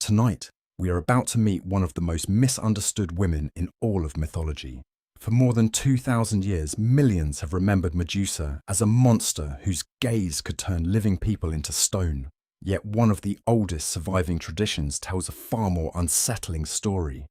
Tonight, we are about to meet one of the most misunderstood women in all of mythology. For more than 2,000 years, millions have remembered Medusa as a monster whose gaze could turn living people into stone. Yet one of the oldest surviving traditions tells a far more unsettling story.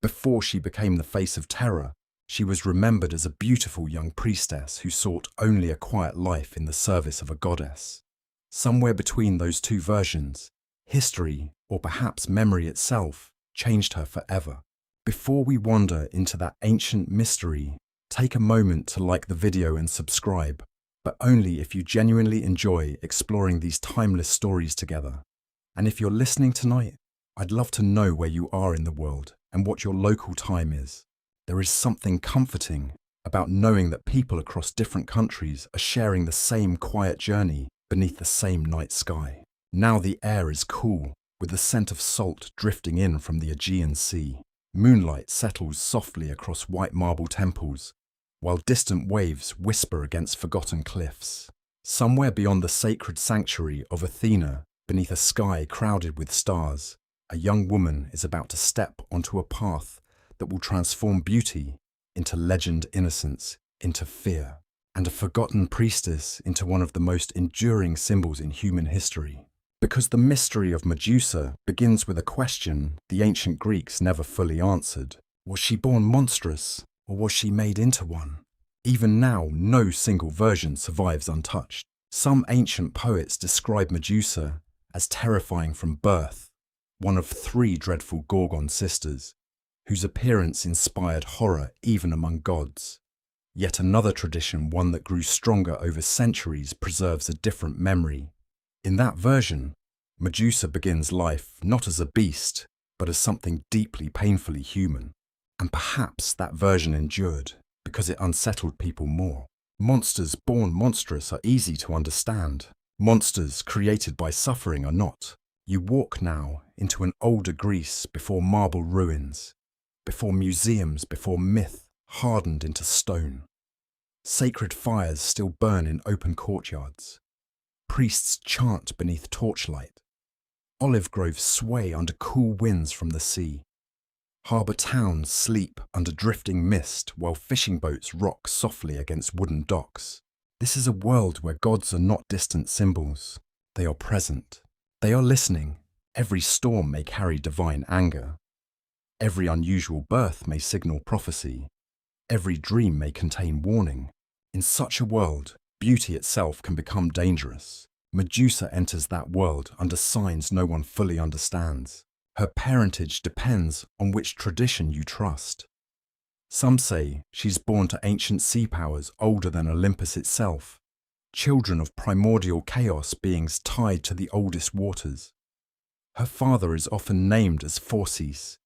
Before she became the face of terror, she was remembered as a beautiful young priestess who sought only a quiet life in the service of a goddess. Somewhere between those two versions, history, or perhaps memory itself, changed her forever. Before we wander into that ancient mystery, take a moment to like the video and subscribe, but only if you genuinely enjoy exploring these timeless stories together. And if you're listening tonight, I'd love to know where you are in the world and what your local time is. There is something comforting about knowing that people across different countries are sharing the same quiet journey beneath the same night sky. Now the air is cool, with the scent of salt drifting in from the Aegean Sea. Moonlight settles softly across white marble temples, while distant waves whisper against forgotten cliffs. Somewhere beyond the sacred sanctuary of Athena, beneath a sky crowded with stars, a young woman is about to step onto a path that will transform beauty into legend, innocence into fear, and a forgotten priestess into one of the most enduring symbols in human history. Because the mystery of Medusa begins with a question the ancient Greeks never fully answered. Was she born monstrous, or was she made into one? Even now, no single version survives untouched. Some ancient poets describe Medusa as terrifying from birth, one of 3 dreadful Gorgon sisters, whose appearance inspired horror even among gods. Yet another tradition, one that grew stronger over centuries, preserves a different memory. In that version, Medusa begins life not as a beast, but as something deeply, painfully human. And perhaps that version endured because it unsettled people more. Monsters born monstrous are easy to understand. Monsters created by suffering are not. You walk now into an older Greece before marble ruins, before museums, before myth hardened into stone. Sacred fires still burn in open courtyards. Priests chant beneath torchlight. Olive groves sway under cool winds from the sea. Harbour towns sleep under drifting mist while fishing boats rock softly against wooden docks. This is a world where gods are not distant symbols. They are present. They are listening. Every storm may carry divine anger. Every unusual birth may signal prophecy. Every dream may contain warning. In such a world, beauty itself can become dangerous. Medusa enters that world under signs no one fully understands. Her parentage depends on which tradition you trust. Some say she's born to ancient sea powers older than Olympus itself, children of primordial chaos beings tied to the oldest waters. Her father is often named as Phorcys,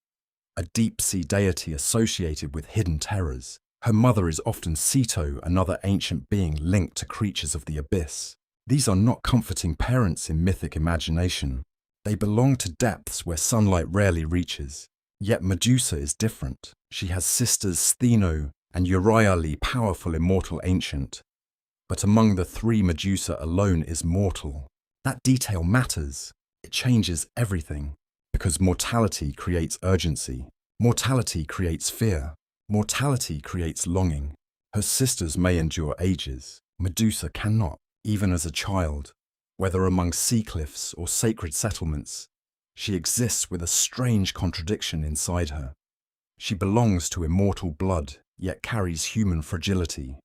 a deep-sea deity associated with hidden terrors. Her mother is often Ceto, another ancient being linked to creatures of the abyss. These are not comforting parents in mythic imagination. They belong to depths where sunlight rarely reaches. Yet Medusa is different. She has sisters Stheno and Euryale, powerful immortal ancient. But among the 3, Medusa alone is mortal. That detail matters. It changes everything. Because mortality creates urgency. Mortality creates fear. Mortality creates longing. Her sisters may endure ages. Medusa cannot, even as a child. Whether among sea cliffs or sacred settlements, she exists with a strange contradiction inside her. She belongs to immortal blood, yet carries human fragility.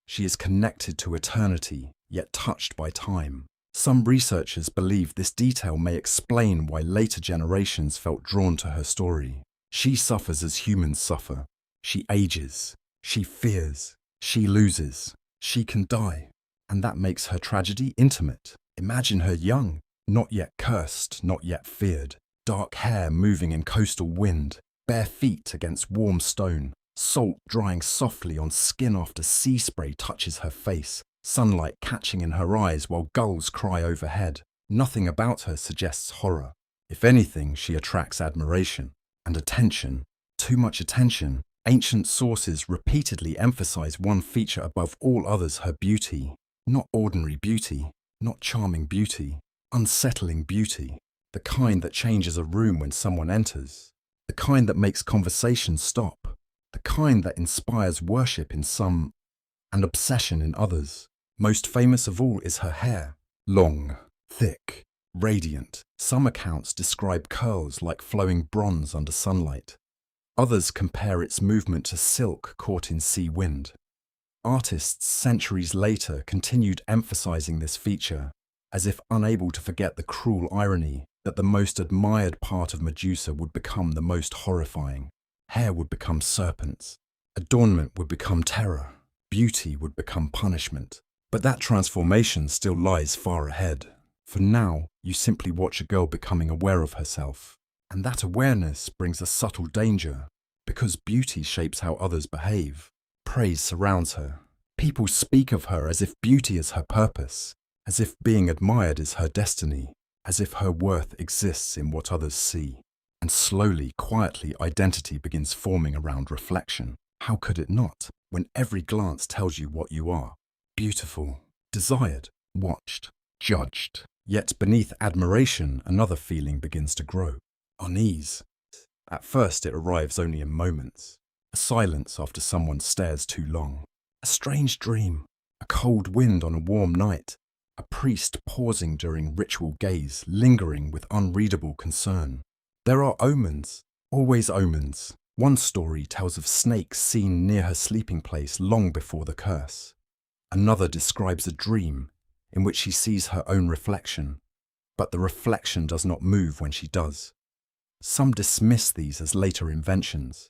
She is connected to eternity, yet touched by time. Some researchers believe this detail may explain why later generations felt drawn to her story. She suffers as humans suffer. She ages. She fears. She loses. She can die. And that makes her tragedy intimate. Imagine her young, not yet cursed, not yet feared. Dark hair moving in coastal wind. Bare feet against warm stone. Salt drying softly on skin after sea spray touches her face. Sunlight catching in her eyes while gulls cry overhead. Nothing about her suggests horror. If anything, she attracts admiration and attention. Too much attention. Ancient sources repeatedly emphasize one feature above all others: her beauty. Not ordinary beauty, not charming beauty, unsettling beauty. the kind that changes a room when someone enters, the kind that makes conversation stop, the kind that inspires worship in some and obsession in others. Most famous of all is her hair. Long, thick, radiant. Some accounts describe curls like flowing bronze under sunlight. Others compare its movement to silk caught in sea wind. Artists centuries later continued emphasizing this feature, as if unable to forget the cruel irony that the most admired part of Medusa would become the most horrifying. Hair would become serpents. Adornment would become terror. Beauty would become punishment. But that transformation still lies far ahead. For now, you simply watch a girl becoming aware of herself. And that awareness brings a subtle danger, because beauty shapes how others behave. Praise surrounds her. People speak of her as if beauty is her purpose, as if being admired is her destiny, as if her worth exists in what others see. And slowly, quietly, identity begins forming around reflection. How could it not, when every glance tells you what you are? Beautiful, desired, watched, judged. Yet beneath admiration, another feeling begins to grow. Unease. At first it arrives only in moments. A silence after someone stares too long. A strange dream. A cold wind on a warm night. A priest pausing during ritual gaze, lingering with unreadable concern. There are omens, always omens. One story tells of snakes seen near her sleeping place long before the curse. Another describes a dream in which she sees her own reflection, but the reflection does not move when she does. Some dismiss these as later inventions.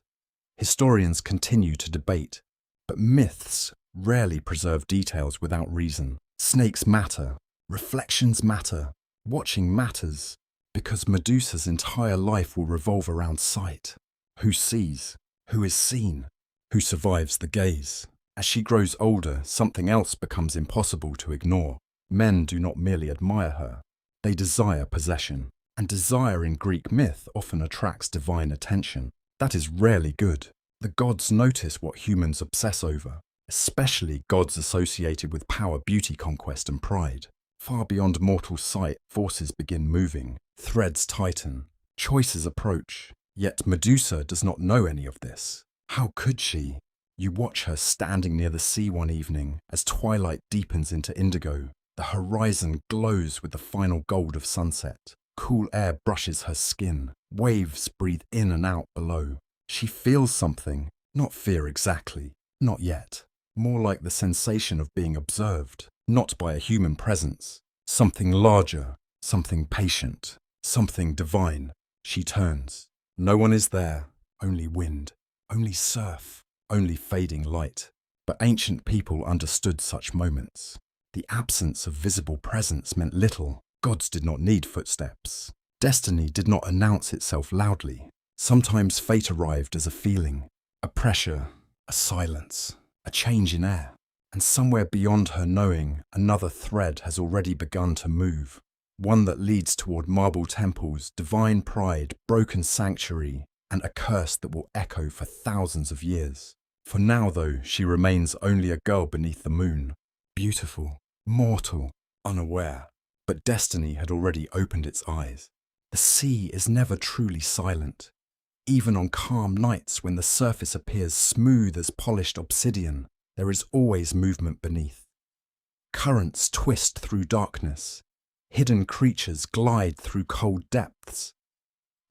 Historians continue to debate, but myths rarely preserve details without reason. Snakes matter, reflections matter, watching matters, because Medusa's entire life will revolve around sight. Who sees? Who is seen? Who survives the gaze? As she grows older, something else becomes impossible to ignore. Men do not merely admire her, they desire possession. And desire in Greek myth often attracts divine attention. That is rarely good. The gods notice what humans obsess over, especially gods associated with power, beauty, conquest, and pride. Far beyond mortal sight, forces begin moving, threads tighten, choices approach. Yet Medusa does not know any of this. How could she? You watch her standing near the sea one evening as twilight deepens into indigo. The horizon glows with the final gold of sunset. Cool air brushes her skin. Waves breathe in and out below. She feels something, not fear exactly, not yet. More like the sensation of being observed, not by a human presence. Something larger, something patient, something divine. She turns. No one is there, only wind, only surf, only fading light. But ancient people understood such moments. The absence of visible presence meant little. Gods did not need footsteps. Destiny did not announce itself loudly. Sometimes fate arrived as a feeling, a pressure, a silence, a change in air. And somewhere beyond her knowing, another thread has already begun to move. One that leads toward marble temples, divine pride, broken sanctuary, and a curse that will echo for thousands of years. For now, though, she remains only a girl beneath the moon. Beautiful, mortal, unaware. But destiny had already opened its eyes. The sea is never truly silent. Even on calm nights when the surface appears smooth as polished obsidian, there is always movement beneath. Currents twist through darkness. Hidden creatures glide through cold depths.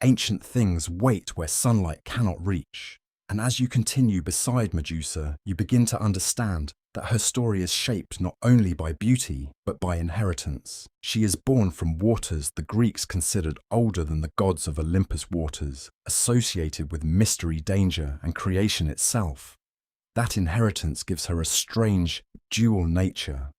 Ancient things wait where sunlight cannot reach. And as you continue beside Medusa, you begin to understand that her story is shaped not only by beauty, but by inheritance. She is born from waters the Greeks considered older than the gods of Olympus' waters, associated with mystery, danger, and creation itself. That inheritance gives her a strange, dual nature.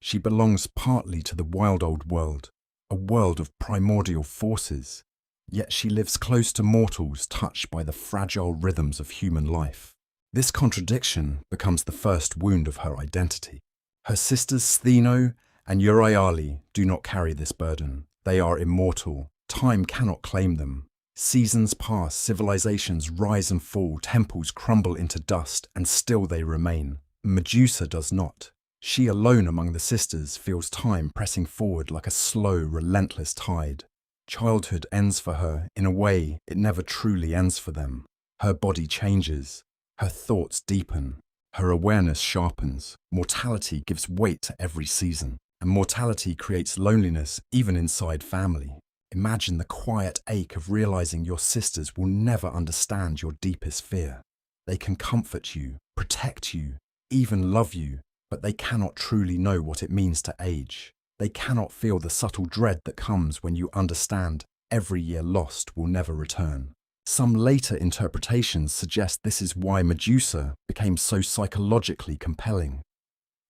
She belongs partly to the wild old world, a world of primordial forces, yet she lives close to mortals touched by the fragile rhythms of human life. This contradiction becomes the first wound of her identity. Her sisters Stheno and Euryale do not carry this burden. They are immortal. Time cannot claim them. Seasons pass, civilizations rise and fall, temples crumble into dust, and still they remain. Medusa does not. She alone among the sisters feels time pressing forward like a slow, relentless tide. Childhood ends for her in a way it never truly ends for them. Her body changes, her thoughts deepen, her awareness sharpens. Mortality gives weight to every season, and mortality creates loneliness even inside family. Imagine the quiet ache of realizing your sisters will never understand your deepest fear. They can comfort you, protect you, even love you, but they cannot truly know what it means to age. They cannot feel the subtle dread that comes when you understand every year lost will never return. Some later interpretations suggest this is why Medusa became so psychologically compelling.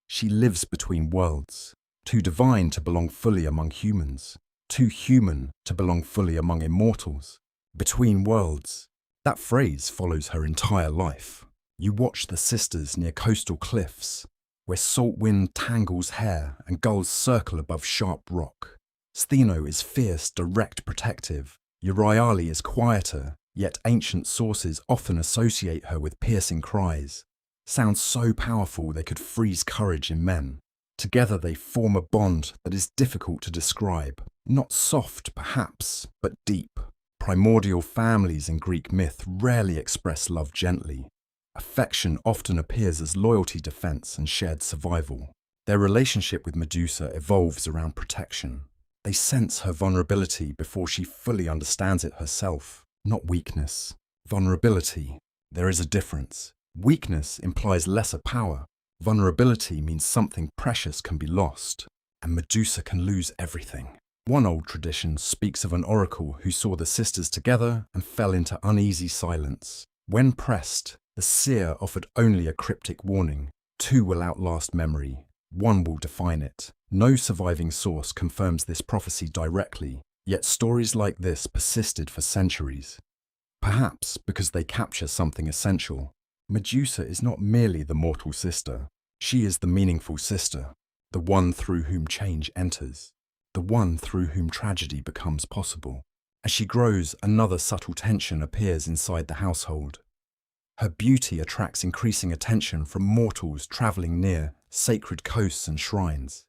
She lives between worlds, too divine to belong fully among humans, too human to belong fully among immortals. Between worlds. That phrase follows her entire life. You watch the sisters near coastal cliffs, where salt wind tangles hair and gulls circle above sharp rock. Stheno is fierce, direct, protective. Euryale is quieter, yet ancient sources often associate her with piercing cries. Sounds so powerful they could freeze courage in men. Together they form a bond that is difficult to describe. Not soft, perhaps, but deep. Primordial families in Greek myth rarely express love gently. Affection often appears as loyalty, defense, and shared survival. Their relationship with Medusa evolves around protection. They sense her vulnerability before she fully understands it herself. Not weakness. Vulnerability. There is a difference. Weakness implies lesser power. Vulnerability means something precious can be lost, and Medusa can lose everything. One old tradition speaks of an oracle who saw the sisters together and fell into uneasy silence. When pressed, the seer offered only a cryptic warning. Two will outlast memory. One will define it. No surviving source confirms this prophecy directly, yet stories like this persisted for centuries. Perhaps because they capture something essential. Medusa is not merely the mortal sister. She is the meaningful sister, the one through whom change enters, the one through whom tragedy becomes possible. As she grows, another subtle tension appears inside the household. Her beauty attracts increasing attention from mortals traveling near sacred coasts and shrines.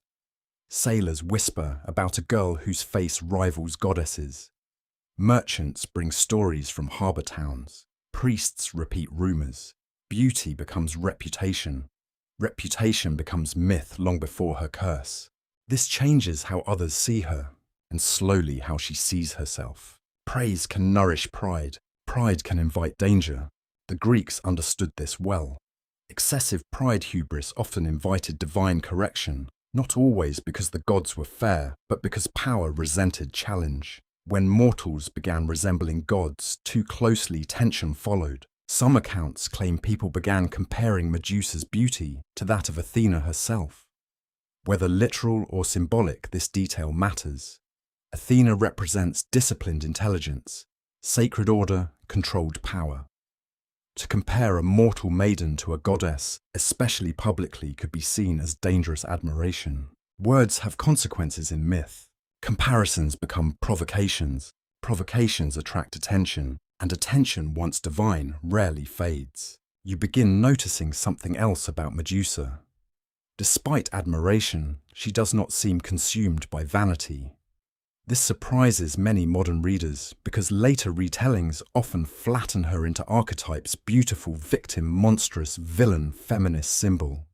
Sailors whisper about a girl whose face rivals goddesses. Merchants bring stories from harbour towns. Priests repeat rumours. Beauty becomes reputation. Reputation becomes myth long before her curse. This changes how others see her, and slowly how she sees herself. Praise can nourish pride. Pride can invite danger. The Greeks understood this well. Excessive pride hubris often invited divine correction, not always because the gods were fair, but because power resented challenge. When mortals began resembling gods too closely, tension followed. Some accounts claim people began comparing Medusa's beauty to that of Athena herself. Whether literal or symbolic, this detail matters. Athena represents disciplined intelligence, sacred order, controlled power. To compare a mortal maiden to a goddess, especially publicly, could be seen as dangerous admiration. Words have consequences in myth. Comparisons become provocations. Provocations attract attention, and attention, once divine, rarely fades. You begin noticing something else about Medusa. Despite admiration, she does not seem consumed by vanity. This surprises many modern readers because later retellings often flatten her into archetypes: beautiful, victim, monstrous, villain, feminist symbol.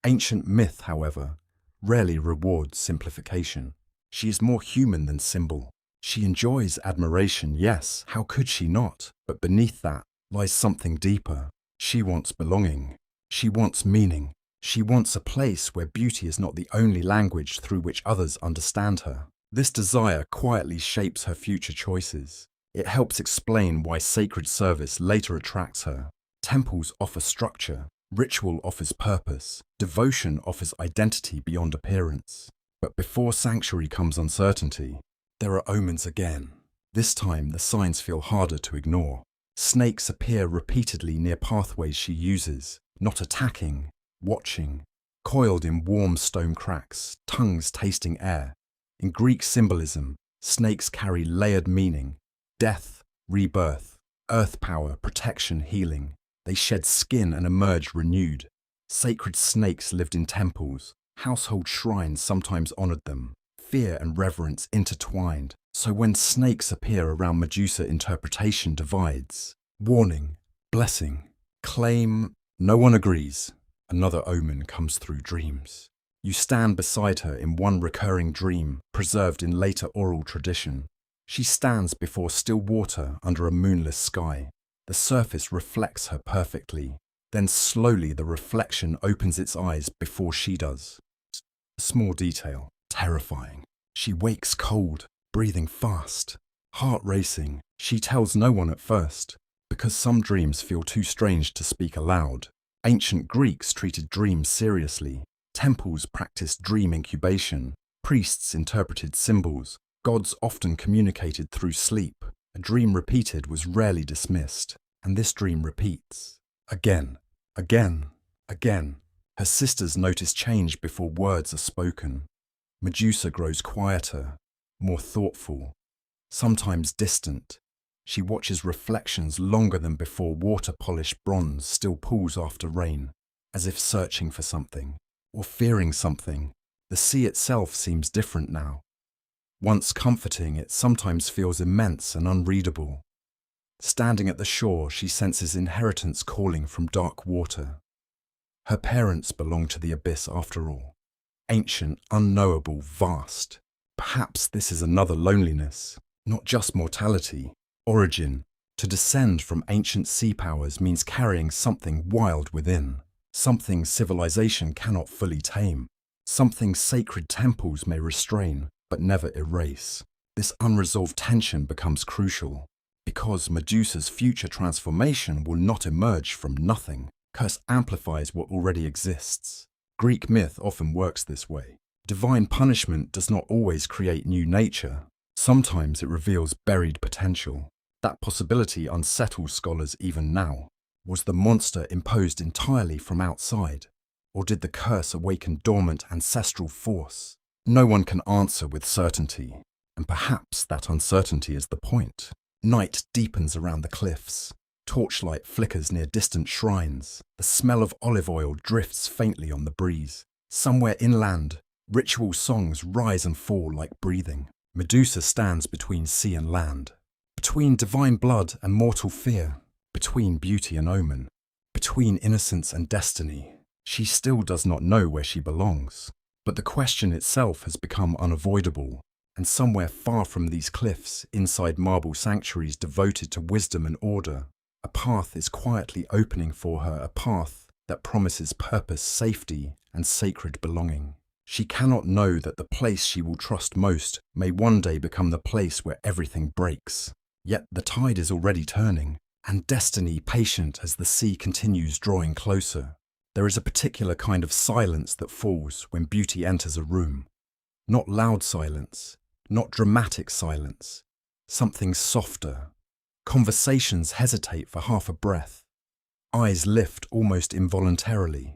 Ancient myth, however, rarely rewards simplification. She is more human than symbol. She enjoys admiration, yes, how could she not? But beneath that lies something deeper. She wants belonging. She wants meaning. She wants a place where beauty is not the only language through which others understand her. This desire quietly shapes her future choices. It helps explain why sacred service later attracts her. Temples offer structure. Ritual offers purpose. Devotion offers identity beyond appearance. But before sanctuary comes uncertainty. There are omens again. This time the signs feel harder to ignore. Snakes appear repeatedly near pathways she uses, not attacking, watching, coiled in warm stone cracks, tongues tasting air. In Greek symbolism, snakes carry layered meaning: death, rebirth, earth power, protection, healing. They shed skin and emerge renewed. Sacred snakes lived in temples. Household shrines sometimes honored them. fear and reverence intertwined. So when snakes appear around Medusa, interpretation divides. Warning, blessing, claim, no one agrees. Another omen comes through dreams. You stand beside her in one recurring dream, preserved in later oral tradition. She stands before still water under a moonless sky. The surface reflects her perfectly. Then slowly the reflection opens its eyes before she does. A small detail, terrifying. She wakes cold, breathing fast, heart racing. She tells no one at first, because some dreams feel too strange to speak aloud. Ancient Greeks treated dreams seriously. Temples practiced dream incubation. Priests interpreted symbols. Gods often communicated through sleep. A dream repeated was rarely dismissed. And this dream repeats. Again, again, again. Her sisters notice change before words are spoken. Medusa grows quieter, more thoughtful, sometimes distant. She watches reflections longer than before. Water-polished bronze still pools after rain, as if searching for something, or fearing something. The sea itself seems different now. Once comforting, it sometimes feels immense and unreadable. Standing at the shore, she senses inheritance calling from dark water. Her parents belong to the abyss after all. Ancient, unknowable, vast. Perhaps this is another loneliness, not just mortality. Origin. To descend from ancient sea powers means carrying something wild within, something civilization cannot fully tame, something sacred temples may restrain but never erase. This unresolved tension becomes crucial, because Medusa's future transformation will not emerge from nothing. Curse amplifies what already exists. Greek myth often works this way. Divine punishment does not always create new nature. Sometimes it reveals buried potential. That possibility unsettles scholars even now. Was the monster imposed entirely from outside? Or did the curse awaken dormant ancestral force? No one can answer with certainty, and perhaps that uncertainty is the point. Night deepens around the cliffs. Torchlight flickers near distant shrines. The smell of olive oil drifts faintly on the breeze. Somewhere inland, ritual songs rise and fall like breathing. Medusa stands between sea and land, between divine blood and mortal fear, between beauty and omen, between innocence and destiny. She still does not know where she belongs, but the question itself has become unavoidable. And somewhere far from these cliffs, inside marble sanctuaries devoted to wisdom and order, a path is quietly opening for her, a path that promises purpose, safety, and sacred belonging. She cannot know that the place she will trust most may one day become the place where everything breaks. Yet the tide is already turning, and destiny patient as the sea continues drawing closer. There is a particular kind of silence that falls when beauty enters a room. Not loud silence, not dramatic silence, something softer. Conversations hesitate for half a breath. Eyes lift almost involuntarily.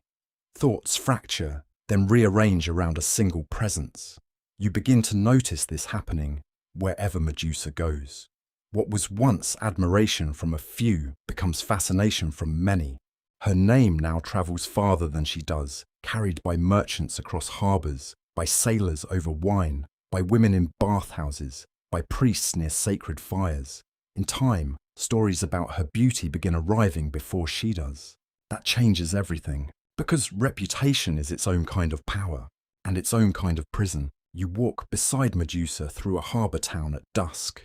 Thoughts fracture, then rearrange around a single presence. You begin to notice this happening wherever Medusa goes. What was once admiration from a few becomes fascination from many. Her name now travels farther than she does, carried by merchants across harbours, by sailors over wine, by women in bathhouses, by priests near sacred fires. In time, stories about her beauty begin arriving before she does. That changes everything, because reputation is its own kind of power, and its own kind of prison. You walk beside Medusa through a harbour town at dusk.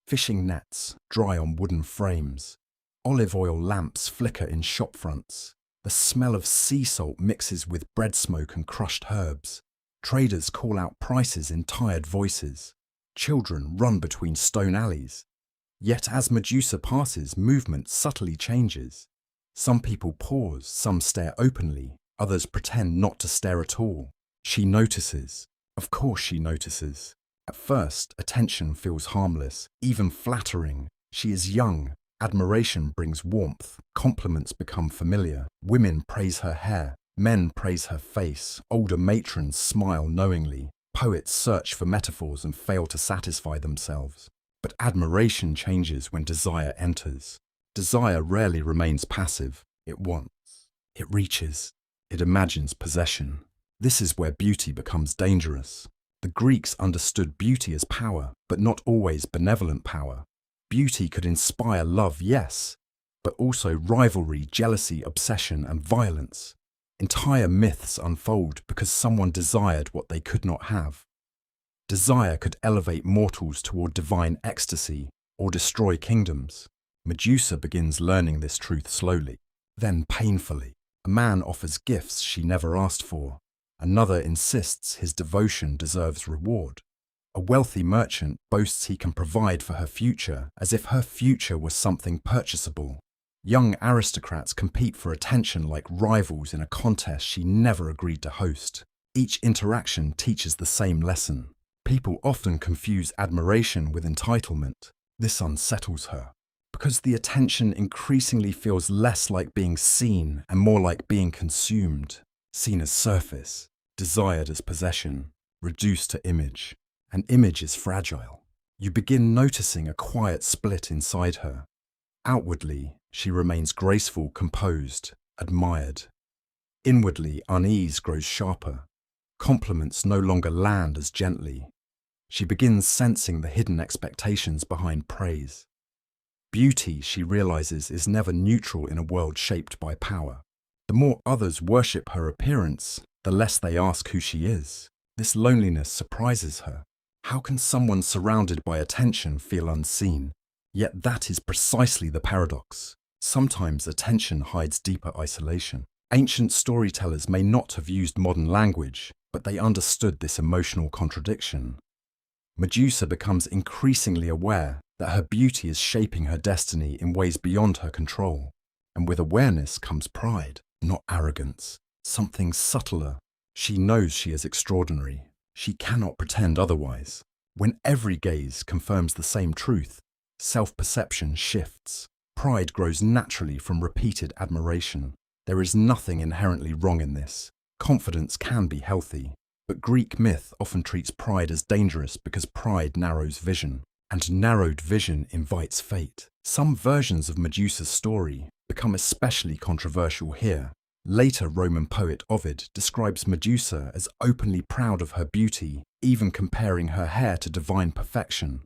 Fishing nets dry on wooden frames. Olive oil lamps flicker in shop fronts. The smell of sea salt mixes with bread smoke and crushed herbs. Traders call out prices in tired voices. Children run between stone alleys. Yet as Medusa passes, movement subtly changes. Some people pause, some stare openly, others pretend not to stare at all. She notices. Of course she notices. At first, attention feels harmless, even flattering. She is young. Admiration brings warmth. Compliments become familiar. Women praise her hair. Men praise her face. Older matrons smile knowingly. Poets search for metaphors and fail to satisfy themselves. But admiration changes when desire enters. Desire rarely remains passive. It wants. It reaches. It imagines possession. This is where beauty becomes dangerous. The Greeks understood beauty as power, but not always benevolent power. Beauty could inspire love, yes, but also rivalry, jealousy, obsession, and violence. Entire myths unfold because someone desired what they could not have. Desire could elevate mortals toward divine ecstasy or destroy kingdoms. Medusa begins learning this truth slowly, then painfully. A man offers gifts she never asked for. Another insists his devotion deserves reward. A wealthy merchant boasts he can provide for her future as if her future was something purchasable. Young aristocrats compete for attention like rivals in a contest she never agreed to host. Each interaction teaches the same lesson. People often confuse admiration with entitlement. This unsettles her, because the attention increasingly feels less like being seen and more like being consumed, seen as surface, desired as possession, reduced to image. An image is fragile. You begin noticing a quiet split inside her. Outwardly, she remains graceful, composed, admired. Inwardly, unease grows sharper. Compliments no longer land as gently. She begins sensing the hidden expectations behind praise. Beauty, she realizes, is never neutral in a world shaped by power. The more others worship her appearance, the less they ask who she is. This loneliness surprises her. How can someone surrounded by attention feel unseen? Yet that is precisely the paradox. Sometimes attention hides deeper isolation. Ancient storytellers may not have used modern language, but they understood this emotional contradiction. Medusa becomes increasingly aware that her beauty is shaping her destiny in ways beyond her control. And with awareness comes pride, not arrogance. Something subtler. She knows she is extraordinary. She cannot pretend otherwise. When every gaze confirms the same truth, self-perception shifts. Pride grows naturally from repeated admiration. There is nothing inherently wrong in this. Confidence can be healthy. But Greek myth often treats pride as dangerous because pride narrows vision, and narrowed vision invites fate. Some versions of Medusa's story become especially controversial here. Later Roman poet Ovid describes Medusa as openly proud of her beauty, even comparing her hair to divine perfection.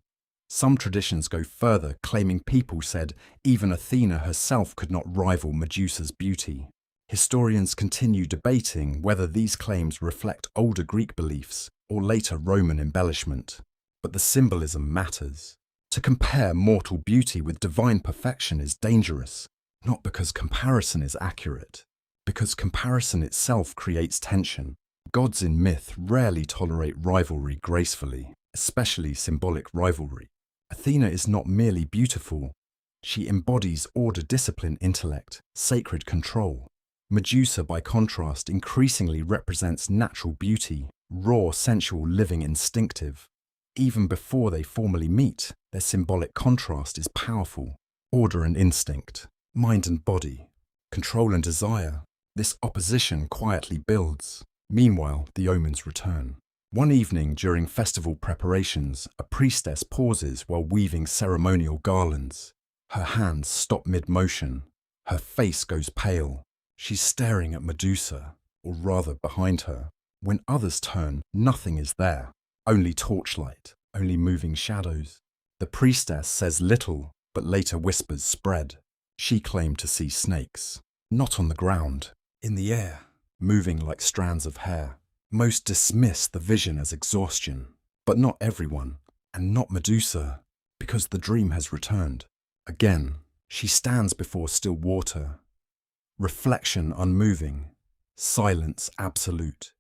Some traditions go further, claiming people said even Athena herself could not rival Medusa's beauty. Historians continue debating whether these claims reflect older Greek beliefs or later Roman embellishment. But the symbolism matters. To compare mortal beauty with divine perfection is dangerous, not because comparison is accurate, because comparison itself creates tension. Gods in myth rarely tolerate rivalry gracefully, especially symbolic rivalry. Athena is not merely beautiful. She embodies order, discipline, intellect, sacred control. Medusa, by contrast, increasingly represents natural beauty, raw, sensual, living, instinctive. Even before they formally meet, their symbolic contrast is powerful. Order and instinct, mind and body, control and desire. This opposition quietly builds. Meanwhile, the omens return. One evening during festival preparations, a priestess pauses while weaving ceremonial garlands. Her hands stop mid-motion. Her face goes pale. She's staring at Medusa, or rather behind her. When others turn, nothing is there. Only torchlight, only moving shadows. The priestess says little, but later whispers spread. She claimed to see snakes, not on the ground, in the air, moving like strands of hair. Most dismiss the vision as exhaustion, but not everyone, and not Medusa, because the dream has returned. Again, she stands before still water. Reflection unmoving, silence absolute.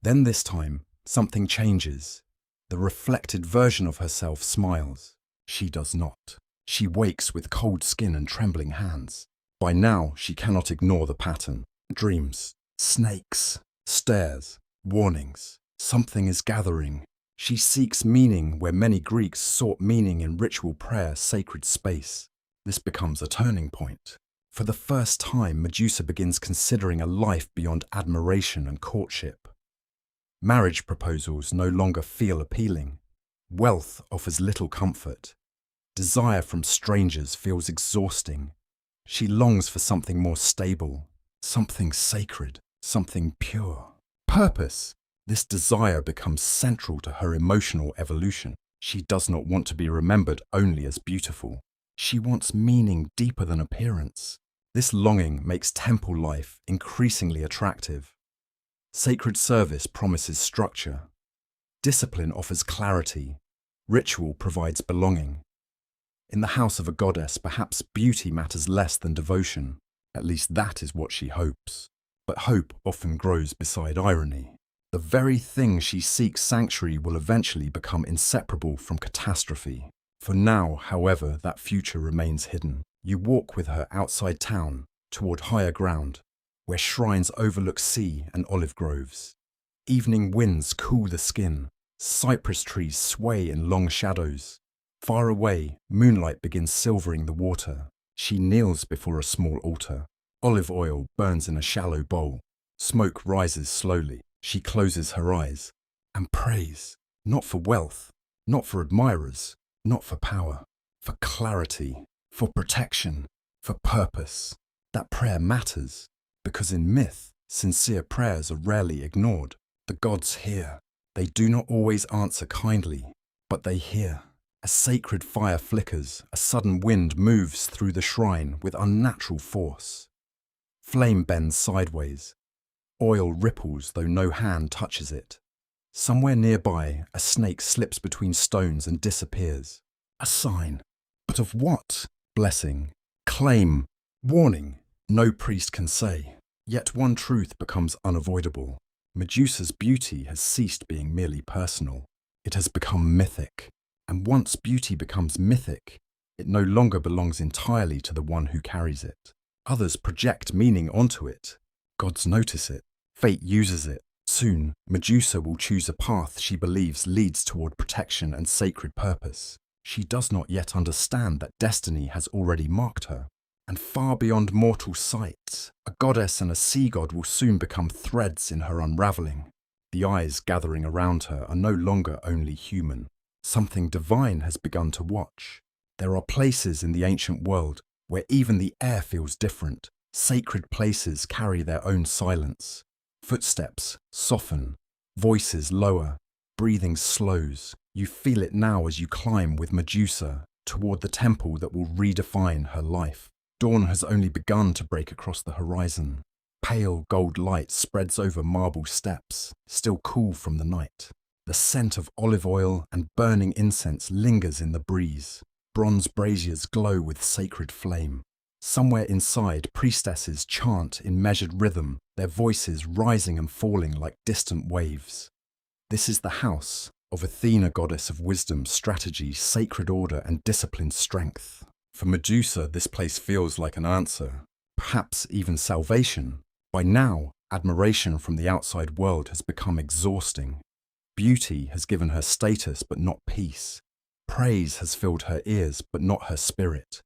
Then this time, something changes. The reflected version of herself smiles. She does not. She wakes with cold skin and trembling hands. By now, she cannot ignore the pattern. Dreams, snakes, stares, warnings. Something is gathering. She seeks meaning where many Greeks sought meaning in ritual prayer, sacred space. This becomes a turning point. For the first time, Medusa begins considering a life beyond admiration and courtship. Marriage proposals no longer feel appealing. Wealth offers little comfort. Desire from strangers feels exhausting. She longs for something more stable, something sacred, something pure. Purpose. This desire becomes central to her emotional evolution. She does not want to be remembered only as beautiful. She wants meaning deeper than appearance. This longing makes temple life increasingly attractive. Sacred service promises structure. Discipline offers clarity. Ritual provides belonging. In the house of a goddess, perhaps beauty matters less than devotion. At least that is what she hopes. But hope often grows beside irony. The very thing she seeks sanctuary will eventually become inseparable from catastrophe. For now, however, that future remains hidden. You walk with her outside town, toward higher ground, where shrines overlook sea and olive groves. Evening winds cool the skin. Cypress trees sway in long shadows. Far away, moonlight begins silvering the water. She kneels before a small altar. Olive oil burns in a shallow bowl. Smoke rises slowly. She closes her eyes and prays, not for wealth, not for admirers, not for power, for clarity, for protection, for purpose. That prayer matters, because in myth, sincere prayers are rarely ignored. The gods hear. They do not always answer kindly, but they hear. A sacred fire flickers, a sudden wind moves through the shrine with unnatural force. Flame bends sideways. Oil ripples though no hand touches it. Somewhere nearby, a snake slips between stones and disappears. A sign. But of what? Blessing, claim, warning. No priest can say. Yet one truth becomes unavoidable. Medusa's beauty has ceased being merely personal. It has become mythic. And once beauty becomes mythic, it no longer belongs entirely to the one who carries it. Others project meaning onto it. Gods notice it. Fate uses it. Soon, Medusa will choose a path she believes leads toward protection and sacred purpose. She does not yet understand that destiny has already marked her. And far beyond mortal sight, a goddess and a sea god will soon become threads in her unraveling. The eyes gathering around her are no longer only human. Something divine has begun to watch. There are places in the ancient world where even the air feels different. Sacred places carry their own silence. Footsteps soften, voices lower, breathing slows. You feel it now as you climb with Medusa toward the temple that will redefine her life. Dawn has only begun to break across the horizon. Pale gold light spreads over marble steps, still cool from the night. The scent of olive oil and burning incense lingers in the breeze. Bronze braziers glow with sacred flame. Somewhere inside, priestesses chant in measured rhythm, their voices rising and falling like distant waves. This is the house of Athena, goddess of wisdom, strategy, sacred order, and disciplined strength. For Medusa, this place feels like an answer, perhaps even salvation. By now, admiration from the outside world has become exhausting. Beauty has given her status but not peace. Praise has filled her ears but not her spirit.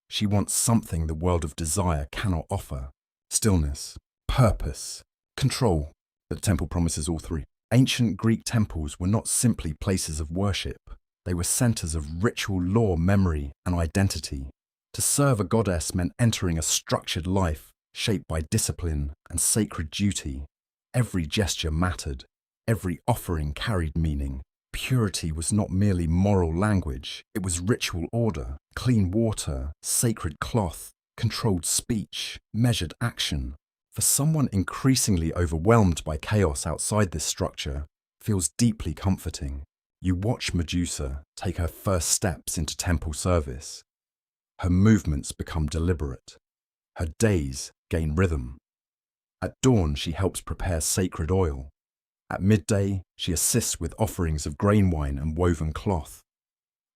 She wants something the world of desire cannot offer. Stillness, purpose, control. But the temple promises all three. Ancient Greek temples were not simply places of worship. They were centers of ritual law, memory, and identity. To serve a goddess meant entering a structured life shaped by discipline and sacred duty. Every gesture mattered. Every offering carried meaning. Purity was not merely moral language, it was ritual order, clean water, sacred cloth, controlled speech, measured action. For someone increasingly overwhelmed by chaos outside this structure, feels deeply comforting. You watch Medusa take her first steps into temple service. Her movements become deliberate. Her days gain rhythm. At dawn, she helps prepare sacred oil. At midday, she assists with offerings of grain wine and woven cloth.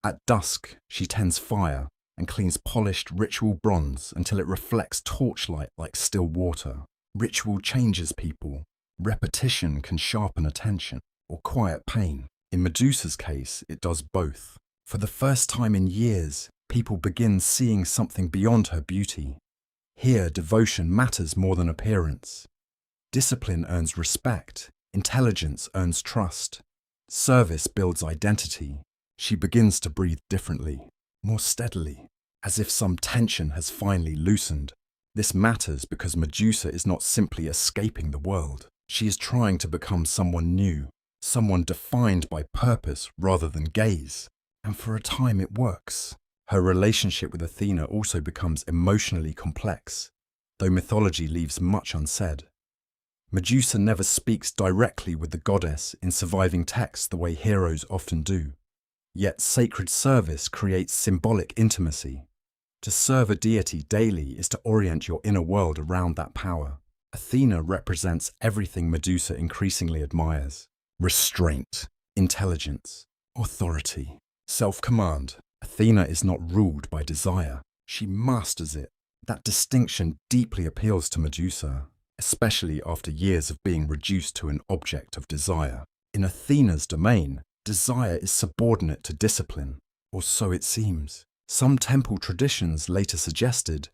At dusk, she tends fire and cleans polished ritual bronze until it reflects torchlight like still water. Ritual changes people. Repetition can sharpen attention or quiet pain. In Medusa's case, it does both. For the first time in years, people begin seeing something beyond her beauty. Here, devotion matters more than appearance. Discipline earns respect. Intelligence earns trust. Service builds identity. She begins to breathe differently, more steadily, as if some tension has finally loosened. This matters because Medusa is not simply escaping the world. She is trying to become someone new, someone defined by purpose rather than gaze. And for a time it works. Her relationship with Athena also becomes emotionally complex, though mythology leaves much unsaid. Medusa never speaks directly with the goddess in surviving texts the way heroes often do. Yet sacred service creates symbolic intimacy. To serve a deity daily is to orient your inner world around that power. Athena represents everything Medusa increasingly admires: restraint, intelligence, authority, self-command. Athena is not ruled by desire. She masters it. That distinction deeply appeals to Medusa, especially after years of being reduced to an object of desire. In Athena's domain, desire is subordinate to discipline, or so it seems. Some temple traditions later suggested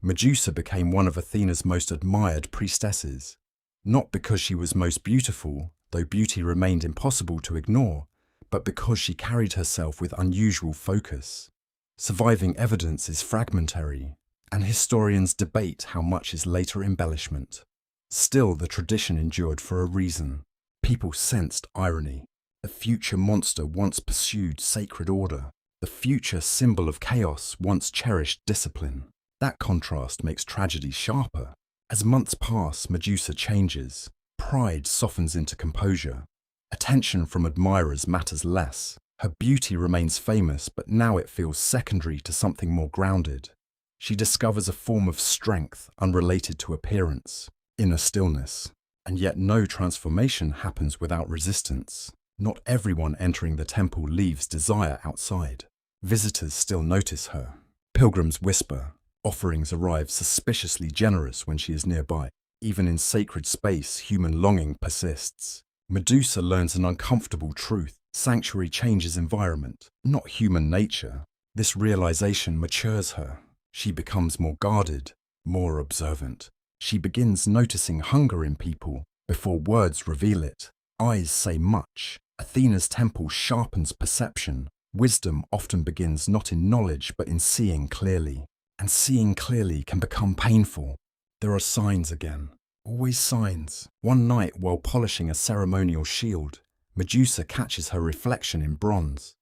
Medusa became one of Athena's most admired priestesses, not because she was most beautiful, though beauty remained impossible to ignore, but because she carried herself with unusual focus. Surviving evidence is fragmentary, and historians debate how much is later embellishment. Still, the tradition endured for a reason. People sensed irony. The future monster once pursued sacred order. The future symbol of chaos once cherished discipline. That contrast makes tragedy sharper. As months pass, Medusa changes. Pride softens into composure. Attention from admirers matters less. Her beauty remains famous, but now it feels secondary to something more grounded. She discovers a form of strength unrelated to appearance, inner stillness. And yet no transformation happens without resistance. Not everyone entering the temple leaves desire outside. Visitors still notice her. Pilgrims whisper. Offerings arrive suspiciously generous when she is nearby. Even in sacred space, human longing persists. Medusa learns an uncomfortable truth. Sanctuary changes environment, not human nature. This realization matures her. She becomes more guarded, more observant. She begins noticing hunger in people before words reveal it. Eyes say much. Athena's temple sharpens perception. Wisdom often begins not in knowledge but in seeing clearly. And seeing clearly can become painful. There are signs again. Always signs. One night, while polishing a ceremonial shield, Medusa catches her reflection in bronze.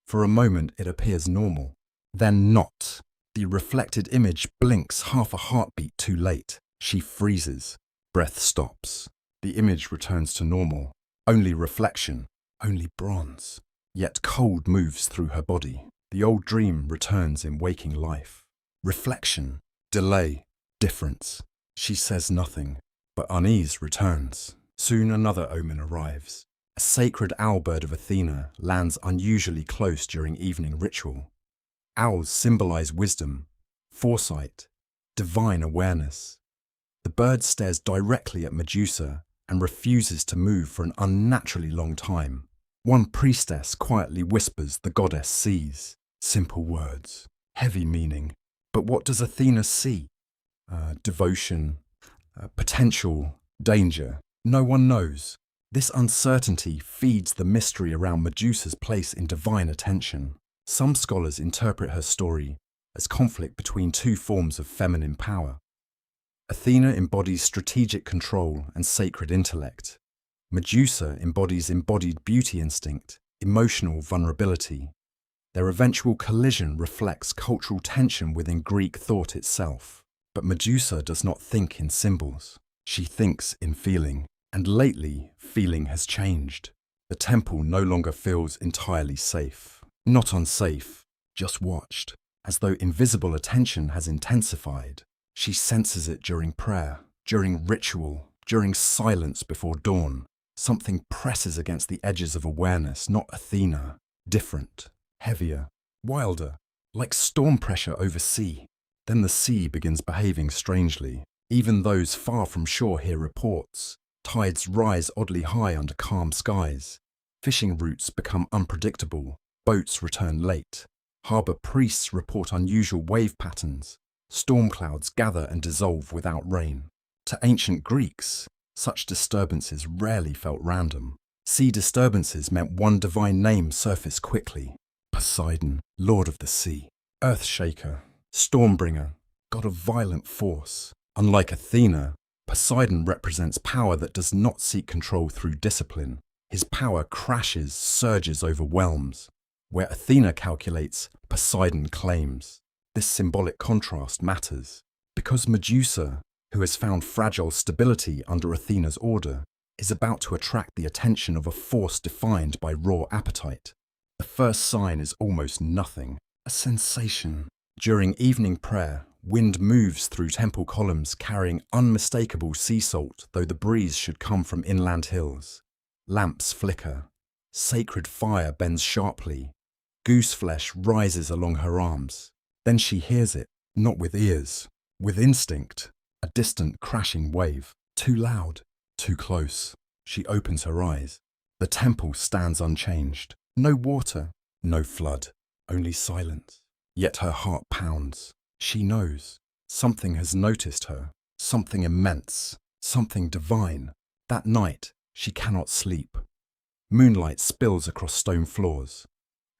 For a moment, it appears normal. Then not. The reflected image blinks half a heartbeat too late. She freezes. Breath stops. The image returns to normal. Only reflection. Only bronze. Yet cold moves through her body. The old dream returns in waking life. Reflection. Delay. Difference. She says nothing, but unease returns. Soon another omen arrives. A sacred owl bird of Athena lands unusually close during evening ritual. Owls symbolize wisdom, foresight, divine awareness. The bird stares directly at Medusa and refuses to move for an unnaturally long time. One priestess quietly whispers the goddess sees. Simple words, heavy meaning. But what does Athena see? Devotion, potential, danger. No one knows. This uncertainty feeds the mystery around Medusa's place in divine attention. Some scholars interpret her story as conflict between two forms of feminine power. Athena embodies strategic control and sacred intellect. Medusa embodies embodied beauty instinct, emotional vulnerability. Their eventual collision reflects cultural tension within Greek thought itself. But Medusa does not think in symbols. She thinks in feeling. And lately, feeling has changed. The temple no longer feels entirely safe. Not unsafe, just watched. As though invisible attention has intensified. She senses it during prayer, during ritual, during silence before dawn. Something presses against the edges of awareness, not Athena. Different, heavier, wilder, like storm pressure over sea. Then the sea begins behaving strangely. Even those far from shore hear reports. Tides rise oddly high under calm skies. Fishing routes become unpredictable. Boats return late. Harbour priests report unusual wave patterns. Storm clouds gather and dissolve without rain. To ancient Greeks, such disturbances rarely felt random. Sea disturbances meant one divine name surfaced quickly. Poseidon, Lord of the Sea. Earthshaker. Stormbringer, god of violent force. Unlike Athena, Poseidon represents power that does not seek control through discipline. His power crashes, surges, overwhelms. Where Athena calculates, Poseidon claims. This symbolic contrast matters, because Medusa, who has found fragile stability under Athena's order, is about to attract the attention of a force defined by raw appetite. The first sign is almost nothing, a sensation. During evening prayer, wind moves through temple columns carrying unmistakable sea salt, though the breeze should come from inland hills. Lamps flicker. Sacred fire bends sharply. Goose flesh rises along her arms. Then she hears it, not with ears, with instinct. A distant crashing wave. Too loud, too close. She opens her eyes. The temple stands unchanged. No water, no flood, only silence. Yet her heart pounds. She knows. Something has noticed her. Something immense. Something divine. That night, she cannot sleep. Moonlight spills across stone floors.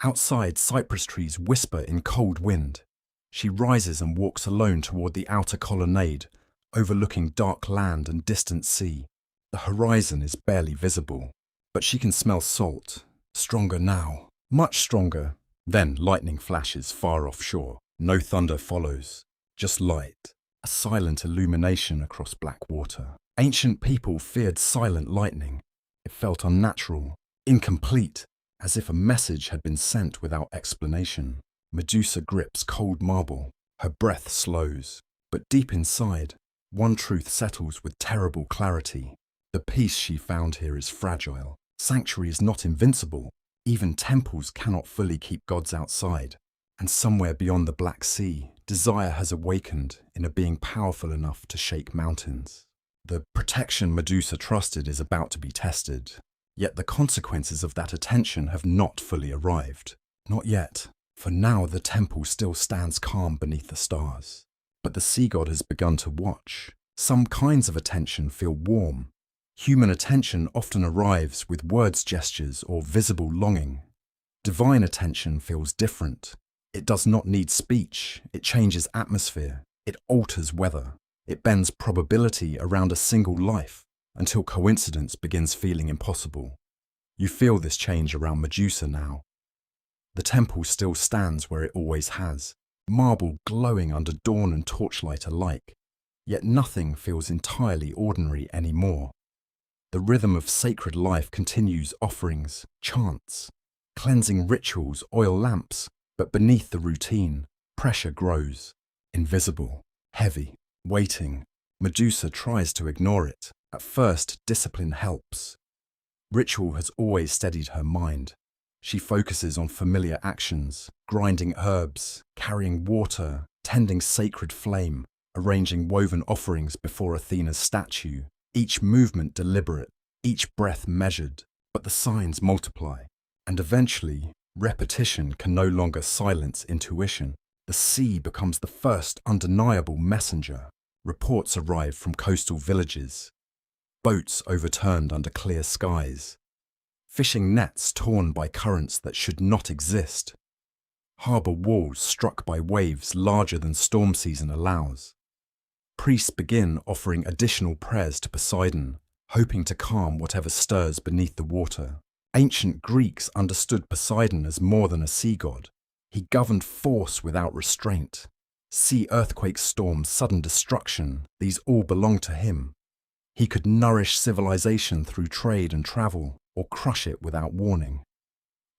Outside, cypress trees whisper in cold wind. She rises and walks alone toward the outer colonnade, overlooking dark land and distant sea. The horizon is barely visible, but she can smell salt. Stronger now, much stronger. Then lightning flashes far offshore. No thunder follows, just light, a silent illumination across black water. Ancient people feared silent lightning. It felt unnatural, incomplete, as if a message had been sent without explanation. Medusa grips cold marble. Her breath slows. But deep inside, one truth settles with terrible clarity. The peace she found here is fragile. Sanctuary is not invincible. Even temples cannot fully keep gods outside. And somewhere beyond the Black Sea, desire has awakened in a being powerful enough to shake mountains. The protection Medusa trusted is about to be tested. Yet the consequences of that attention have not fully arrived. Not yet. For now the temple still stands calm beneath the stars. But the sea god has begun to watch. Some kinds of attention feel warm. Human attention often arrives with words, gestures, or visible longing. Divine attention feels different. It does not need speech. It changes atmosphere. It alters weather. It bends probability around a single life until coincidence begins feeling impossible. You feel this change around Medusa now. The temple still stands where it always has, marble glowing under dawn and torchlight alike. Yet nothing feels entirely ordinary anymore. The rhythm of sacred life continues: offerings, chants, cleansing rituals, oil lamps, but beneath the routine, pressure grows, invisible, heavy, waiting. Medusa tries to ignore it. At first, discipline helps. Ritual has always steadied her mind. She focuses on familiar actions, grinding herbs, carrying water, tending sacred flame, arranging woven offerings before Athena's statue. Each movement deliberate, each breath measured, but the signs multiply. And eventually, repetition can no longer silence intuition. The sea becomes the first undeniable messenger. Reports arrive from coastal villages. Boats overturned under clear skies. Fishing nets torn by currents that should not exist. Harbour walls struck by waves larger than storm season allows. Priests begin offering additional prayers to Poseidon, hoping to calm whatever stirs beneath the water. Ancient Greeks understood Poseidon as more than a sea god. He governed force without restraint. Sea earthquakes, storms, sudden destruction, these all belonged to him. He could nourish civilization through trade and travel, or crush it without warning.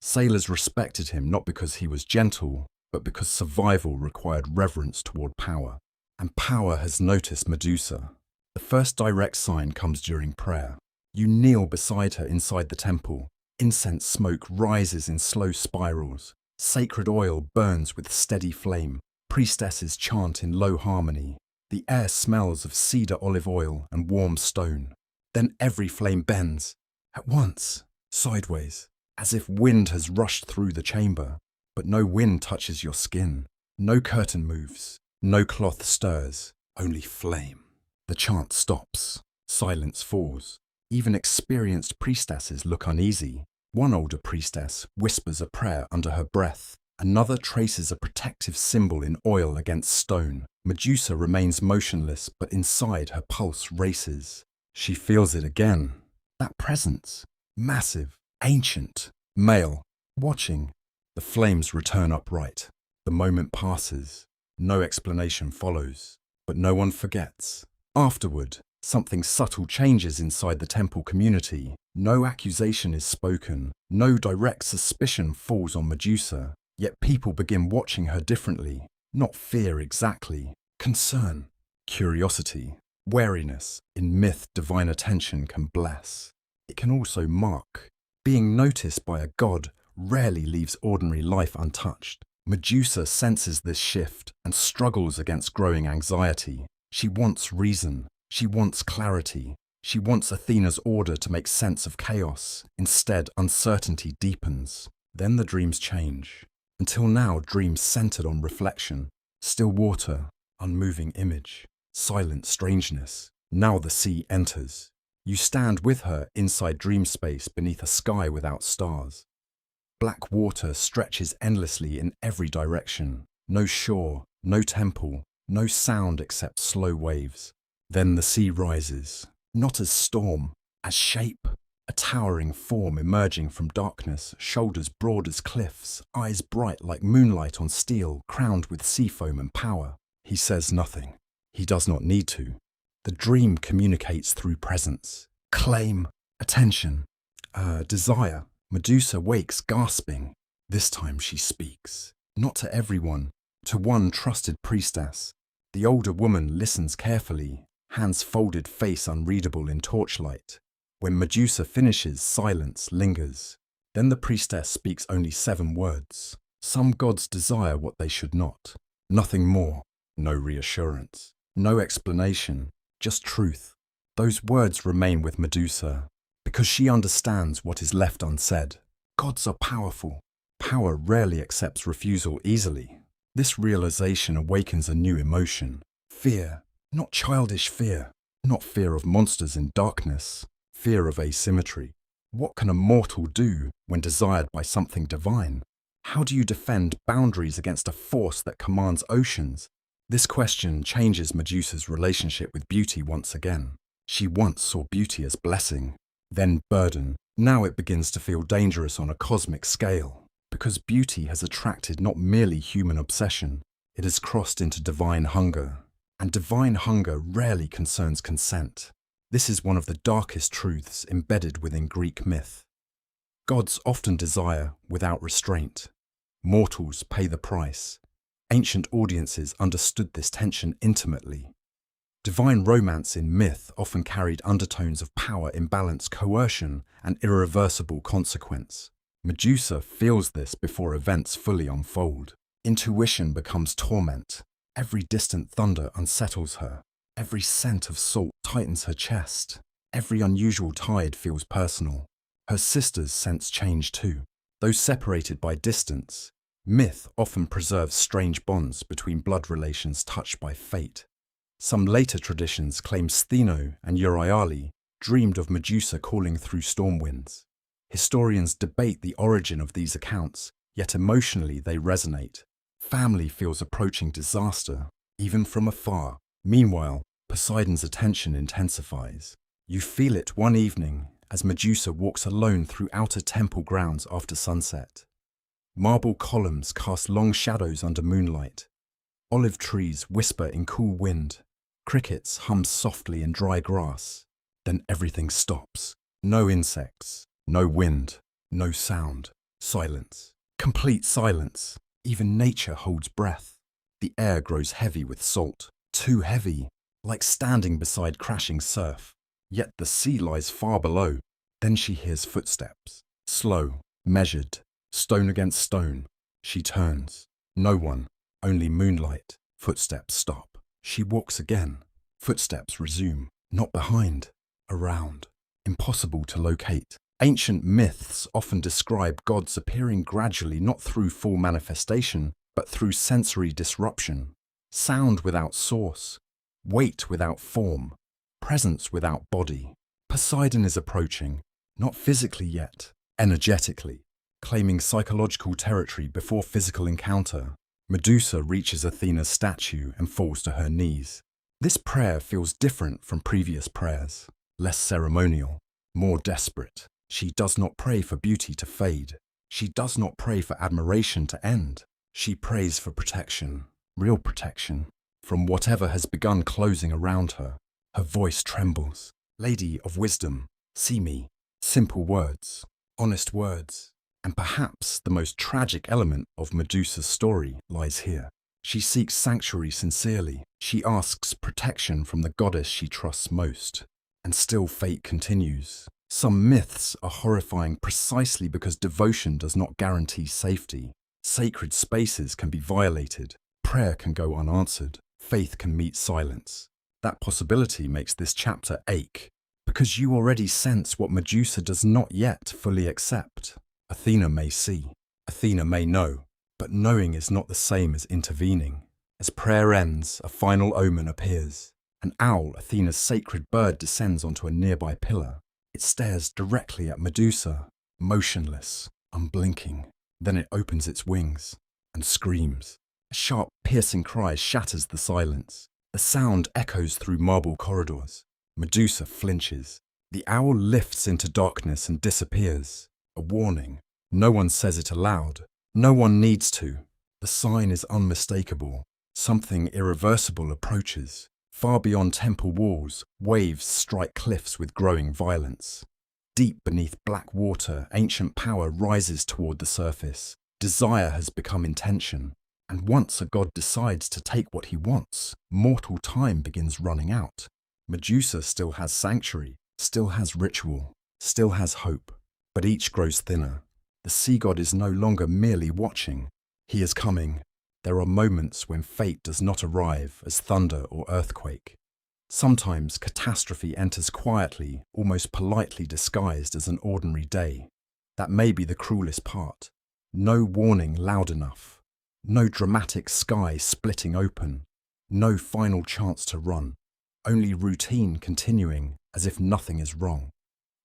Sailors respected him not because he was gentle, but because survival required reverence toward power. And power has noticed Medusa. The first direct sign comes during prayer. You kneel beside her inside the temple. Incense smoke rises in slow spirals. Sacred oil burns with steady flame. Priestesses chant in low harmony. The air smells of cedar olive oil and warm stone. Then every flame bends. At once, sideways, as if wind has rushed through the chamber. But no wind touches your skin. No curtain moves. No cloth stirs. Only flame. The chant stops. Silence falls. Even experienced priestesses look uneasy. One older priestess whispers a prayer under her breath. Another traces a protective symbol in oil against stone. Medusa remains motionless, but inside her pulse races. She feels it again. That presence. Massive, ancient, male, watching. The flames return upright. The moment passes. No explanation follows. But no one forgets. Afterward, something subtle changes inside the temple community. No accusation is spoken. No direct suspicion falls on Medusa. Yet people begin watching her differently. Not fear exactly. Concern. Curiosity. Wariness. In myth, divine attention can bless. It can also mark. Being noticed by a god rarely leaves ordinary life untouched. Medusa senses this shift and struggles against growing anxiety. She wants reason. She wants clarity. She wants Athena's order to make sense of chaos. Instead, uncertainty deepens. Then the dreams change. Until now, dreams centered on reflection. Still water, unmoving image, silent strangeness. Now the sea enters. You stand with her inside dream space beneath a sky without stars. Black water stretches endlessly in every direction. No shore, no temple, no sound except slow waves. Then the sea rises, not as storm, as shape. A towering form emerging from darkness, shoulders broad as cliffs, eyes bright like moonlight on steel, crowned with sea foam and power. He says nothing. He does not need to. The dream communicates through presence. Claim, attention, desire. Medusa wakes gasping. This time she speaks. Not to everyone, to one trusted priestess. The older woman listens carefully, hands folded, face unreadable in torchlight. When Medusa finishes, silence lingers. Then the priestess speaks only 7 words. Some gods desire what they should not. Nothing more. No reassurance. No explanation. Just truth. Those words remain with Medusa, because she understands what is left unsaid. Gods are powerful. Power rarely accepts refusal easily. This realization awakens a new emotion. Fear. Not childish fear. Not fear of monsters in darkness. Fear of asymmetry. What can a mortal do when desired by something divine? How do you defend boundaries against a force that commands oceans? This question changes Medusa's relationship with beauty once again. She once saw beauty as blessing, then burden. Now it begins to feel dangerous on a cosmic scale, because beauty has attracted not merely human obsession, it has crossed into divine hunger. And divine hunger rarely concerns consent. This is one of the darkest truths embedded within Greek myth. Gods often desire without restraint. Mortals pay the price. Ancient audiences understood this tension intimately. Divine romance in myth often carried undertones of power imbalance, coercion, and irreversible consequence. Medusa feels this before events fully unfold. Intuition becomes torment. Every distant thunder unsettles her. Every scent of salt tightens her chest. Every unusual tide feels personal. Her sisters sense change too. Though separated by distance, myth often preserves strange bonds between blood relations touched by fate. Some later traditions claim Stheno and Euryale dreamed of Medusa calling through storm winds. Historians debate the origin of these accounts, yet emotionally they resonate. Family feels approaching disaster, even from afar. Meanwhile, Poseidon's attention intensifies. You feel it one evening as Medusa walks alone through outer temple grounds after sunset. Marble columns cast long shadows under moonlight. Olive trees whisper in cool wind. Crickets hum softly in dry grass. Then everything stops. No insects, no wind, no sound. Silence. Complete silence. Even nature holds breath. The air grows heavy with salt. Too heavy, like standing beside crashing surf. Yet the sea lies far below. Then she hears footsteps. Slow, measured, stone against stone. She turns. No one, only moonlight. Footsteps stop. She walks again. Footsteps resume. Not behind, around. Impossible to locate. Ancient myths often describe gods appearing gradually, not through full manifestation, but through sensory disruption. Sound without source. Weight without form. Presence without body. Poseidon is approaching, not physically yet, energetically, claiming psychological territory before physical encounter. Medusa reaches Athena's statue and falls to her knees. This prayer feels different from previous prayers, less ceremonial, more desperate. She does not pray for beauty to fade. She does not pray for admiration to end. She prays for protection, real protection, from whatever has begun closing around her. Her voice trembles. Lady of wisdom, see me. Simple words, honest words. And perhaps the most tragic element of Medusa's story lies here. She seeks sanctuary sincerely. She asks protection from the goddess she trusts most. And still fate continues. Some myths are horrifying precisely because devotion does not guarantee safety. Sacred spaces can be violated. Prayer can go unanswered. Faith can meet silence. That possibility makes this chapter ache, because you already sense what Medusa does not yet fully accept. Athena may see, Athena may know, but knowing is not the same as intervening. As prayer ends, a final omen appears. An owl, Athena's sacred bird, descends onto a nearby pillar. It stares directly at Medusa, motionless, unblinking. Then it opens its wings and screams. A sharp, piercing cry shatters the silence. The sound echoes through marble corridors. Medusa flinches. The owl lifts into darkness and disappears. A warning. No one says it aloud. No one needs to. The sign is unmistakable. Something irreversible approaches. Far beyond temple walls, waves strike cliffs with growing violence. Deep beneath black water, ancient power rises toward the surface. Desire has become intention. And once a god decides to take what he wants, mortal time begins running out. Medusa still has sanctuary, still has ritual, still has hope. But each grows thinner. The sea god is no longer merely watching. He is coming. There are moments when fate does not arrive as thunder or earthquake. Sometimes catastrophe enters quietly, almost politely disguised as an ordinary day. That may be the cruelest part. No warning loud enough. No dramatic sky splitting open. No final chance to run. Only routine continuing as if nothing is wrong.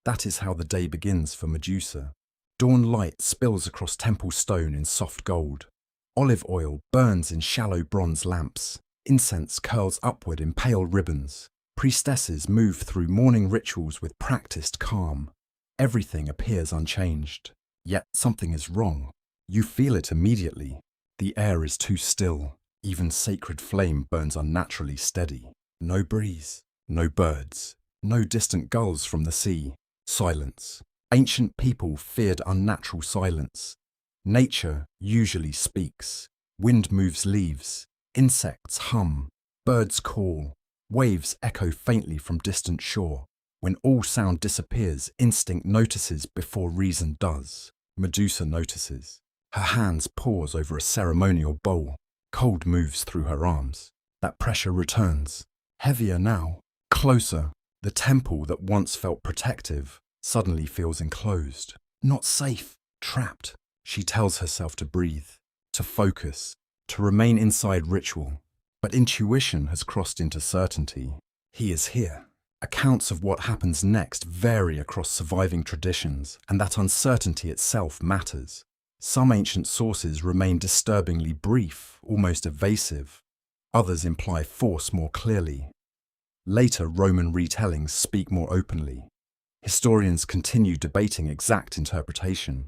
That is how the day begins for Medusa. Dawn light spills across temple stone in soft gold. Olive oil burns in shallow bronze lamps. Incense curls upward in pale ribbons. Priestesses move through morning rituals with practiced calm. Everything appears unchanged. Yet something is wrong. You feel it immediately. The air is too still. Even sacred flame burns unnaturally steady. No breeze, no birds, no distant gulls from the sea. Silence. Ancient people feared unnatural silence. Nature usually speaks. Wind moves leaves. Insects hum. Birds call. Waves echo faintly from distant shore. When all sound disappears, instinct notices before reason does. Medusa notices. Her hands pause over a ceremonial bowl. Cold moves through her arms. That pressure returns. Heavier now. Closer. The temple that once felt protective suddenly feels enclosed. Not safe. Trapped. She tells herself to breathe, to focus, to remain inside ritual. But intuition has crossed into certainty. He is here. Accounts of what happens next vary across surviving traditions, and that uncertainty itself matters. Some ancient sources remain disturbingly brief, almost evasive. Others imply force more clearly. Later Roman retellings speak more openly. Historians continue debating exact interpretation.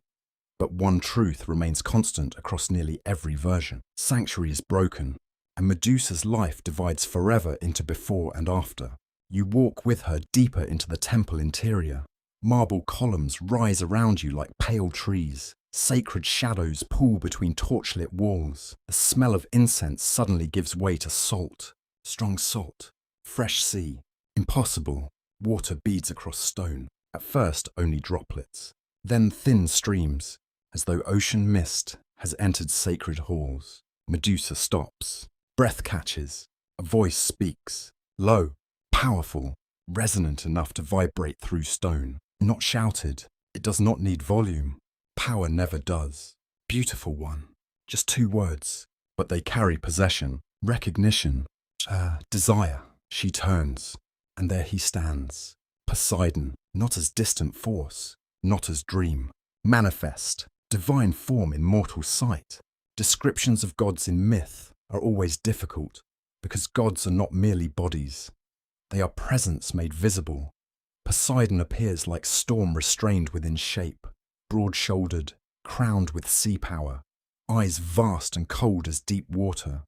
But one truth remains constant across nearly every version. Sanctuary is broken, and Medusa's life divides forever into before and after. You walk with her deeper into the temple interior. Marble columns rise around you like pale trees. Sacred shadows pool between torchlit walls. The smell of incense suddenly gives way to salt. Strong salt. Fresh sea. Impossible. Water beads across stone. At first only droplets. Then thin streams, as though ocean mist has entered sacred halls. Medusa stops. Breath catches. A voice speaks. Low. Powerful. Resonant enough to vibrate through stone. Not shouted. It does not need volume. Power never does. Beautiful one. Just 2 words, but they carry possession, recognition, desire. She turns, and there he stands. Poseidon, not as distant force, not as dream. Manifest, divine form in mortal sight. Descriptions of gods in myth are always difficult because gods are not merely bodies. They are presence made visible. Poseidon appears like storm restrained within shape, broad-shouldered, crowned with sea power, eyes vast and cold as deep water.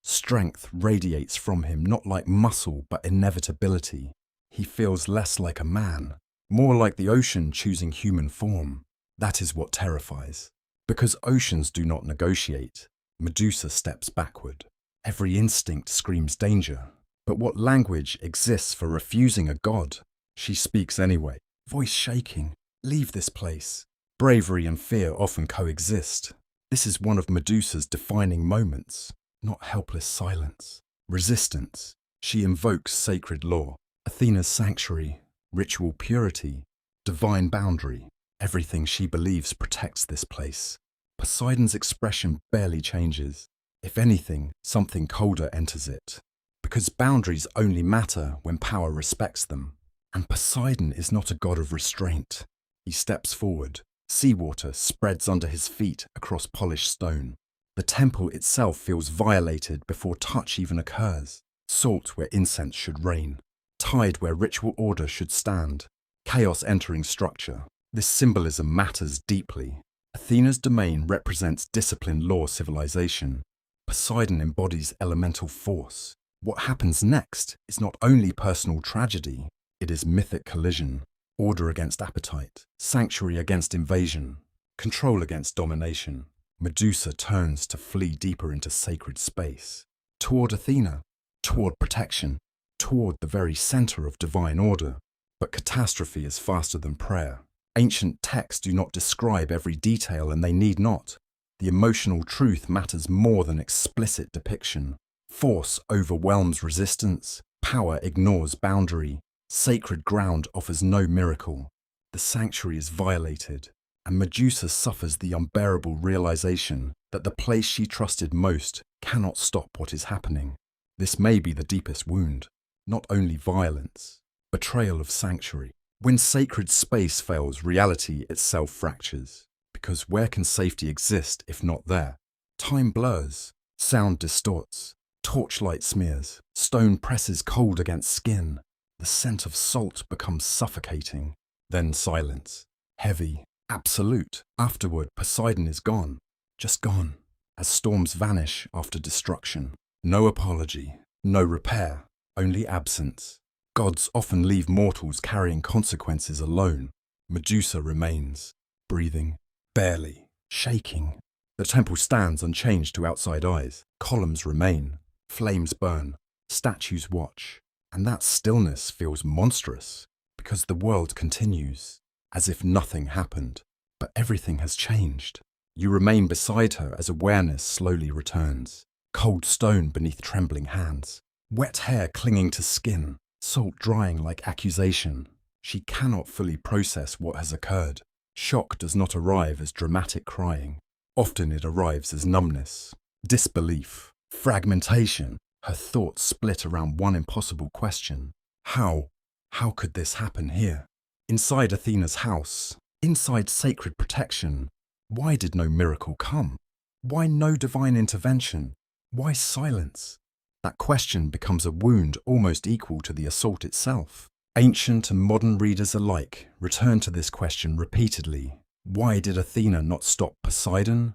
Strength radiates from him not like muscle but inevitability. He feels less like a man, more like the ocean choosing human form. That is what terrifies. Because oceans do not negotiate, Medusa steps backward. Every instinct screams danger. But what language exists for refusing a god? She speaks anyway, voice shaking. Leave this place. Bravery and fear often coexist. This is one of Medusa's defining moments, not helpless silence. Resistance. She invokes sacred law, Athena's sanctuary, ritual purity, divine boundary. Everything she believes protects this place. Poseidon's expression barely changes. If anything, something colder enters it. Because boundaries only matter when power respects them. And Poseidon is not a god of restraint. He steps forward. Seawater spreads under his feet across polished stone. The temple itself feels violated before touch even occurs. Salt where incense should reign. Tide where ritual order should stand. Chaos entering structure. This symbolism matters deeply. Athena's domain represents disciplined law civilization. Poseidon embodies elemental force. What happens next is not only personal tragedy, it is mythic collision. Order against appetite, sanctuary against invasion, control against domination. Medusa turns to flee deeper into sacred space. Toward Athena, toward protection, toward the very center of divine order. But catastrophe is faster than prayer. Ancient texts do not describe every detail, and they need not. The emotional truth matters more than explicit depiction. Force overwhelms resistance. Power ignores boundary. Sacred ground offers no miracle. The sanctuary is violated, and Medusa suffers the unbearable realization that the place she trusted most cannot stop what is happening. This may be the deepest wound, not only violence, betrayal of sanctuary. When sacred space fails, reality itself fractures. Because where can safety exist if not there? Time blurs, sound distorts, torchlight smears, stone presses cold against skin. The scent of salt becomes suffocating. Then silence, heavy, absolute. Afterward, Poseidon is gone, just gone, as storms vanish after destruction. No apology, no repair, only absence. Gods often leave mortals carrying consequences alone. Medusa remains, breathing, barely, shaking. The temple stands unchanged to outside eyes. Columns remain, flames burn, statues watch. And that stillness feels monstrous, because the world continues, as if nothing happened. But everything has changed. You remain beside her as awareness slowly returns. Cold stone beneath trembling hands. Wet hair clinging to skin. Salt drying like accusation. She cannot fully process what has occurred. Shock does not arrive as dramatic crying. Often it arrives as numbness, disbelief, fragmentation. Her thoughts split around one impossible question. How? How could this happen here? Inside Athena's house, inside sacred protection, why did no miracle come? Why no divine intervention? Why silence? That question becomes a wound almost equal to the assault itself. Ancient and modern readers alike return to this question repeatedly. Why did Athena not stop Poseidon?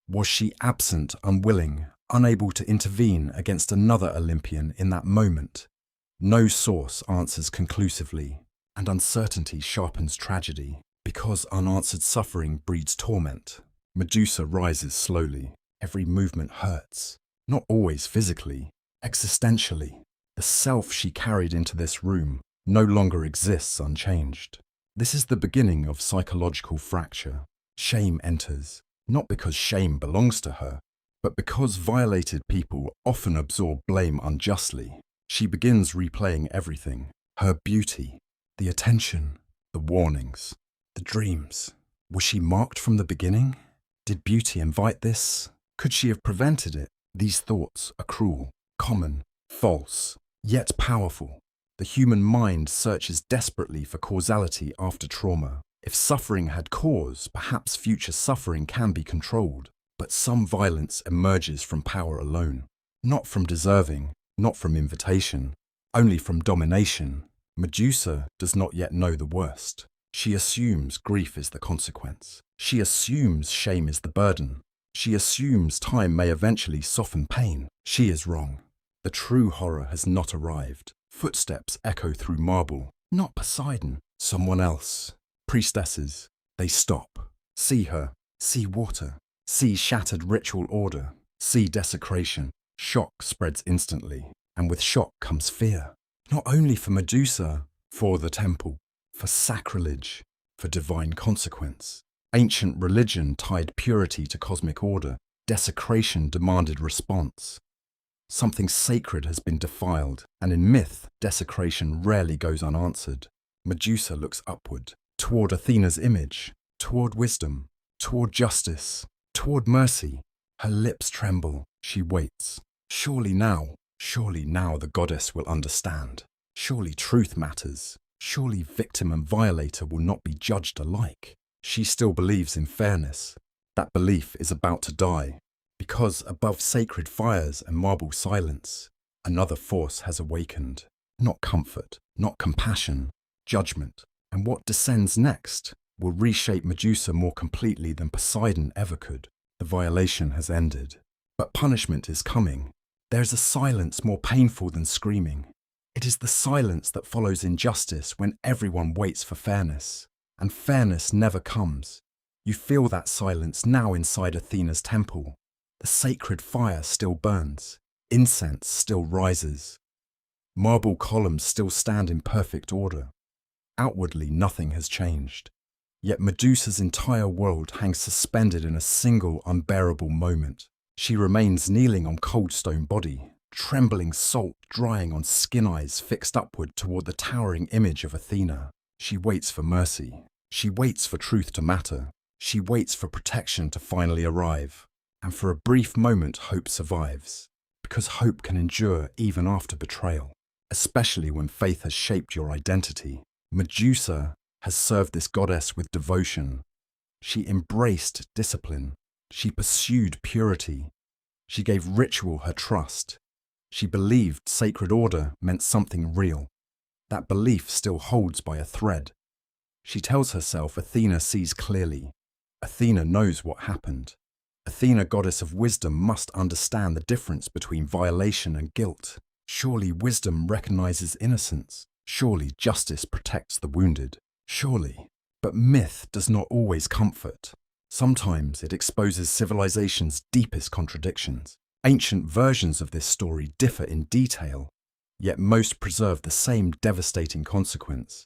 Was she absent, unwilling, unable to intervene against another Olympian in that moment? No source answers conclusively, and uncertainty sharpens tragedy. Because unanswered suffering breeds torment, Medusa rises slowly. Every movement hurts, not always physically, existentially. The self she carried into this room no longer exists unchanged. This is the beginning of psychological fracture. Shame enters, not because shame belongs to her, but because violated people often absorb blame unjustly. She begins replaying everything. Her beauty, the attention, the warnings, the dreams. Was she marked from the beginning? Did beauty invite this? Could she have prevented it? These thoughts are cruel, common, false, yet powerful. The human mind searches desperately for causality after trauma. If suffering had cause, perhaps future suffering can be controlled. But some violence emerges from power alone, not from deserving, not from invitation, only from domination. Medusa does not yet know the worst. She assumes grief is the consequence. She assumes shame is the burden. She assumes time may eventually soften pain. She is wrong. The true horror has not arrived. Footsteps echo through marble. Not Poseidon, someone else. Priestesses. They stop. See her. See water. See shattered ritual order. See desecration. Shock spreads instantly. And with shock comes fear. Not only for Medusa, for the temple, for sacrilege, for divine consequence. Ancient religion tied purity to cosmic order. Desecration demanded response. Something sacred has been defiled, and in myth, desecration rarely goes unanswered. Medusa looks upward, toward Athena's image, toward wisdom, toward justice, toward mercy. Her lips tremble. She waits. Surely now the goddess will understand. Surely truth matters. Surely victim and violator will not be judged alike. She still believes in fairness. That belief is about to die, because above sacred fires and marble silence, another force has awakened. Not comfort, not compassion, judgment. And what descends next will reshape Medusa more completely than Poseidon ever could. The violation has ended, but punishment is coming. There's a silence more painful than screaming. It is the silence that follows injustice when everyone waits for fairness, and fairness never comes. You feel that silence now inside Athena's temple. The sacred fire still burns. Incense still rises. Marble columns still stand in perfect order. Outwardly, nothing has changed. Yet Medusa's entire world hangs suspended in a single unbearable moment. She remains kneeling on cold stone body, trembling salt drying on skin eyes fixed upward toward the towering image of Athena. She waits for mercy. She waits for truth to matter. She waits for protection to finally arrive. And for a brief moment, hope survives. Because hope can endure even after betrayal, especially when faith has shaped your identity. Medusa has served this goddess with devotion. She embraced discipline. She pursued purity. She gave ritual her trust. She believed sacred order meant something real. That belief still holds by a thread. She tells herself Athena sees clearly. Athena knows what happened. Athena, goddess of wisdom, must understand the difference between violation and guilt. Surely wisdom recognizes innocence. Surely justice protects the wounded. Surely. But myth does not always comfort. Sometimes it exposes civilization's deepest contradictions. Ancient versions of this story differ in detail, yet most preserve the same devastating consequence.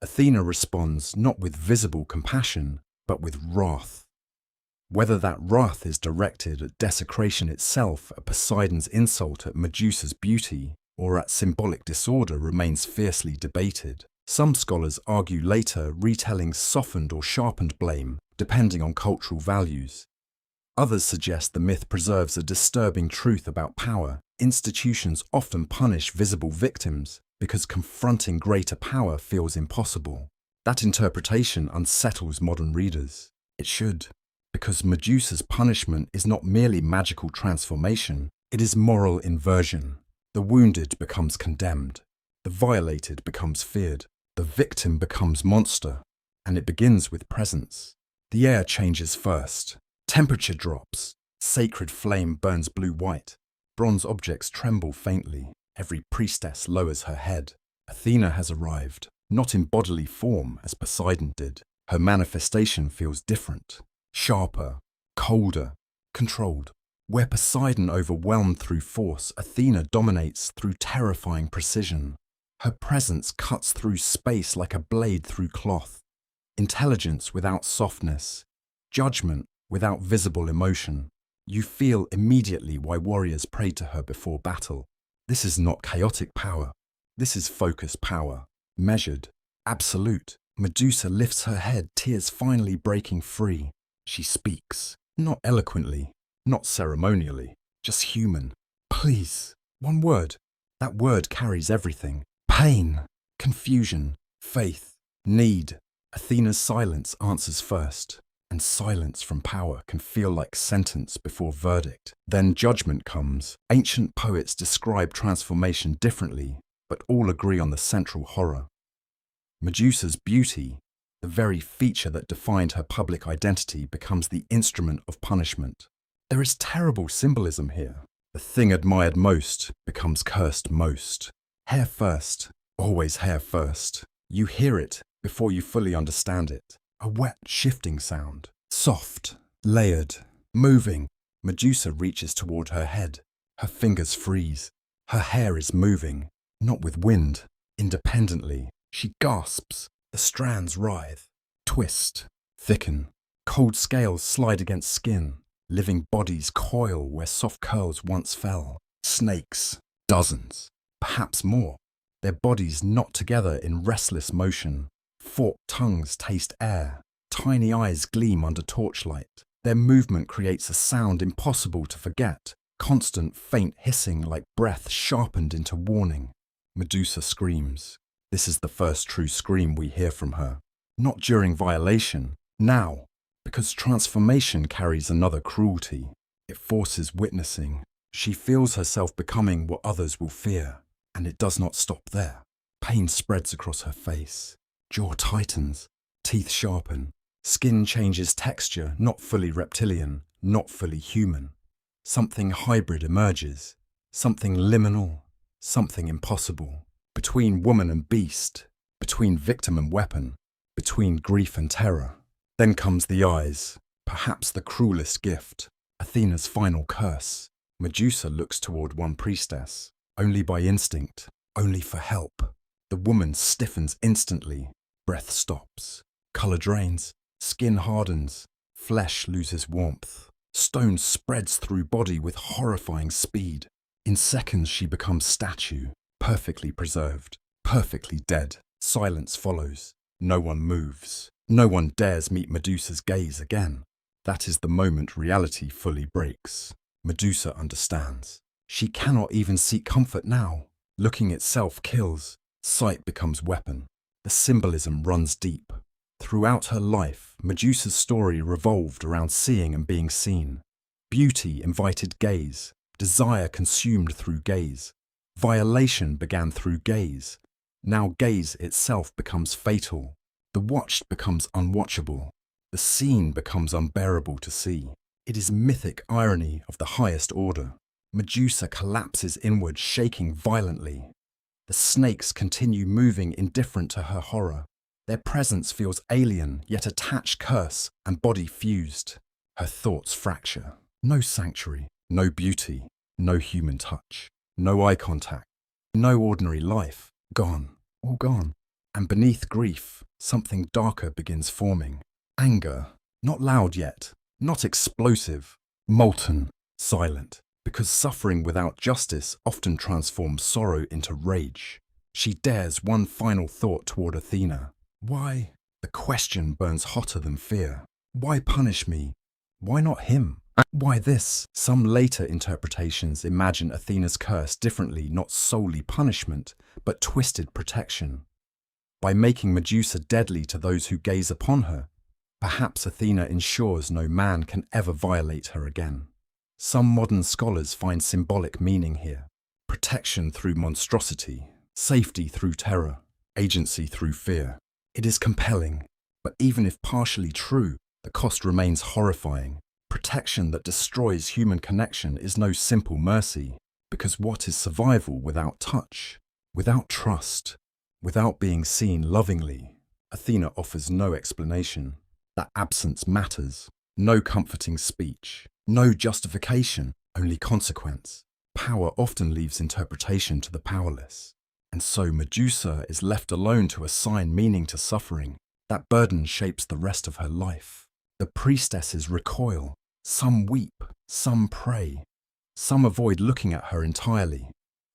Athena responds not with visible compassion, but with wrath. Whether that wrath is directed at desecration itself, at Poseidon's insult at Medusa's beauty, or at symbolic disorder remains fiercely debated. Some scholars argue later retellings softened or sharpened blame, depending on cultural values. Others suggest the myth preserves a disturbing truth about power. Institutions often punish visible victims because confronting greater power feels impossible. That interpretation unsettles modern readers. It should, because Medusa's punishment is not merely magical transformation, it is moral inversion. The wounded becomes condemned. The violated becomes feared. The victim becomes monster. And it begins with presence. The air changes first. Temperature drops. Sacred flame burns blue-white. Bronze objects tremble faintly. Every priestess lowers her head. Athena has arrived, not in bodily form as Poseidon did. Her manifestation feels different. Sharper, colder, controlled. Where Poseidon overwhelmed through force, Athena dominates through terrifying precision. Her presence cuts through space like a blade through cloth. Intelligence without softness. Judgment without visible emotion. You feel immediately why warriors prayed to her before battle. This is not chaotic power. This is focused power. Measured. Absolute. Medusa lifts her head, tears finally breaking free. She speaks. Not eloquently. Not ceremonially. Just human. Please. One word. That word carries everything. Pain. Confusion. Faith. Need. Athena's silence answers first. and silence from power can feel like sentence before verdict. Then judgment comes. Ancient poets describe transformation differently, but all agree on the central horror. Medusa's beauty, the very feature that defined her public identity, becomes the instrument of punishment. There is terrible symbolism here. The thing admired most becomes cursed most. Hair first, always hair first. You hear it before you fully understand it. A wet, shifting sound. Soft, layered, moving. Medusa reaches toward her head. Her fingers freeze. Her hair is moving, not with wind, independently. She gasps. The strands writhe, twist, thicken. Cold scales slide against skin. Living bodies coil where soft curls once fell. Snakes, dozens, perhaps more. Their bodies knot together in restless motion. Forked tongues taste air. Tiny eyes gleam under torchlight. Their movement creates a sound impossible to forget. Constant, faint hissing like breath sharpened into warning. Medusa screams. This is the first true scream we hear from her. Not during violation, now. Because transformation carries another cruelty. It forces witnessing. She feels herself becoming what others will fear. And it does not stop there. Pain spreads across her face. Jaw tightens. Teeth sharpen. Skin changes texture, not fully reptilian, not fully human. Something hybrid emerges. Something liminal. Something impossible. Between woman and beast. Between victim and weapon. Between grief and terror. Then comes the eyes, perhaps the cruelest gift, Athena's final curse. Medusa looks toward one priestess, only by instinct, only for help. The woman stiffens instantly, breath stops, color drains, skin hardens, flesh loses warmth. Stone spreads through body with horrifying speed. In seconds she becomes statue, perfectly preserved, perfectly dead. Silence follows. No one moves. No one dares meet Medusa's gaze again. That is the moment reality fully breaks. Medusa understands. She cannot even seek comfort now. Looking itself kills. Sight becomes weapon. The symbolism runs deep. Throughout her life, Medusa's story revolved around seeing and being seen. Beauty invited gaze. Desire consumed through gaze. Violation began through gaze. Now gaze itself becomes fatal. The watched becomes unwatchable. The seen becomes unbearable to see. It is mythic irony of the highest order. Medusa collapses inward, shaking violently. The snakes continue moving indifferent to her horror. Their presence feels alien, yet attached curse and body fused. Her thoughts fracture. No sanctuary, no beauty, no human touch, no eye contact, no ordinary life. Gone, all gone. And beneath grief, something darker begins forming. Anger, not loud yet, not explosive, molten, silent. Because suffering without justice often transforms sorrow into rage. She dares one final thought toward Athena. Why? The question burns hotter than fear. Why punish me? Why not him? Why this? Some later interpretations imagine Athena's curse differently, not solely punishment, but twisted protection. By making Medusa deadly to those who gaze upon her, perhaps Athena ensures no man can ever violate her again. Some modern scholars find symbolic meaning here. Protection through monstrosity, safety through terror, agency through fear. It is compelling, but even if partially true, the cost remains horrifying. Protection that destroys human connection is no simple mercy, because what is survival without touch, without trust, without being seen lovingly? Athena offers no explanation. That absence matters. No comforting speech. No justification, only consequence. Power often leaves interpretation to the powerless. And so Medusa is left alone to assign meaning to suffering. That burden shapes the rest of her life. The priestesses recoil. Some weep, some pray. Some avoid looking at her entirely.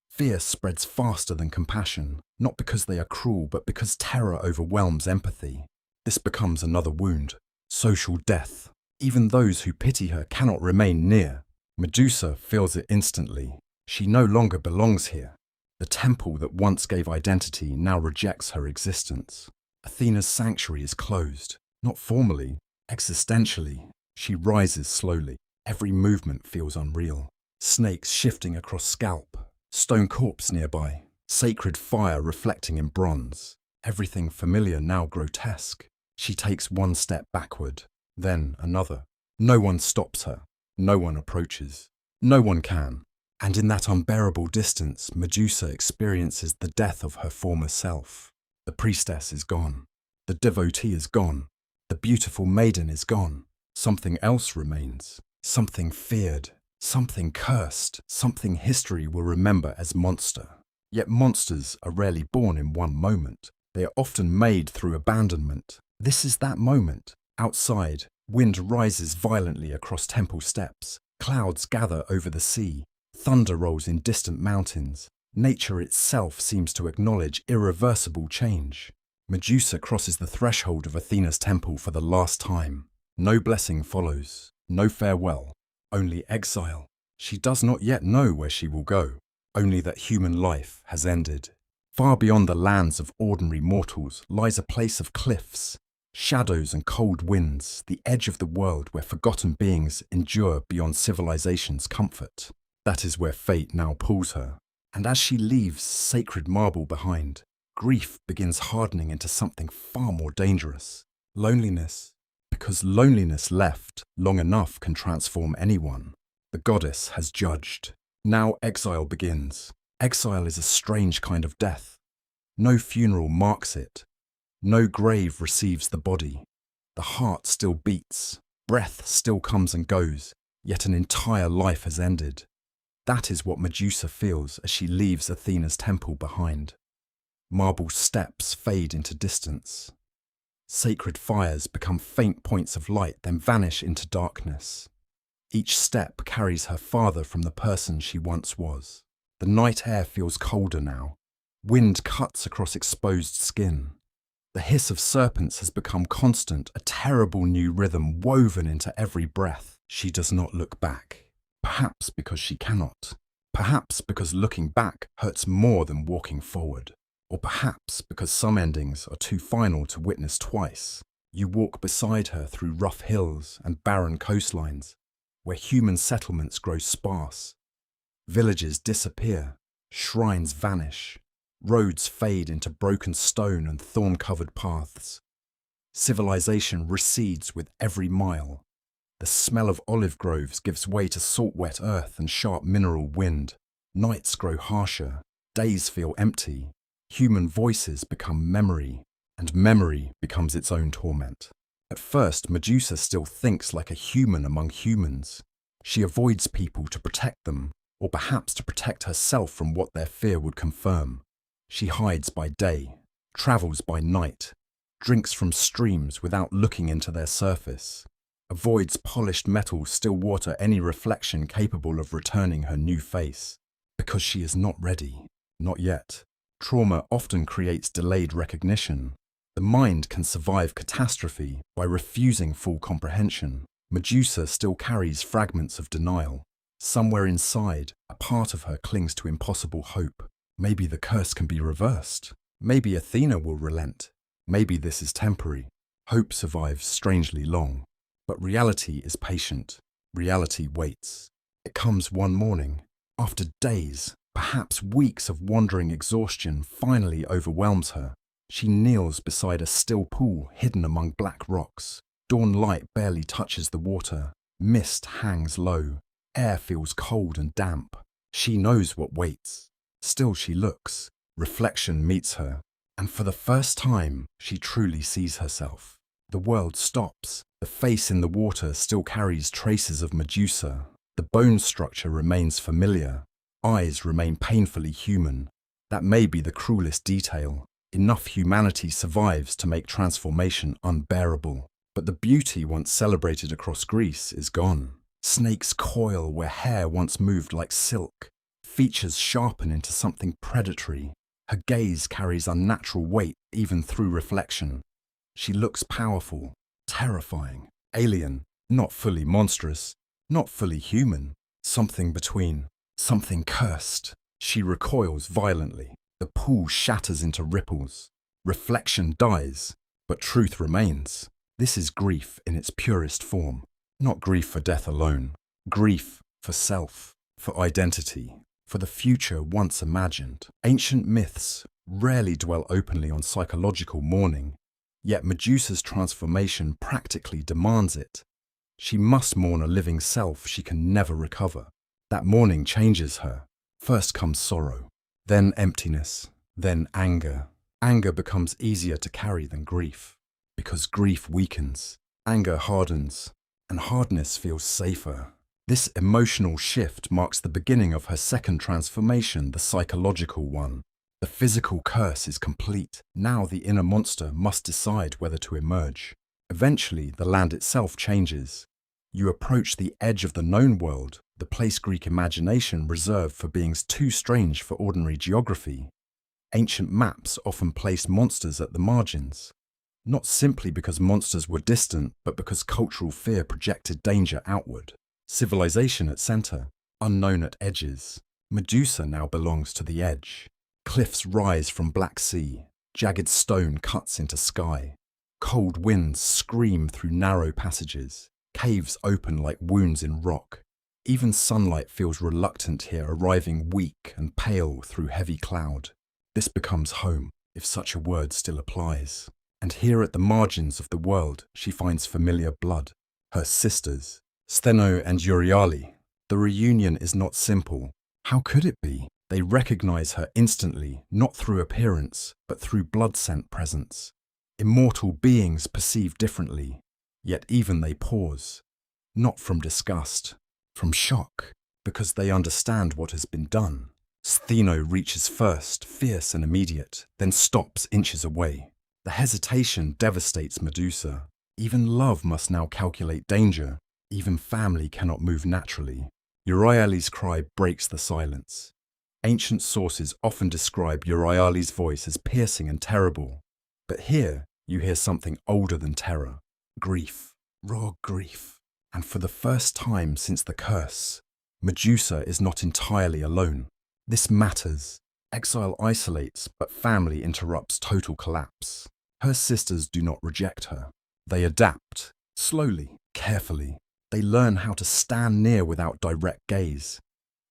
Fear spreads faster than compassion, not because they are cruel, but because terror overwhelms empathy. This becomes another wound. Social death. Even those who pity her cannot remain near. Medusa feels it instantly. She no longer belongs here. The temple that once gave identity now rejects her existence. Athena's sanctuary is closed, not formally, Existentially, she rises slowly. Every movement feels unreal. Snakes shifting across scalp, stone corpse nearby, sacred fire reflecting in bronze. Everything familiar now grotesque. She takes one step backward, then another. No one stops her. No one approaches. No one can. And in that unbearable distance, Medusa experiences the death of her former self. The priestess is gone. The devotee is gone. The beautiful maiden is gone. Something else remains. Something feared. Something cursed. Something history will remember as monster. Yet monsters are rarely born in one moment. They are often made through abandonment. This is that moment. Outside, wind rises violently across temple steps. Clouds gather over the sea. Thunder rolls in distant mountains. Nature itself seems to acknowledge irreversible change. Medusa crosses the threshold of Athena's temple for the last time. No blessing follows. No farewell. Only exile. She does not yet know where she will go. Only that human life has ended. Far beyond the lands of ordinary mortals lies a place of cliffs, shadows and cold winds, the edge of the world where forgotten beings endure beyond civilization's comfort. That is where fate now pulls her. And as she leaves sacred marble behind, grief begins hardening into something far more dangerous. Loneliness. Because loneliness left long enough can transform anyone. The goddess has judged. Now exile begins. Exile is a strange kind of death. No funeral marks it. No grave receives the body. The heart still beats. Breath still comes and goes, yet an entire life has ended. That is what Medusa feels as she leaves Athena's temple behind. Marble steps fade into distance. Sacred fires become faint points of light, then vanish into darkness. Each step carries her farther from the person she once was. The night air feels colder now. Wind cuts across exposed skin. The hiss of serpents has become constant, a terrible new rhythm woven into every breath. She does not look back. Perhaps because she cannot. Perhaps because looking back hurts more than walking forward. Or perhaps because some endings are too final to witness twice. You walk beside her through rough hills and barren coastlines, where human settlements grow sparse. Villages disappear, shrines vanish, roads fade into broken stone and thorn-covered paths. Civilization recedes with every mile. The smell of olive groves gives way to salt-wet earth and sharp mineral wind. Nights grow harsher, days feel empty. Human voices become memory, and memory becomes its own torment. At first, Medusa still thinks like a human among humans. She avoids people to protect them, or perhaps to protect herself from what their fear would confirm. She hides by day, travels by night, drinks from streams without looking into their surface, avoids polished metal still water any reflection capable of returning her new face. Because she is not ready, not yet. Trauma often creates delayed recognition. The mind can survive catastrophe by refusing full comprehension. Medusa still carries fragments of denial. Somewhere inside, a part of her clings to impossible hope. Maybe the curse can be reversed. Maybe Athena will relent. Maybe this is temporary. Hope survives strangely long. But reality is patient. Reality waits. It comes one morning. After days, perhaps weeks of wandering exhaustion finally overwhelms her. She kneels beside a still pool hidden among black rocks. Dawn light barely touches the water. Mist hangs low. Air feels cold and damp. She knows what waits. Still she looks. Reflection meets her. And for the first time, she truly sees herself. The world stops. The face in the water still carries traces of Medusa. The bone structure remains familiar. Eyes remain painfully human. That may be the cruelest detail. Enough humanity survives to make transformation unbearable. But the beauty once celebrated across Greece is gone. Snakes coil where hair once moved like silk. Features sharpen into something predatory. Her gaze carries unnatural weight even through reflection. She looks powerful, terrifying, alien, not fully monstrous, not fully human. Something between. Something cursed. She recoils violently. The pool shatters into ripples. Reflection dies, but truth remains. This is grief in its purest form, not grief for death alone, grief for self, for identity, for the future once imagined. Ancient myths rarely dwell openly on psychological mourning, yet Medusa's transformation practically demands it. She must mourn a living self she can never recover. That mourning changes her. First comes sorrow, then emptiness, then anger. Anger becomes easier to carry than grief, because grief weakens, anger hardens, and hardness feels safer. This emotional shift marks the beginning of her second transformation, the psychological one. The physical curse is complete. Now the inner monster must decide whether to emerge. Eventually, the land itself changes. You approach the edge of the known world, the place Greek imagination reserved for beings too strange for ordinary geography. Ancient maps often placed monsters at the margins, not simply because monsters were distant, but because cultural fear projected danger outward. Civilization at center, unknown at edges. Medusa now belongs to the edge. Cliffs rise from Black Sea, jagged stone cuts into sky. Cold winds scream through narrow passages, caves open like wounds in rock. Even sunlight feels reluctant here, arriving weak and pale through heavy cloud. This becomes home, if such a word still applies. And here at the margins of the world, she finds familiar blood. Her sisters, Stheno and Euryale. The reunion is not simple. How could it be? They recognize her instantly, not through appearance, but through blood-scent presence. Immortal beings perceive differently, yet even they pause. Not from disgust, from shock, because they understand what has been done. Stheno reaches first, fierce and immediate, then stops inches away. The hesitation devastates Medusa. Even love must now calculate danger. Even family cannot move naturally. Euryale's cry breaks the silence. Ancient sources often describe Euryale's voice as piercing and terrible. But here, you hear something older than terror. Grief. Raw grief. And for the first time since the curse, Medusa is not entirely alone. This matters. Exile isolates, but family interrupts total collapse. Her sisters do not reject her. They adapt, slowly, carefully. They learn how to stand near without direct gaze.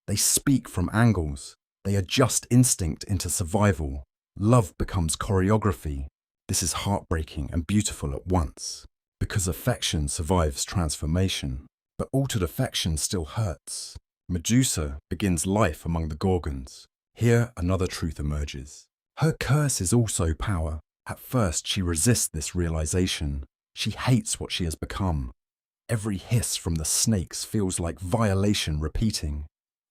They speak from angles. They adjust instinct into survival. Love becomes choreography. This is heartbreaking and beautiful at once, because affection survives transformation. But altered affection still hurts. Medusa begins life among the Gorgons. Here, another truth emerges. Her curse is also power. At first, she resists this realization. She hates what she has become. Every hiss from the snakes feels like violation repeating.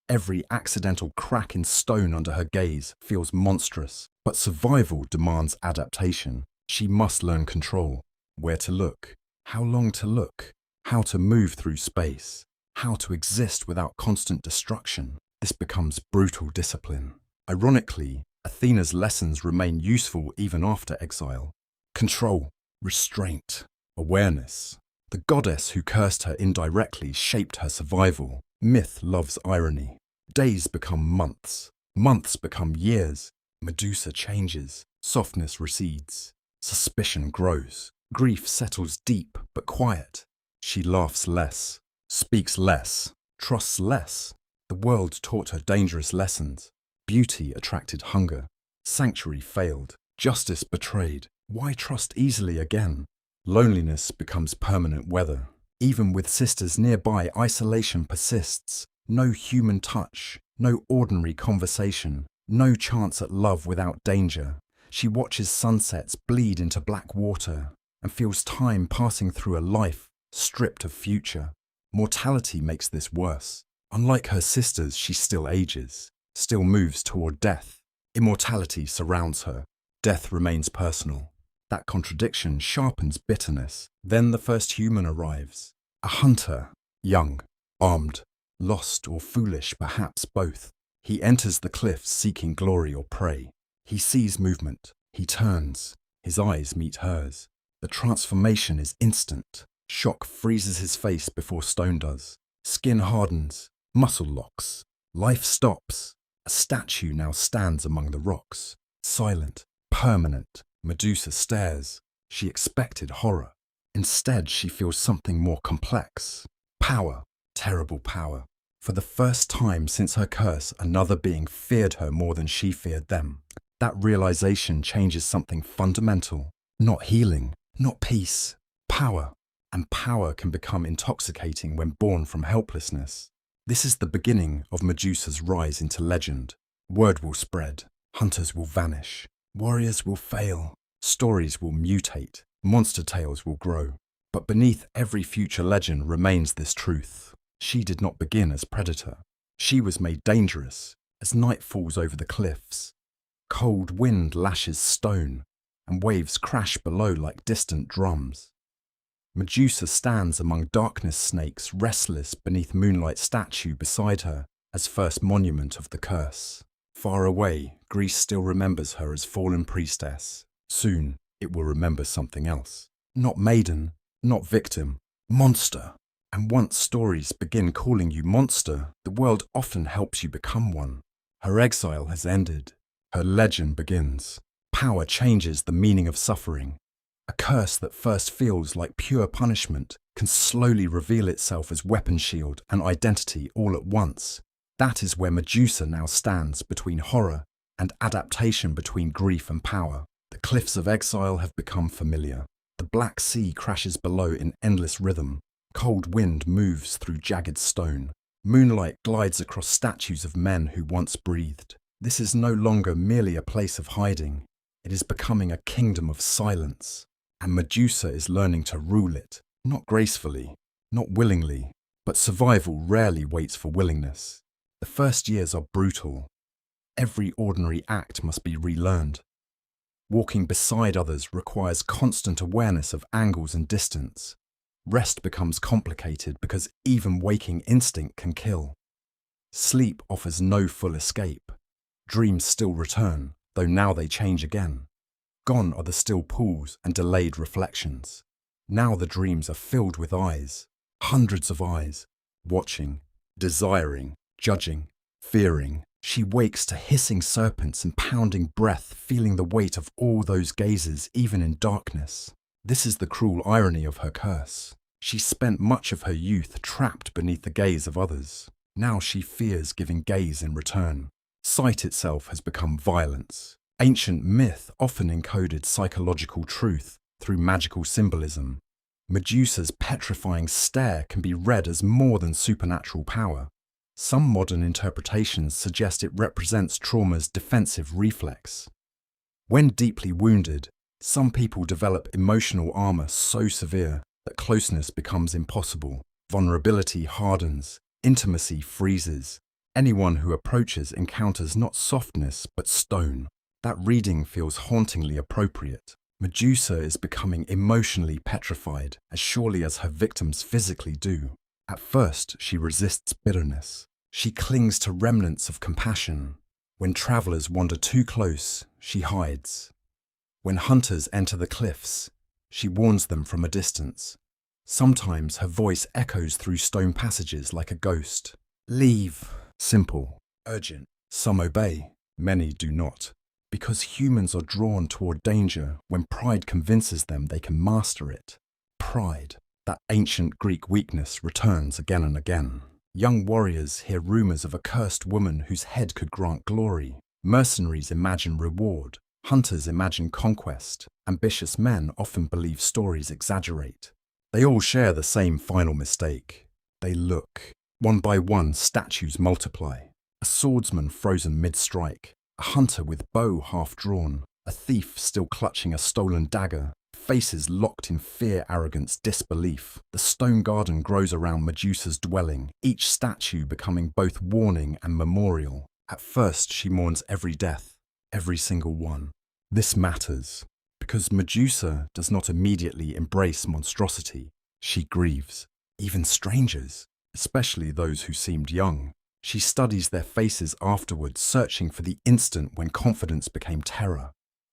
Every accidental crack in stone under her gaze feels monstrous. But survival demands adaptation. She must learn control. Where to look, how long to look, how to move through space, how to exist without constant destruction. This becomes brutal discipline. Ironically, Athena's lessons remain useful even after exile. Control, restraint, awareness. The goddess who cursed her indirectly shaped her survival. Myth loves irony. Days become months. Months become years. Medusa changes. Softness recedes. Suspicion grows. Grief settles deep but quiet. She laughs less, speaks less, trusts less. The world taught her dangerous lessons. Beauty attracted hunger. Sanctuary failed. Justice betrayed. Why trust easily again? Loneliness becomes permanent weather. Even with sisters nearby, isolation persists. No human touch, no ordinary conversation, no chance at love without danger. She watches sunsets bleed into black water and feels time passing through a life stripped of future. Mortality makes this worse. Unlike her sisters, she still ages, still moves toward death. Immortality surrounds her. Death remains personal. That contradiction sharpens bitterness. Then the first human arrives. A hunter, young, armed, lost or foolish, perhaps both. He enters the cliffs seeking glory or prey. He sees movement. He turns. His eyes meet hers. The transformation is instant. Shock freezes his face before stone does. Skin hardens. Muscle locks. Life stops. A statue now stands among the rocks. Silent. Permanent. Medusa stares. She expected horror. Instead, she feels something more complex. Power, terrible power. For the first time since her curse, another being feared her more than she feared them. That realization changes something fundamental. Not healing, not peace, power. And power can become intoxicating when born from helplessness. This is the beginning of Medusa's rise into legend. Word will spread, hunters will vanish, warriors will fail, stories will mutate, monster tales will grow. But beneath every future legend remains this truth. She did not begin as predator. She was made dangerous as night falls over the cliffs. Cold wind lashes stone, and waves crash below like distant drums. Medusa stands among darkness snakes, restless beneath moonlight statue beside her as first monument of the curse. Far away, Greece still remembers her as fallen priestess. Soon, it will remember something else. Not maiden, not victim, monster. And once stories begin calling you monster, the world often helps you become one. Her exile has ended. Her legend begins. Power changes the meaning of suffering. A curse that first feels like pure punishment can slowly reveal itself as weapon shield and identity all at once. That is where Medusa now stands between horror and adaptation, between grief and power. The cliffs of exile have become familiar. The Black Sea crashes below in endless rhythm. Cold wind moves through jagged stone. Moonlight glides across statues of men who once breathed. This is no longer merely a place of hiding. It is becoming a kingdom of silence. And Medusa is learning to rule it, not gracefully, not willingly, but survival rarely waits for willingness. The first years are brutal. Every ordinary act must be relearned. Walking beside others requires constant awareness of angles and distance. Rest becomes complicated because even waking instinct can kill. Sleep offers no full escape. Dreams still return, though now they change again. Gone are the still pools and delayed reflections. Now the dreams are filled with eyes, hundreds of eyes, watching, desiring, judging, fearing. She wakes to hissing serpents and pounding breath, feeling the weight of all those gazes even in darkness. This is the cruel irony of her curse. She spent much of her youth trapped beneath the gaze of others. Now she fears giving gaze in return. Sight itself has become violence. Ancient myth often encoded psychological truth through magical symbolism. Medusa's petrifying stare can be read as more than supernatural power. Some modern interpretations suggest it represents trauma's defensive reflex. When deeply wounded, some people develop emotional armor so severe that closeness becomes impossible. Vulnerability hardens, intimacy freezes. Anyone who approaches encounters not softness but stone. That reading feels hauntingly appropriate. Medusa is becoming emotionally petrified, as surely as her victims physically do. At first, she resists bitterness. She clings to remnants of compassion. When travelers wander too close, she hides. When hunters enter the cliffs, she warns them from a distance. Sometimes her voice echoes through stone passages like a ghost. Leave. Simple, urgent. Some obey, many do not. Because humans are drawn toward danger when pride convinces them they can master it. Pride, that ancient Greek weakness, returns again and again. Young warriors hear rumors of a cursed woman whose head could grant glory. Mercenaries imagine reward. Hunters imagine conquest. Ambitious men often believe stories exaggerate. They all share the same final mistake. They look. One by one, statues multiply. A swordsman frozen mid-strike. A hunter with bow half drawn, a thief still clutching a stolen dagger, faces locked in fear, arrogance, disbelief. The stone garden grows around Medusa's dwelling, each statue becoming both warning and memorial. At first she mourns every death, every single one. This matters, because Medusa does not immediately embrace monstrosity. She grieves, even strangers, especially those who seemed young. She studies their faces afterwards, searching for the instant when confidence became terror.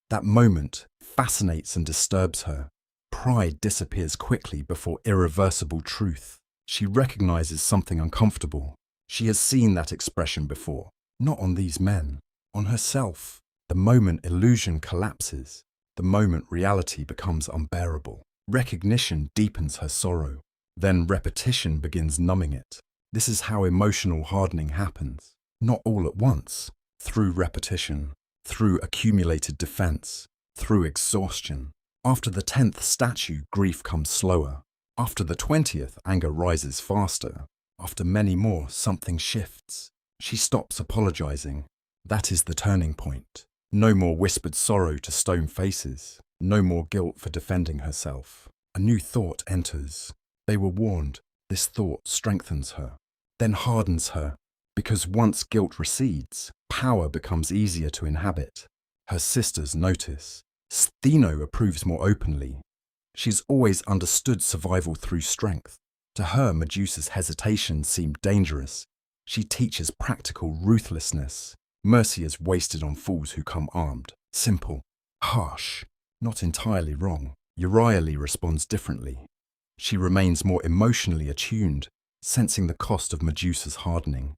That moment fascinates and disturbs her. Pride disappears quickly before irreversible truth. She recognizes something uncomfortable. She has seen that expression before, not on these men, on herself. The moment illusion collapses, the moment reality becomes unbearable. Recognition deepens her sorrow. Then repetition begins numbing it. This is how emotional hardening happens. Not all at once. Through repetition. Through accumulated defense. Through exhaustion. After the 10th statue, grief comes slower. After the 20th, anger rises faster. After many more, something shifts. She stops apologizing. That is the turning point. No more whispered sorrow to stone faces. No more guilt for defending herself. A new thought enters. They were warned. This thought strengthens her, then hardens her, because once guilt recedes, power becomes easier to inhabit. Her sisters notice. Athena approves more openly. She's always understood survival through strength. To her, Medusa's hesitation seemed dangerous. She teaches practical ruthlessness. Mercy is wasted on fools who come armed. Simple. Harsh. Not entirely wrong. Euryale responds differently. She remains more emotionally attuned, sensing the cost of Medusa's hardening.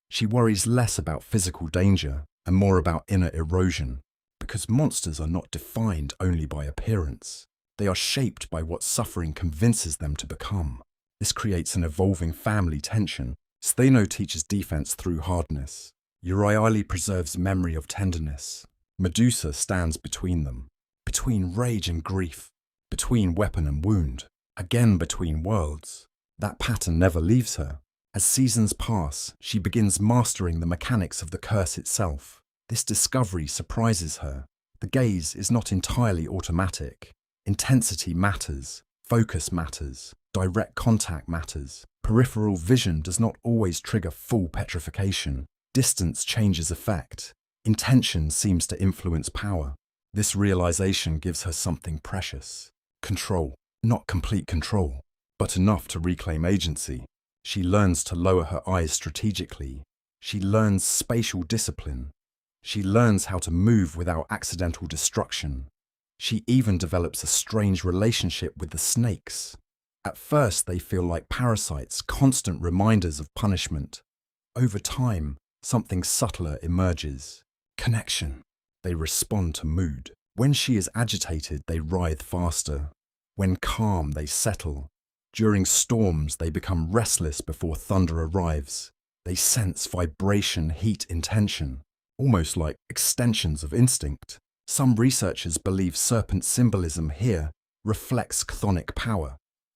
She worries less about physical danger and more about inner erosion, because monsters are not defined only by appearance. They are shaped by what suffering convinces them to become. This creates an evolving family tension. Athena teaches defense through hardness. Euryale preserves memory of tenderness. Medusa stands between them, between rage and grief, between weapon and wound, again between worlds. That pattern never leaves her. As seasons pass, she begins mastering the mechanics of the curse itself. This discovery surprises her. The gaze is not entirely automatic. Intensity matters, focus matters, direct contact matters. Peripheral vision does not always trigger full petrification. Distance changes effect. Intention seems to influence power. This realization gives her something precious. Control. Not complete control, but enough to reclaim agency. She learns to lower her eyes strategically. She learns spatial discipline. She learns how to move without accidental destruction. She even develops a strange relationship with the snakes. At first, they feel like parasites, constant reminders of punishment. Over time, something subtler emerges. Connection. They respond to mood. When she is agitated, they writhe faster. When calm, they settle. During storms, they become restless before thunder arrives. They sense vibration, heat, intention, almost like extensions of instinct. Some researchers believe serpent symbolism here reflects chthonic power,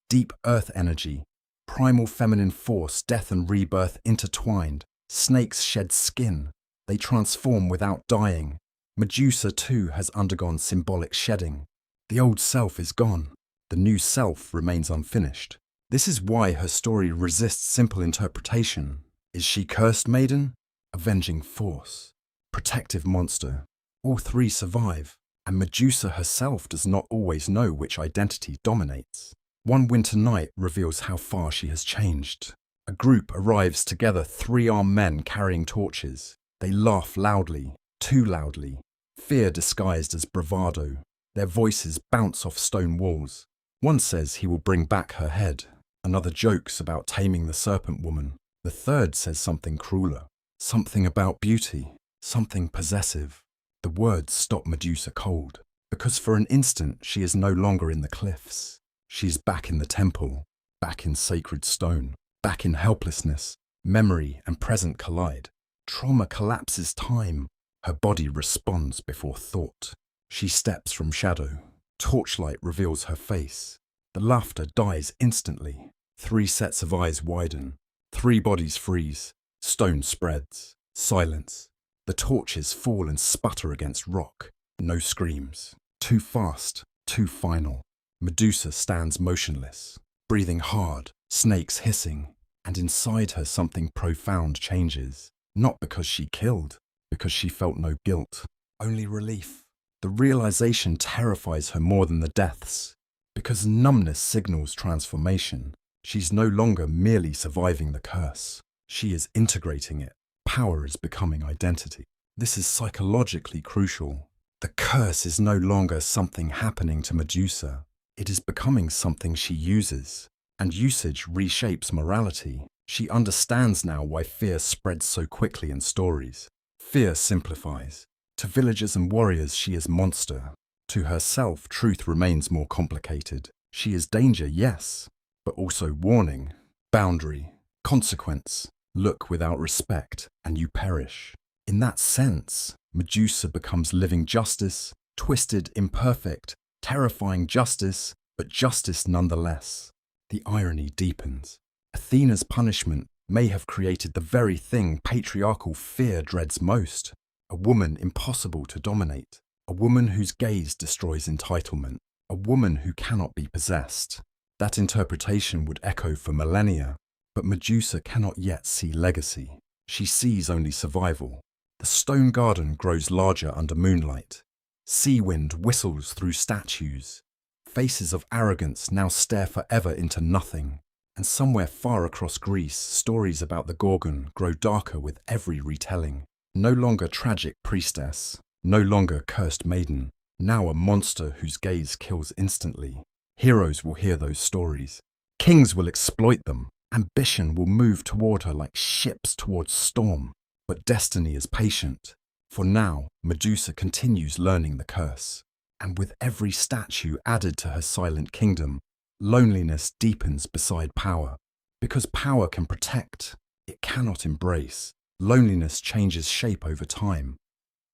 deep earth energy, primal feminine force, death and rebirth intertwined. Snakes shed skin. They transform without dying. Medusa too has undergone symbolic shedding. The old self is gone. The new self remains unfinished. This is why her story resists simple interpretation. Is she cursed maiden? Avenging force? Protective monster? All three survive, and Medusa herself does not always know which identity dominates. One winter night reveals how far she has changed. A group arrives together, 3 armed men carrying torches. They laugh loudly, too loudly, fear disguised as bravado. Their voices bounce off stone walls. One says he will bring back her head. Another jokes about taming the serpent woman. The third says something crueler. Something about beauty. Something possessive. The words stop Medusa cold, because for an instant she is no longer in the cliffs. She's back in the temple, back in sacred stone, back in helplessness. Memory and present collide. Trauma collapses time. Her body responds before thought. She steps from shadow. Torchlight reveals her face. The laughter dies instantly. 3 sets of eyes widen. 3 bodies freeze. Stone spreads. Silence. The torches fall and sputter against rock. No screams. Too fast. Too final. Medusa stands motionless, breathing hard, snakes hissing, and inside her something profound changes. Not because she killed, because she felt no guilt, only relief. The realization terrifies her more than the deaths, because numbness signals transformation. She's no longer merely surviving the curse. She is integrating it. Power is becoming identity. This is psychologically crucial. The curse is no longer something happening to Medusa. It is becoming something she uses, and usage reshapes morality. She understands now why fear spreads so quickly in stories. Fear simplifies. To villagers and warriors, she is monster. To herself, truth remains more complicated. She is danger, yes, but also warning, boundary, consequence. Look without respect, and you perish. In that sense, Medusa becomes living justice, twisted, imperfect, terrifying justice, but justice nonetheless. The irony deepens. Athena's punishment may have created the very thing patriarchal fear dreads most. A woman impossible to dominate. A woman whose gaze destroys entitlement. A woman who cannot be possessed. That interpretation would echo for millennia, but Medusa cannot yet see legacy. She sees only survival. The stone garden grows larger under moonlight. Sea wind whistles through statues. Faces of arrogance now stare forever into nothing. And somewhere far across Greece, stories about the Gorgon grow darker with every retelling. No longer tragic priestess, no longer cursed maiden, now a monster whose gaze kills instantly. Heroes will hear those stories. Kings will exploit them. Ambition will move toward her like ships towards storm. But destiny is patient. For now, Medusa continues learning the curse. And with every statue added to her silent kingdom, loneliness deepens beside power. Because power can protect, it cannot embrace. Loneliness changes shape over time.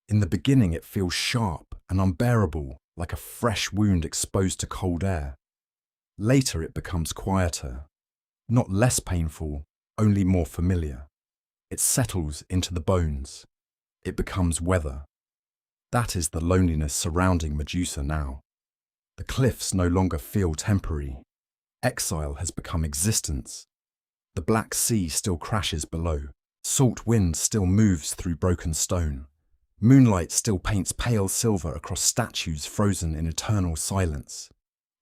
In the beginning it feels sharp and unbearable, like a fresh wound exposed to cold air. Later it becomes quieter. Not less painful, only more familiar. It settles into the bones. It becomes weather. That is the loneliness surrounding Medusa now. The cliffs no longer feel temporary. Exile has become existence. The Black Sea still crashes below. Salt wind still moves through broken stone. Moonlight still paints pale silver across statues frozen in eternal silence.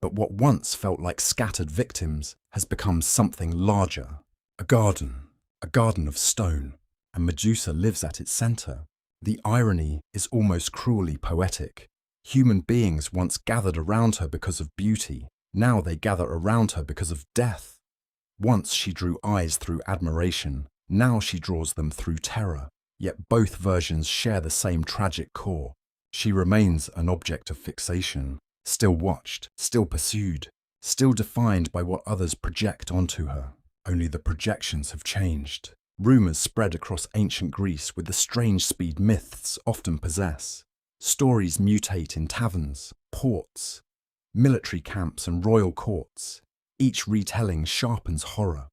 But what once felt like scattered victims has become something larger. A garden of stone, and Medusa lives at its center. The irony is almost cruelly poetic. Human beings once gathered around her because of beauty. Now they gather around her because of death. Once she drew eyes through admiration. Now she draws them through terror. Yet both versions share the same tragic core. She remains an object of fixation, still watched, still pursued, still defined by what others project onto her. Only the projections have changed. Rumors spread across ancient Greece with the strange speed myths often possess. Stories mutate in taverns, ports, military camps and royal courts. Each retelling sharpens horror.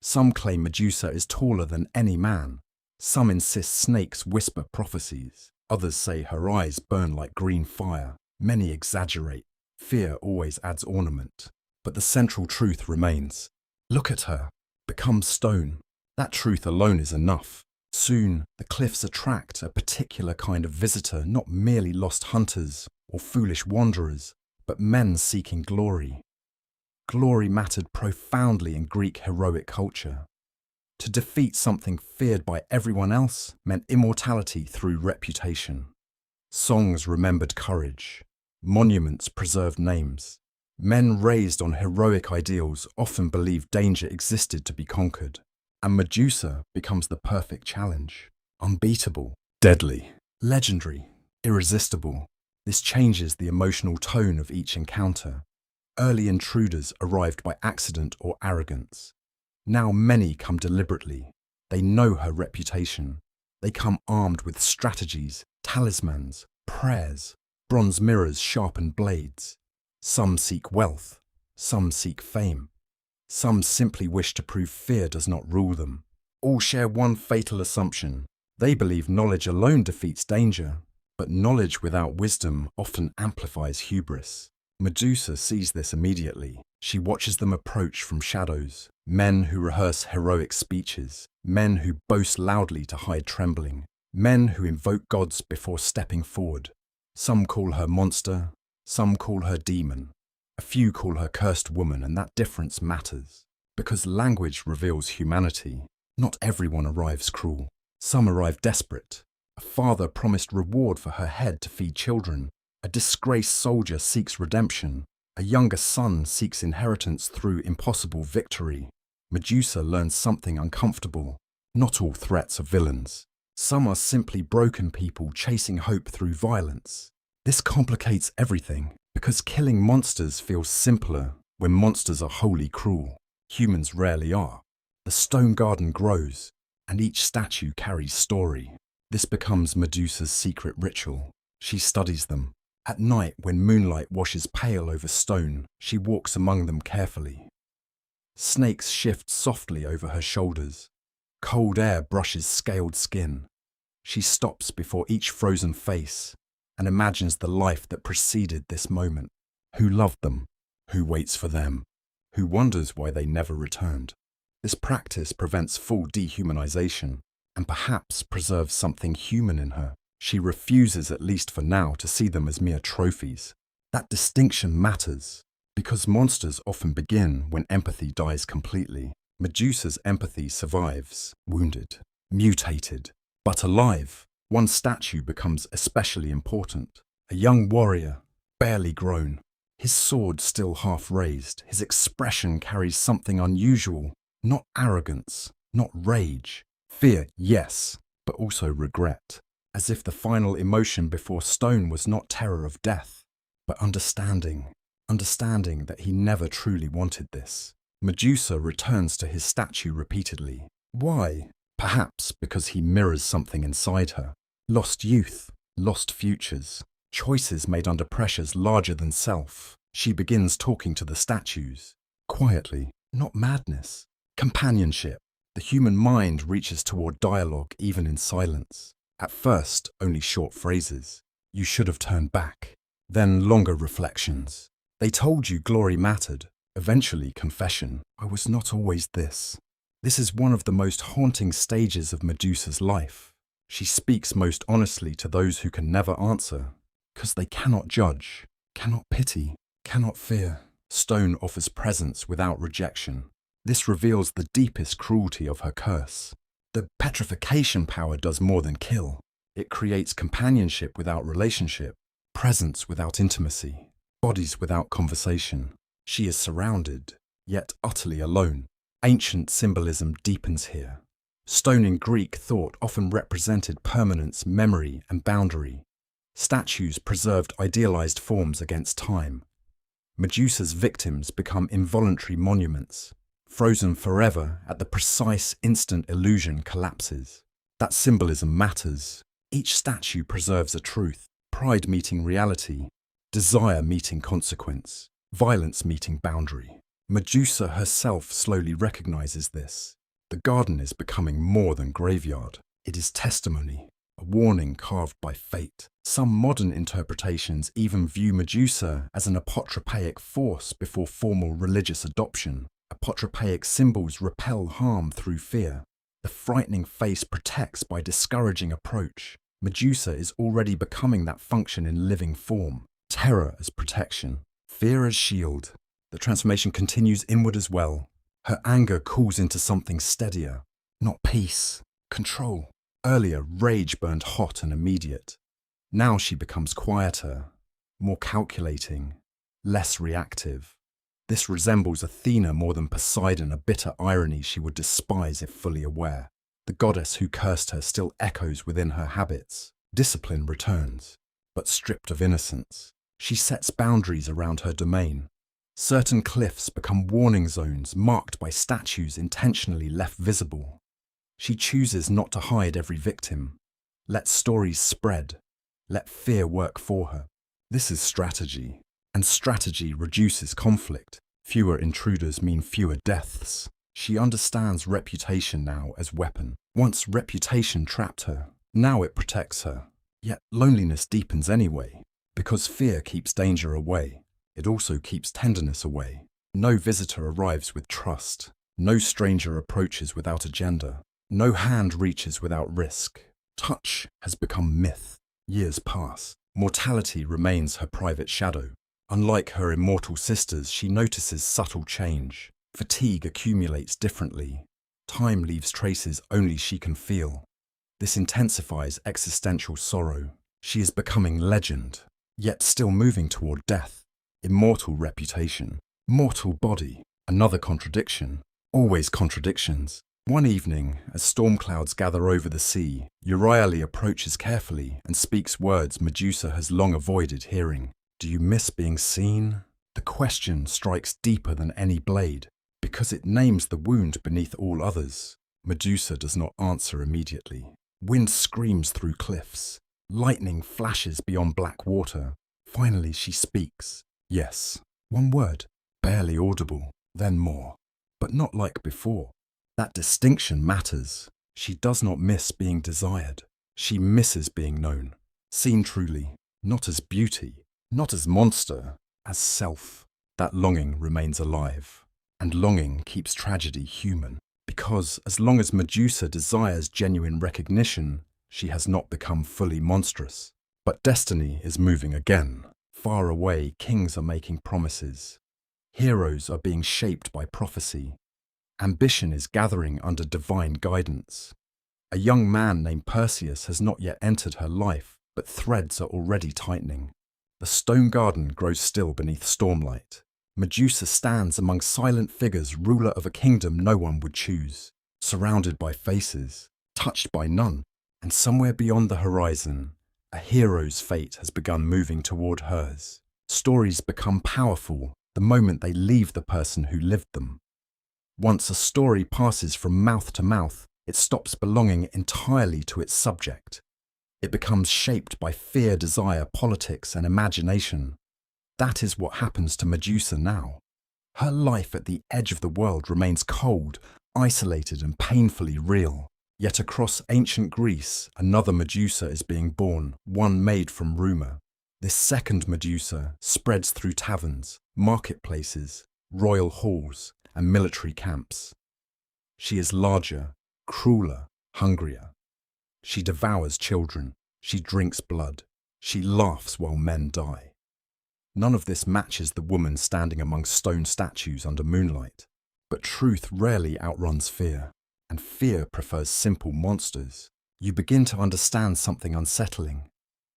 Some claim Medusa is taller than any man. Some insist snakes whisper prophecies. Others say her eyes burn like green fire. Many exaggerate. Fear always adds ornament. But the central truth remains. Look at her. Become stone. That truth alone is enough. Soon, the cliffs attract a particular kind of visitor, not merely lost hunters or foolish wanderers, but men seeking glory. Glory mattered profoundly in Greek heroic culture. To defeat something feared by everyone else meant immortality through reputation. Songs remembered courage. Monuments preserved names. Men raised on heroic ideals often believed danger existed to be conquered. And Medusa becomes the perfect challenge. Unbeatable, deadly, legendary, irresistible. This changes the emotional tone of each encounter. Early intruders arrived by accident or arrogance. Now many come deliberately. They know her reputation. They come armed with strategies, talismans, prayers, bronze mirrors, sharpened blades. Some seek wealth, some seek fame. Some simply wish to prove fear does not rule them. All share one fatal assumption. They believe knowledge alone defeats danger, but knowledge without wisdom often amplifies hubris. Medusa sees this immediately. She watches them approach from shadows, men who rehearse heroic speeches, men who boast loudly to hide trembling, men who invoke gods before stepping forward. Some call her monster, some call her demon. A few call her cursed woman, and that difference matters. Because language reveals humanity. Not everyone arrives cruel. Some arrive desperate. A father promised reward for her head to feed children. A disgraced soldier seeks redemption. A younger son seeks inheritance through impossible victory. Medusa learns something uncomfortable. Not all threats are villains. Some are simply broken people chasing hope through violence. This complicates everything, because killing monsters feels simpler when monsters are wholly cruel, humans rarely are. The stone garden grows, and each statue carries story. This becomes Medusa's secret ritual. She studies them. At night, when moonlight washes pale over stone, she walks among them carefully. Snakes shift softly over her shoulders. Cold air brushes scaled skin. She stops before each frozen face and imagines the life that preceded this moment. Who loved them? Who waits for them? Who wonders why they never returned? This practice prevents full dehumanization and perhaps preserves something human in her. She refuses, at least for now, to see them as mere trophies. That distinction matters, because monsters often begin when empathy dies completely. Medusa's empathy survives, wounded, mutated, but alive. One statue becomes especially important. A young warrior, barely grown, his sword still half raised. His expression carries something unusual, not arrogance, not rage. Fear, yes, but also regret. As if the final emotion before stone was not terror of death, but understanding that he never truly wanted this. Medusa returns to his statue repeatedly. Why? Perhaps because he mirrors something inside her. Lost youth, lost futures, choices made under pressures larger than self. She begins talking to the statues. Quietly, not madness. Companionship. The human mind reaches toward dialogue even in silence. At first, only short phrases. You should have turned back. Then longer reflections. They told you glory mattered. Eventually, confession. I was not always this. This is one of the most haunting stages of Medusa's life. She speaks most honestly to those who can never answer, because they cannot judge, cannot pity, cannot fear. Stone offers presence without rejection. This reveals the deepest cruelty of her curse. The petrification power does more than kill. It creates companionship without relationship, presence without intimacy, bodies without conversation. She is surrounded, yet utterly alone. Ancient symbolism deepens here. Stone in Greek thought often represented permanence, memory, and boundary. Statues preserved idealized forms against time. Medusa's victims become involuntary monuments, frozen forever at the precise instant illusion collapses. That symbolism matters. Each statue preserves a truth, pride meeting reality, desire meeting consequence, violence meeting boundary. Medusa herself slowly recognizes this. The garden is becoming more than graveyard. It is testimony, a warning carved by fate. Some modern interpretations even view Medusa as an apotropaic force before formal religious adoption. Apotropaic symbols repel harm through fear. The frightening face protects by discouraging approach. Medusa is already becoming that function in living form. Terror as protection, fear as shield. The transformation continues inward as well. Her anger cools into something steadier, not peace, control. Earlier, rage burned hot and immediate. Now she becomes quieter, more calculating, less reactive. This resembles Athena more than Poseidon, a bitter irony she would despise if fully aware. The goddess who cursed her still echoes within her habits. Discipline returns, but stripped of innocence. She sets boundaries around her domain. Certain cliffs become warning zones marked by statues intentionally left visible. She chooses not to hide every victim. Let stories spread. Let fear work for her. This is strategy, and strategy reduces conflict. Fewer intruders mean fewer deaths. She understands reputation now as weapon. Once reputation trapped her, now it protects her. Yet loneliness deepens anyway, because fear keeps danger away. It also keeps tenderness away. No visitor arrives with trust. No stranger approaches without agenda. No hand reaches without risk. Touch has become myth. Years pass. Mortality remains her private shadow. Unlike her immortal sisters, she notices subtle change. Fatigue accumulates differently. Time leaves traces only she can feel. This intensifies existential sorrow. She is becoming legend, yet still moving toward death. Immortal reputation, mortal body, another contradiction, always contradictions. One evening, as storm clouds gather over the sea, Euryale approaches carefully and speaks words Medusa has long avoided hearing. Do you miss being seen? The question strikes deeper than any blade, because it names the wound beneath all others. Medusa does not answer immediately. Wind screams through cliffs. Lightning flashes beyond black water. Finally she speaks. Yes, one word, barely audible, then more. But not like before. That distinction matters. She does not miss being desired. She misses being known. Seen truly, not as beauty, not as monster, as self. That longing remains alive. And longing keeps tragedy human. Because as long as Medusa desires genuine recognition, she has not become fully monstrous. But destiny is moving again. Far away, kings are making promises. Heroes are being shaped by prophecy. Ambition is gathering under divine guidance. A young man named Perseus has not yet entered her life, but threads are already tightening. The stone garden grows still beneath stormlight. Medusa stands among silent figures, ruler of a kingdom no one would choose, surrounded by faces, touched by none, and somewhere beyond the horizon, a hero's fate has begun moving toward hers. Stories become powerful the moment they leave the person who lived them. Once a story passes from mouth to mouth, it stops belonging entirely to its subject. It becomes shaped by fear, desire, politics, and imagination. That is what happens to Medusa now. Her life at the edge of the world remains cold, isolated, and painfully real. Yet across ancient Greece, another Medusa is being born, one made from rumour. This second Medusa spreads through taverns, marketplaces, royal halls, and military camps. She is larger, crueler, hungrier. She devours children. She drinks blood. She laughs while men die. None of this matches the woman standing among stone statues under moonlight. But truth rarely outruns fear, and fear prefers simple monsters. You begin to understand something unsettling.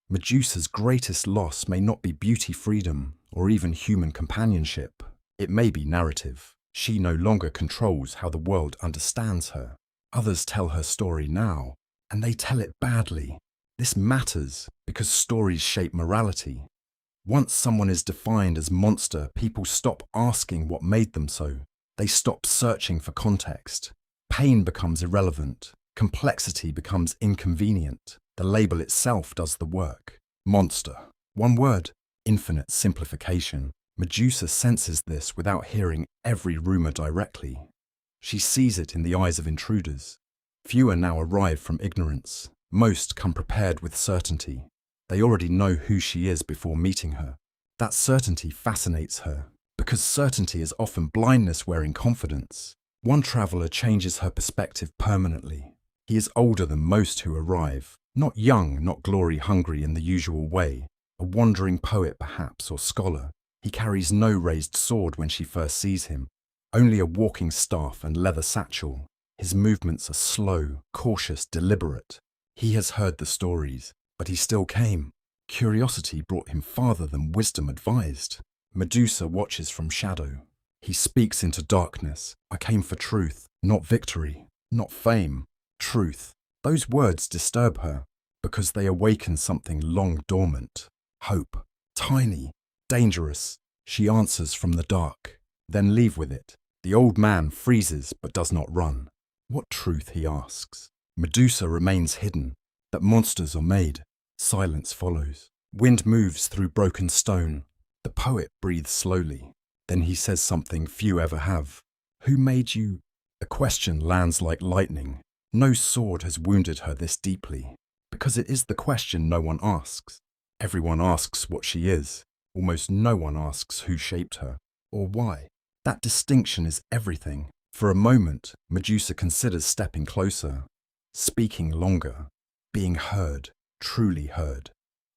Medusa's greatest loss may not be beauty, freedom, or even human companionship. It may be narrative. She no longer controls how the world understands her. Others tell her story now, and they tell it badly. This matters because stories shape morality. Once someone is defined as monster, people stop asking what made them so. They stop searching for context. Pain becomes irrelevant. Complexity becomes inconvenient. The label itself does the work. Monster. One word. Infinite simplification. Medusa senses this without hearing every rumour directly. She sees it in the eyes of intruders. Fewer now arrive from ignorance. Most come prepared with certainty. They already know who she is before meeting her. That certainty fascinates her, because certainty is often blindness wearing confidence. One traveller changes her perspective permanently. He is older than most who arrive, not young, not glory-hungry in the usual way, a wandering poet perhaps, or scholar. He carries no raised sword when she first sees him, only a walking staff and leather satchel. His movements are slow, cautious, deliberate. He has heard the stories, but he still came. Curiosity brought him farther than wisdom advised. Medusa watches from shadow. He speaks into darkness. I came for truth, not victory, not fame. Truth. Those words disturb her, because they awaken something long dormant. Hope. Tiny. Dangerous. She answers from the dark. Then leave with it. The old man freezes but does not run. What truth, he asks. Medusa remains hidden. That monsters are made. Silence follows. Wind moves through broken stone. The poet breathes slowly. Then he says something few ever have. Who made you? The question lands like lightning. No sword has wounded her this deeply. Because it is the question no one asks. Everyone asks what she is. Almost no one asks who shaped her, or why. That distinction is everything. For a moment, Medusa considers stepping closer, speaking longer, being heard, truly heard.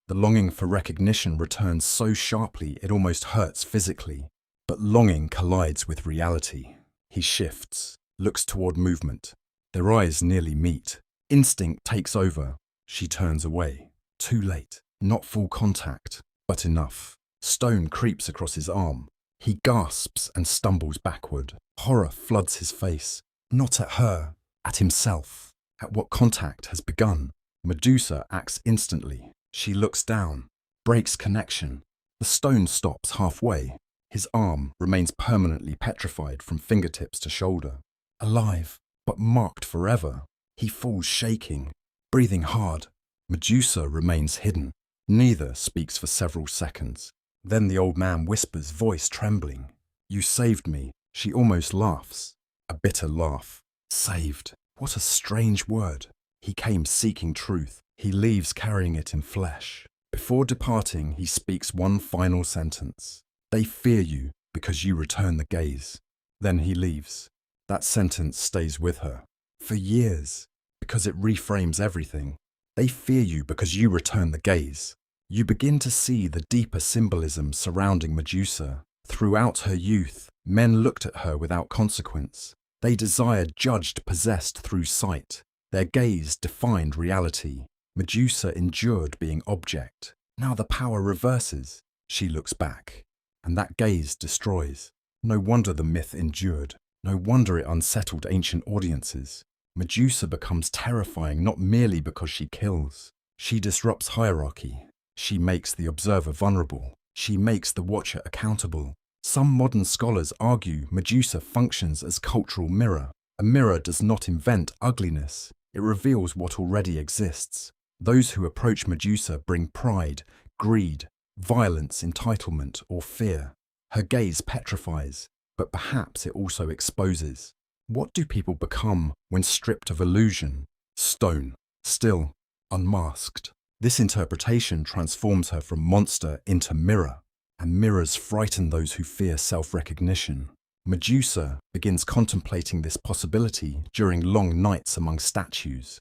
The longing for recognition returns so sharply it almost hurts physically. But longing collides with reality. He shifts, looks toward movement. Their eyes nearly meet. Instinct takes over. She turns away. Too late. Not full contact, but enough. Stone creeps across his arm. He gasps and stumbles backward. Horror floods his face. Not at her, at himself, at what contact has begun. Medusa acts instantly. She looks down, breaks connection. The stone stops halfway. His arm remains permanently petrified from fingertips to shoulder. Alive, but marked forever. He falls shaking, breathing hard. Medusa remains hidden. Neither speaks for several seconds. Then the old man whispers, voice trembling. "You saved me." She almost laughs. A bitter laugh. Saved. What a strange word. He came seeking truth. He leaves carrying it in flesh. Before departing, he speaks one final sentence. "They fear you because you return the gaze." Then he leaves. That sentence stays with her. For years, because it reframes everything. They fear you because you return the gaze. You begin to see the deeper symbolism surrounding Medusa. Throughout her youth, men looked at her without consequence. They desired judged, possessed through sight. Their gaze defined reality. Medusa endured being object. Now the power reverses. She looks back, and that gaze destroys. No wonder the myth endured. No wonder it unsettled ancient audiences. Medusa becomes terrifying not merely because she kills. She disrupts hierarchy. She makes the observer vulnerable. She makes the watcher accountable. Some modern scholars argue Medusa functions as cultural mirror. A mirror does not invent ugliness. It reveals what already exists. Those who approach Medusa bring pride, greed, violence, entitlement, or fear. Her gaze petrifies, but perhaps it also exposes. What do people become when stripped of illusion? Stone, still, unmasked. This interpretation transforms her from monster into mirror, and mirrors frighten those who fear self-recognition. Medusa begins contemplating this possibility during long nights among statues.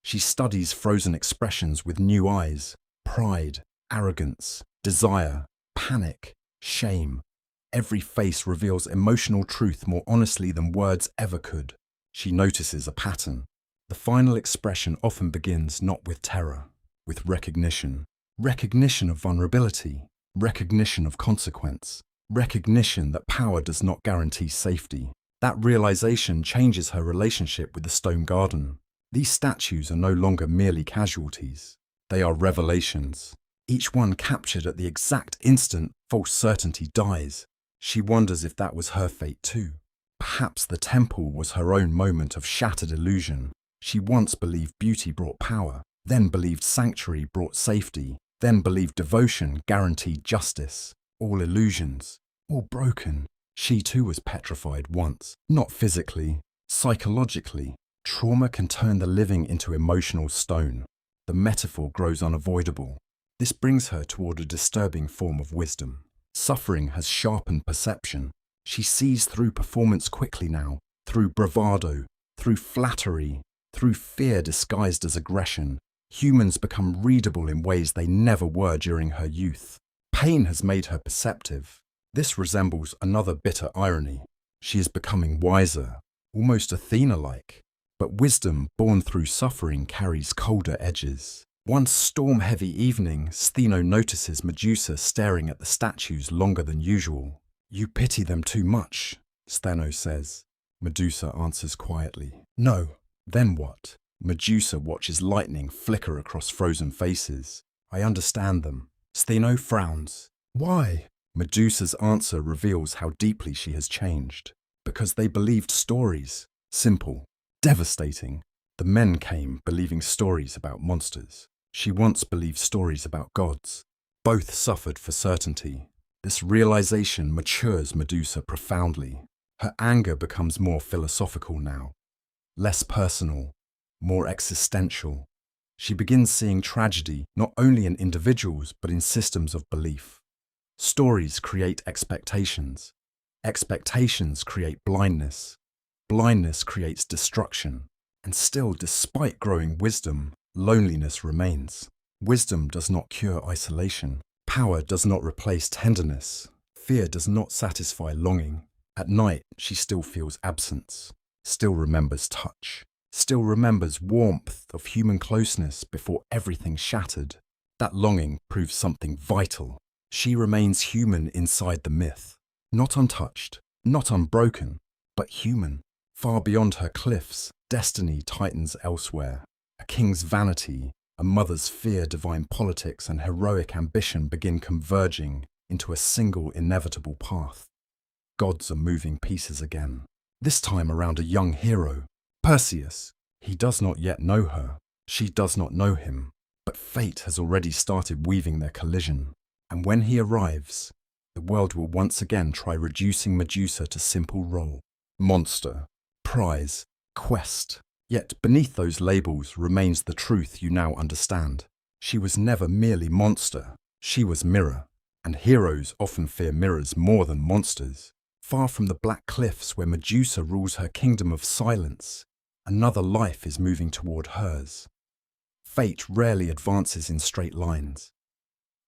She studies frozen expressions with new eyes: pride, arrogance, desire, panic, shame. Every face reveals emotional truth more honestly than words ever could. She notices a pattern. The final expression often begins not with terror, with recognition. Recognition of vulnerability, recognition of consequence, recognition that power does not guarantee safety. That realization changes her relationship with the stone garden. These statues are no longer merely casualties. They are revelations. Each one captured at the exact instant false certainty dies. She wonders if that was her fate too. Perhaps the temple was her own moment of shattered illusion. She once believed beauty brought power, then believed sanctuary brought safety, then believed devotion guaranteed justice. All illusions, all broken. She too was petrified once, not physically, psychologically. Trauma can turn the living into emotional stone. The metaphor grows unavoidable. This brings her toward a disturbing form of wisdom. Suffering has sharpened perception. She sees through performance quickly now, through bravado, through flattery, through fear disguised as aggression. Humans become readable in ways they never were during her youth. Pain has made her perceptive. This resembles another bitter irony. She is becoming wiser, almost Athena-like. But wisdom born through suffering carries colder edges. One storm-heavy evening, Stheno notices Medusa staring at the statues longer than usual. "You pity them too much," Stheno says. Medusa answers quietly, "No." Then what? Medusa watches lightning flicker across frozen faces. "I understand them." Stheno frowns. "Why?" Medusa's answer reveals how deeply she has changed. Because they believed stories. Simple. Devastating. The men came believing stories about monsters. She once believed stories about gods. Both suffered for certainty. This realization matures Medusa profoundly. Her anger becomes more philosophical now. Less personal, more existential. She begins seeing tragedy not only in individuals but in systems of belief. Stories create expectations. Expectations create blindness. Blindness creates destruction. And still, despite growing wisdom, loneliness remains. Wisdom does not cure isolation. Power does not replace tenderness. Fear does not satisfy longing. At night, she still feels absence, still remembers touch, still remembers warmth of human closeness before everything shattered. That longing proves something vital. She remains human inside the myth. Not untouched, not unbroken, but human. Far beyond her cliffs, destiny tightens elsewhere. A king's vanity, a mother's fear, divine politics, and heroic ambition begin converging. into a single inevitable path. Gods are moving pieces again, this time around a young hero, Perseus. He does not yet know her, she does not know him, but fate has already started weaving their collision. And when he arrives, the world will once again try reducing Medusa to simple role: monster, prize, quest. Yet beneath those labels remains the truth you now understand. She was never merely monster, she was mirror, and heroes often fear mirrors more than monsters. Far from the black cliffs where Medusa rules her kingdom of silence, another life is moving toward hers. Fate rarely advances in straight lines.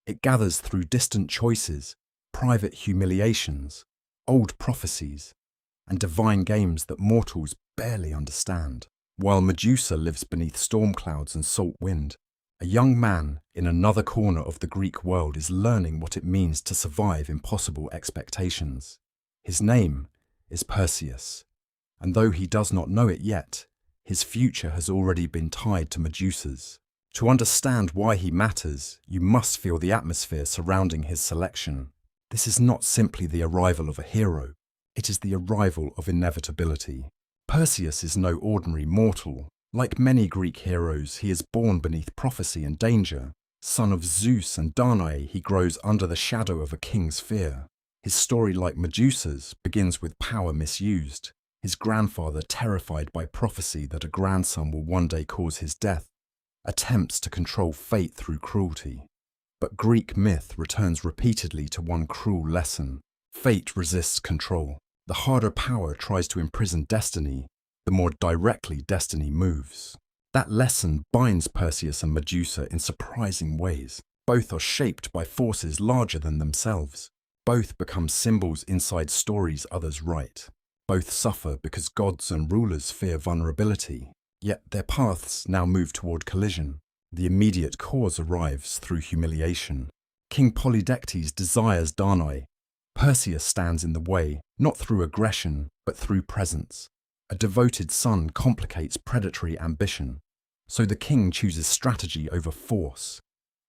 It gathers through distant choices, private humiliations, old prophecies, and divine games that mortals barely understand. While Medusa lives beneath storm clouds and salt wind, a young man in another corner of the Greek world is learning what it means to survive impossible expectations. His name is Perseus, and though he does not know it yet, his future has already been tied to Medusa's. To understand why he matters, you must feel the atmosphere surrounding his selection. This is not simply the arrival of a hero, it is the arrival of inevitability. Perseus is no ordinary mortal. Like many Greek heroes, he is born beneath prophecy and danger. Son of Zeus and Danae, he grows under the shadow of a king's fear. His story, like Medusa's, begins with power misused. His grandfather, terrified by prophecy that a grandson will one day cause his death, attempts to control fate through cruelty. But Greek myth returns repeatedly to one cruel lesson: fate resists control. The harder power tries to imprison destiny, the more directly destiny moves. That lesson binds Perseus and Medusa in surprising ways. Both are shaped by forces larger than themselves. Both become symbols inside stories others write. Both suffer because gods and rulers fear vulnerability. Yet their paths now move toward collision. The immediate cause arrives through humiliation. King Polydectes desires Danae. Perseus stands in the way, not through aggression, but through presence. A devoted son complicates predatory ambition, so the king chooses strategy over force.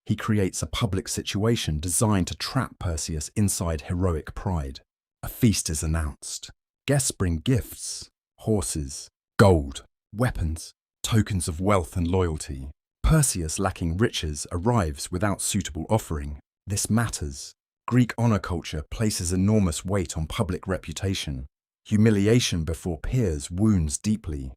He creates a public situation designed to trap Perseus inside heroic pride. A feast is announced. Guests bring gifts: horses, gold, weapons, tokens of wealth and loyalty. Perseus, lacking riches, arrives without suitable offering. This matters. Greek honor culture places enormous weight on public reputation. Humiliation before peers wounds deeply.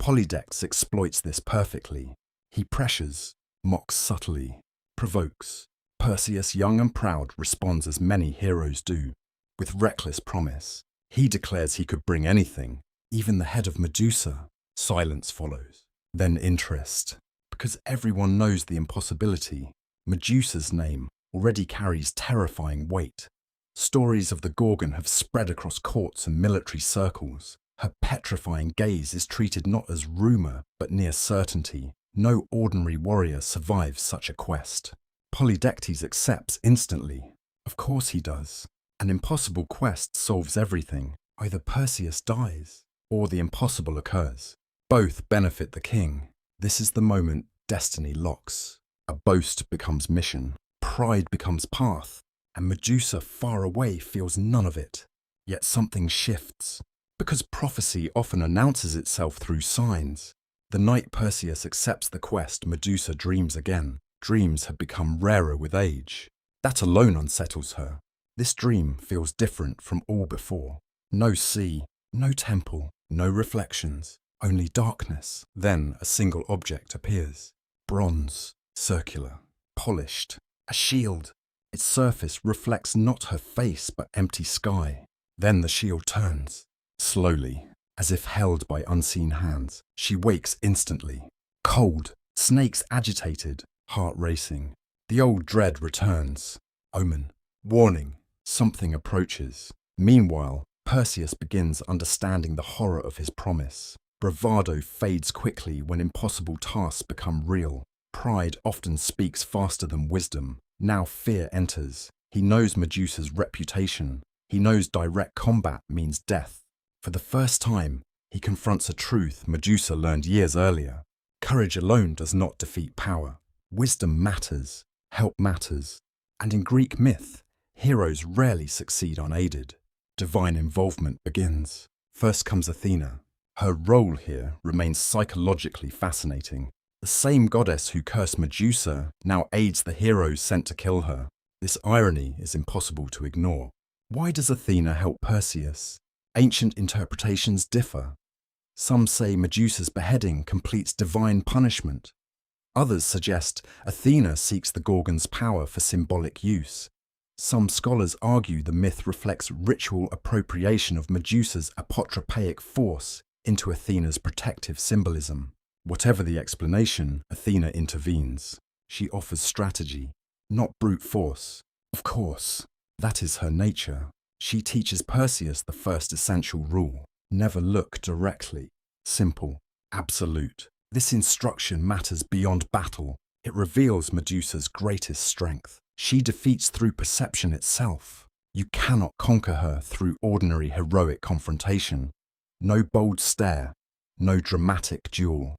Polydectes exploits this perfectly. He pressures, mocks subtly, provokes. Perseus, young and proud, responds as many heroes do, with reckless promise. He declares he could bring anything, even the head of Medusa. Silence follows, then interest, because everyone knows the impossibility. Medusa's name already carries terrifying weight. Stories of the Gorgon have spread across courts and military circles. Her petrifying gaze is treated not as rumour, but near certainty. No ordinary warrior survives such a quest. Polydectes accepts instantly. Of course he does. An impossible quest solves everything. Either Perseus dies, or the impossible occurs. Both benefit the king. This is the moment destiny locks. A boast becomes mission. Pride becomes path. And Medusa, far away, feels none of it. Yet something shifts. Because prophecy often announces itself through signs. The night Perseus accepts the quest, Medusa dreams again. Dreams have become rarer with age. That alone unsettles her. This dream feels different from all before. No sea, no temple, no reflections, only darkness. Then a single object appears. Bronze, circular, polished, a shield. Its surface reflects not her face but empty sky. Then the shield turns. Slowly, as if held by unseen hands, she wakes instantly. Cold, snakes agitated, heart racing. The old dread returns. Omen, warning, something approaches. Meanwhile, Perseus begins understanding the horror of his promise. Bravado fades quickly when impossible tasks become real. Pride often speaks faster than wisdom. Now fear enters. He knows Medusa's reputation. He knows direct combat means death. For the first time, he confronts a truth Medusa learned years earlier. Courage alone does not defeat power. Wisdom matters. Help matters. And in Greek myth, Heroes rarely succeed unaided. Divine involvement begins. First comes Athena. Her role here remains psychologically fascinating. The same goddess who cursed Medusa now aids the heroes sent to kill her. This irony is impossible to ignore. Why does Athena help Perseus? Ancient interpretations differ. Some say Medusa's beheading completes divine punishment. Others suggest Athena seeks the Gorgon's power for symbolic use. Some scholars argue the myth reflects ritual appropriation of Medusa's apotropaic force into Athena's protective symbolism. Whatever the explanation, Athena intervenes. She offers strategy, not brute force. Of course, that is her nature. She teaches Perseus the first essential rule: never look directly. Simple, absolute. This instruction matters beyond battle. It reveals Medusa's greatest strength. She defeats through perception itself. You cannot conquer her through ordinary heroic confrontation. No bold stare, no dramatic duel.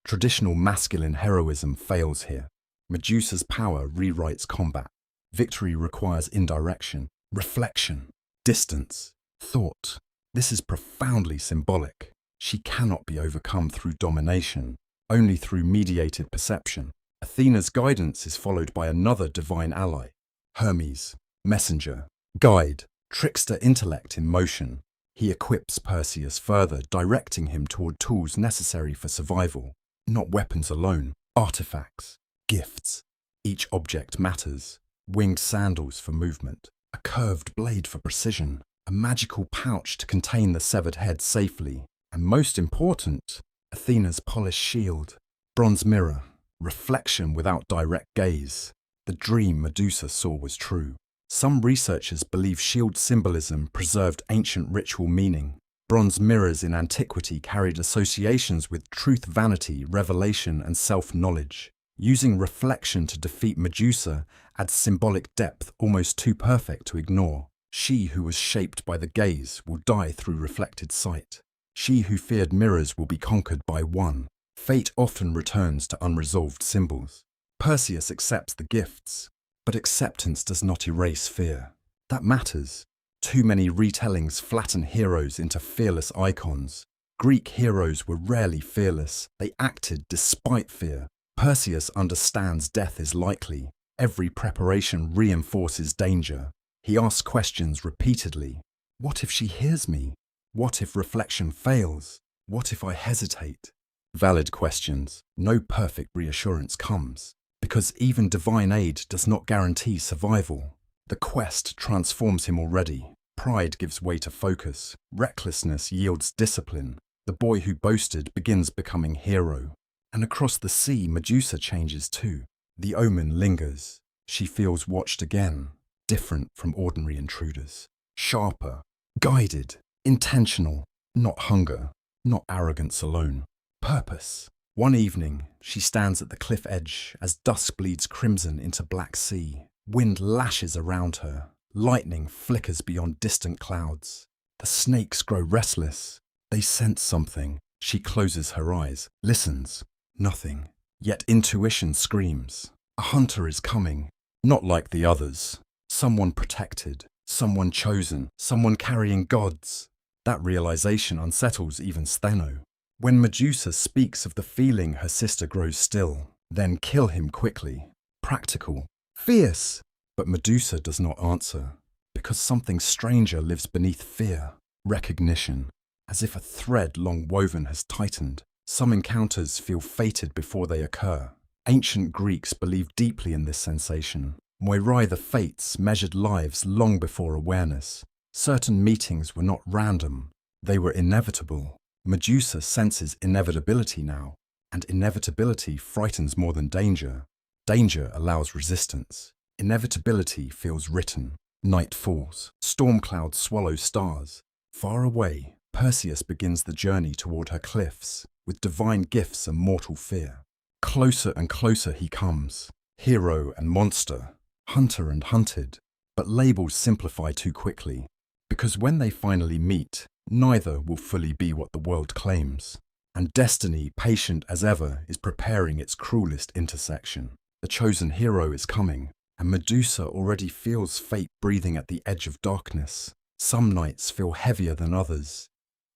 Traditional masculine heroism fails here. Medusa's power rewrites combat. Victory requires indirection, reflection, distance, thought. This is profoundly symbolic. She cannot be overcome through domination, only through mediated perception. Athena's guidance is followed by another divine ally, Hermes, messenger, guide, trickster intellect in motion. He equips Perseus further, directing him toward tools necessary for survival. Not weapons alone, artifacts, gifts. Each object matters. Winged sandals for movement, a curved blade for precision, a magical pouch to contain the severed head safely, and most important, Athena's polished shield, bronze mirror, reflection without direct gaze. The dream Medusa saw was true. Some researchers believe shield symbolism preserved ancient ritual meaning. Bronze mirrors in antiquity carried associations with truth, vanity, revelation, and self-knowledge. Using reflection to defeat Medusa adds symbolic depth almost too perfect to ignore. She who was shaped by the gaze will die through reflected sight. She who feared mirrors will be conquered by one. Fate often returns to unresolved symbols. Perseus accepts the gifts, but acceptance does not erase fear. That matters. Too many retellings flatten heroes into fearless icons. Greek heroes were rarely fearless. They acted despite fear. Perseus understands death is likely. Every preparation reinforces danger. He asks questions repeatedly. What if she hears me? What if reflection fails? What if I hesitate? Valid questions. No perfect reassurance comes, because even divine aid does not guarantee survival. The quest transforms him already. Pride gives way to focus. Recklessness yields discipline. The boy who boasted begins becoming hero. And across the sea, Medusa changes too. The omen lingers. She feels watched again, different from ordinary intruders. Sharper, guided, intentional, not hunger, not arrogance alone. Purpose. One evening, she stands at the cliff edge as dusk bleeds crimson into black sea. Wind lashes around her. Lightning flickers beyond distant clouds. The snakes grow restless. They sense something. She closes her eyes, listens. Nothing. Yet intuition screams. A hunter is coming. Not like the others. Someone protected. Someone chosen. Someone carrying gods. That realization unsettles even Stheno. When Medusa speaks of the feeling, her sister grows still. Then kill him quickly. Practical. Fierce. But Medusa does not answer, because something stranger lives beneath fear. Recognition. As if a thread long woven has tightened. Some encounters feel fated before they occur. Ancient Greeks believed deeply in this sensation. Moirai the Fates measured lives long before awareness. Certain meetings were not random. They were inevitable. Medusa senses inevitability now, and inevitability frightens more than danger. Danger allows resistance. Inevitability feels written. Night falls. Storm clouds swallow stars. Far away, Perseus begins the journey toward her cliffs, with divine gifts and mortal fear. Closer and closer he comes. Hero and monster, hunter and hunted. But labels simplify too quickly, because when they finally meet, neither will fully be what the world claims. And destiny, patient as ever, is preparing its cruelest intersection. The chosen hero is coming. and Medusa already feels fate breathing at the edge of darkness. Some nights feel heavier than others.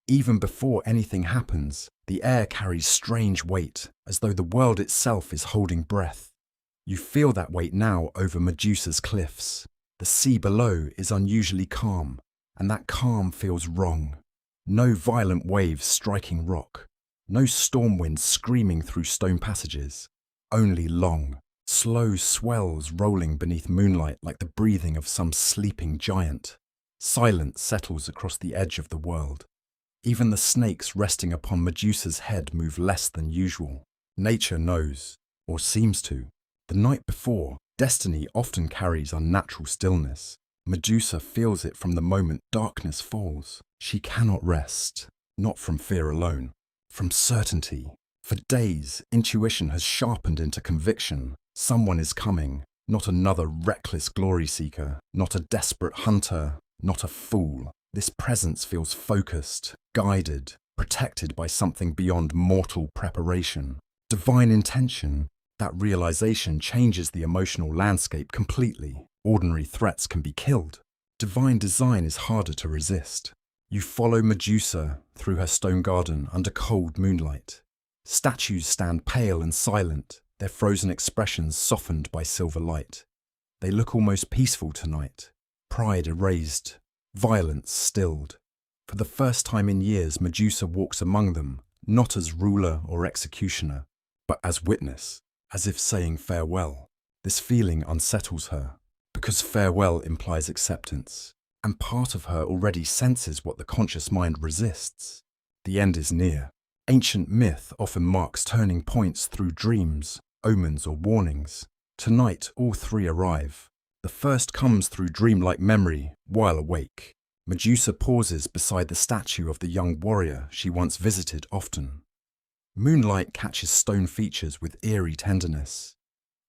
Even before anything happens, the air carries strange weight, as though the world itself is holding breath. You feel that weight now over Medusa's cliffs. The sea below is unusually calm, and that calm feels wrong. No violent waves striking rock, no storm winds screaming through stone passages, only long, slow swells rolling beneath moonlight like the breathing of some sleeping giant. Silence settles across the edge of the world. Even the snakes resting upon Medusa's head move less than usual. Nature knows, or seems to. The night before, destiny often carries unnatural stillness. Medusa feels it from the moment darkness falls. She cannot rest, not from fear alone, from certainty. For days, intuition has sharpened into conviction. Someone is coming, not another reckless glory seeker, not a desperate hunter, not a fool. This presence feels focused, guided, protected by something beyond mortal preparation. Divine intention. That realization changes the emotional landscape completely. Ordinary threats can be killed. Divine design is harder to resist. You follow Medusa through her stone garden under cold moonlight. Statues stand pale and silent, their frozen expressions softened by silver light. They look almost peaceful tonight, pride erased, violence stilled. For the first time in years, Medusa walks among them, not as ruler or executioner, but as witness, as if saying farewell. This feeling unsettles her, because farewell implies acceptance, and part of her already senses what the conscious mind resists. The end is near. Ancient myth often marks turning points through dreams, omens, or warnings. Tonight, all three arrive. The first comes through dreamlike memory while awake. Medusa pauses beside the statue of the young warrior she once visited often. Moonlight catches stone features with eerie tenderness.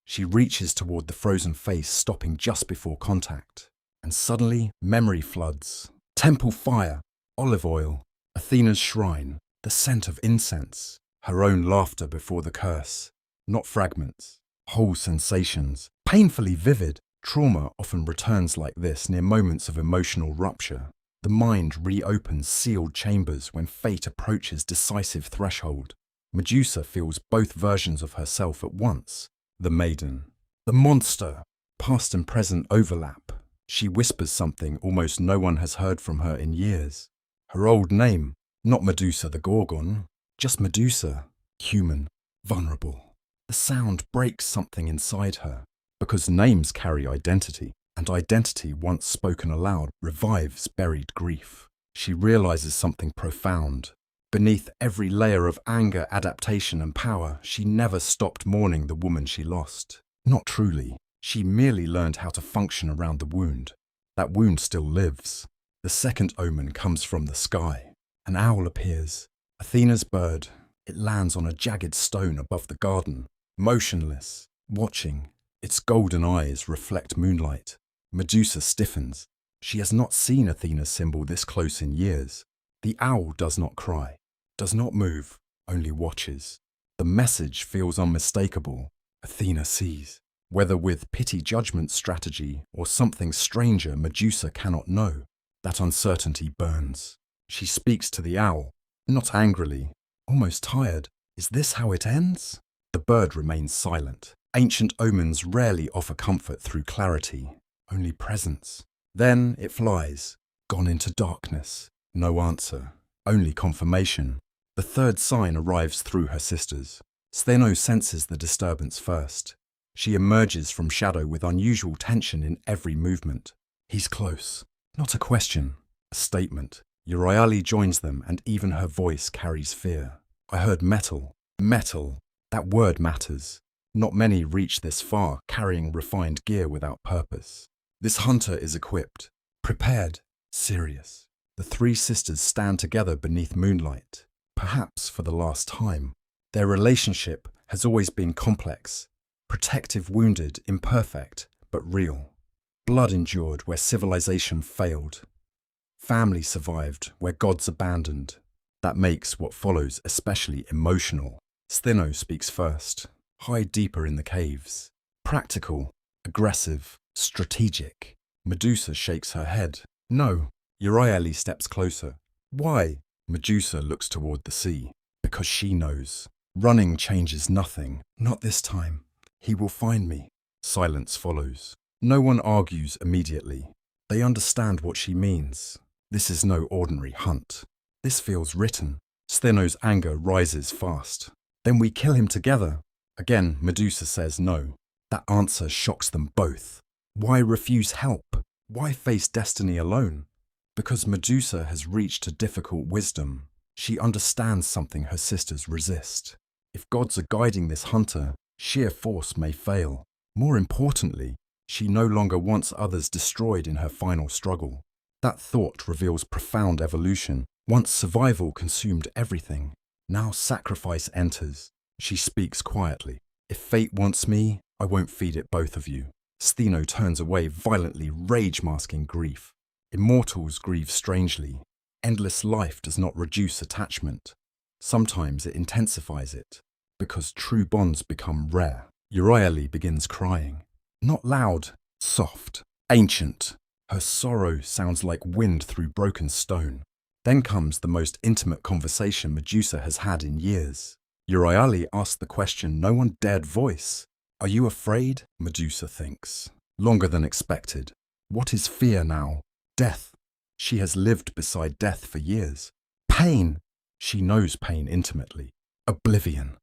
She reaches toward the frozen face, stopping just before contact. And suddenly, memory floods. Temple fire, olive oil, Athena's shrine, the scent of incense, her own laughter before the curse. Not fragments, whole sensations, painfully vivid. Trauma often returns like this near moments of emotional rupture. The mind reopens sealed chambers when fate approaches decisive threshold. Medusa feels both versions of herself at once. The maiden, the monster, past and present overlap. She whispers something almost no one has heard from her in years. Her old name, not Medusa the Gorgon, just Medusa, human, vulnerable. The sound breaks something inside her, because names carry identity, and identity once spoken aloud revives buried grief. She realizes something profound. Beneath every layer of anger, adaptation, and power, she never stopped mourning the woman she lost. Not truly. She merely learned how to function around the wound. That wound still lives. The second omen comes from the sky. An owl appears. Athena's bird. It lands on a jagged stone above the garden, motionless, watching. Its golden eyes reflect moonlight. Medusa stiffens. She has not seen Athena's symbol this close in years. The owl does not cry, does not move, only watches. The message feels unmistakable. Athena sees. Whether with pity judgment strategy or something stranger Medusa cannot know, that uncertainty burns. She speaks to the owl, not angrily, almost tired. Is this how it ends? The bird remains silent. Ancient omens rarely offer comfort through clarity, only presence. Then it flies, gone into darkness. No answer, only confirmation. The third sign arrives through her sisters. Stheno senses the disturbance first. She emerges from shadow with unusual tension in every movement. He's close. Not a question, a statement. Euryale joins them, and even her voice carries fear. I heard metal. Metal. That word matters. Not many reach this far, carrying refined gear without purpose. This hunter is equipped, prepared, serious. The three sisters stand together beneath moonlight, perhaps for the last time. Their relationship has always been complex, protective, wounded, imperfect, but real. Blood endured where civilization failed. Family survived where gods abandoned. That makes what follows especially emotional. Stheno speaks first. Hide deeper in the caves. Practical. aggressive, strategic. Medusa shakes her head. No. Uriel steps closer. Why? Medusa looks toward the sea. Because she knows. Running changes nothing. Not this time. He will find me. Silence follows. No one argues immediately. They understand what she means. This is no ordinary hunt. This feels written. Stheno's anger rises fast. Then we kill him together. Again, Medusa says no. That answer shocks them both. Why refuse help? Why face destiny alone? Because Medusa has reached a difficult wisdom. She understands something her sisters resist. If gods are guiding this hunter, sheer force may fail. More importantly, she no longer wants others destroyed in her final struggle. That thought reveals profound evolution. Once survival consumed everything, now sacrifice enters. She speaks quietly. If fate wants me, I won't feed it both of you. Stheno turns away violently, rage-masking grief. Immortals grieve strangely. Endless life does not reduce attachment. Sometimes it intensifies it, because true bonds become rare. Uriel begins crying. Not loud, soft, ancient. Her sorrow sounds like wind through broken stone. Then comes the most intimate conversation Medusa has had in years. Uriel asks the question no one dared voice. Are you afraid? Medusa thinks. Longer than expected. What is fear now? Death. She has lived beside death for years. Pain. She knows pain intimately. Oblivion.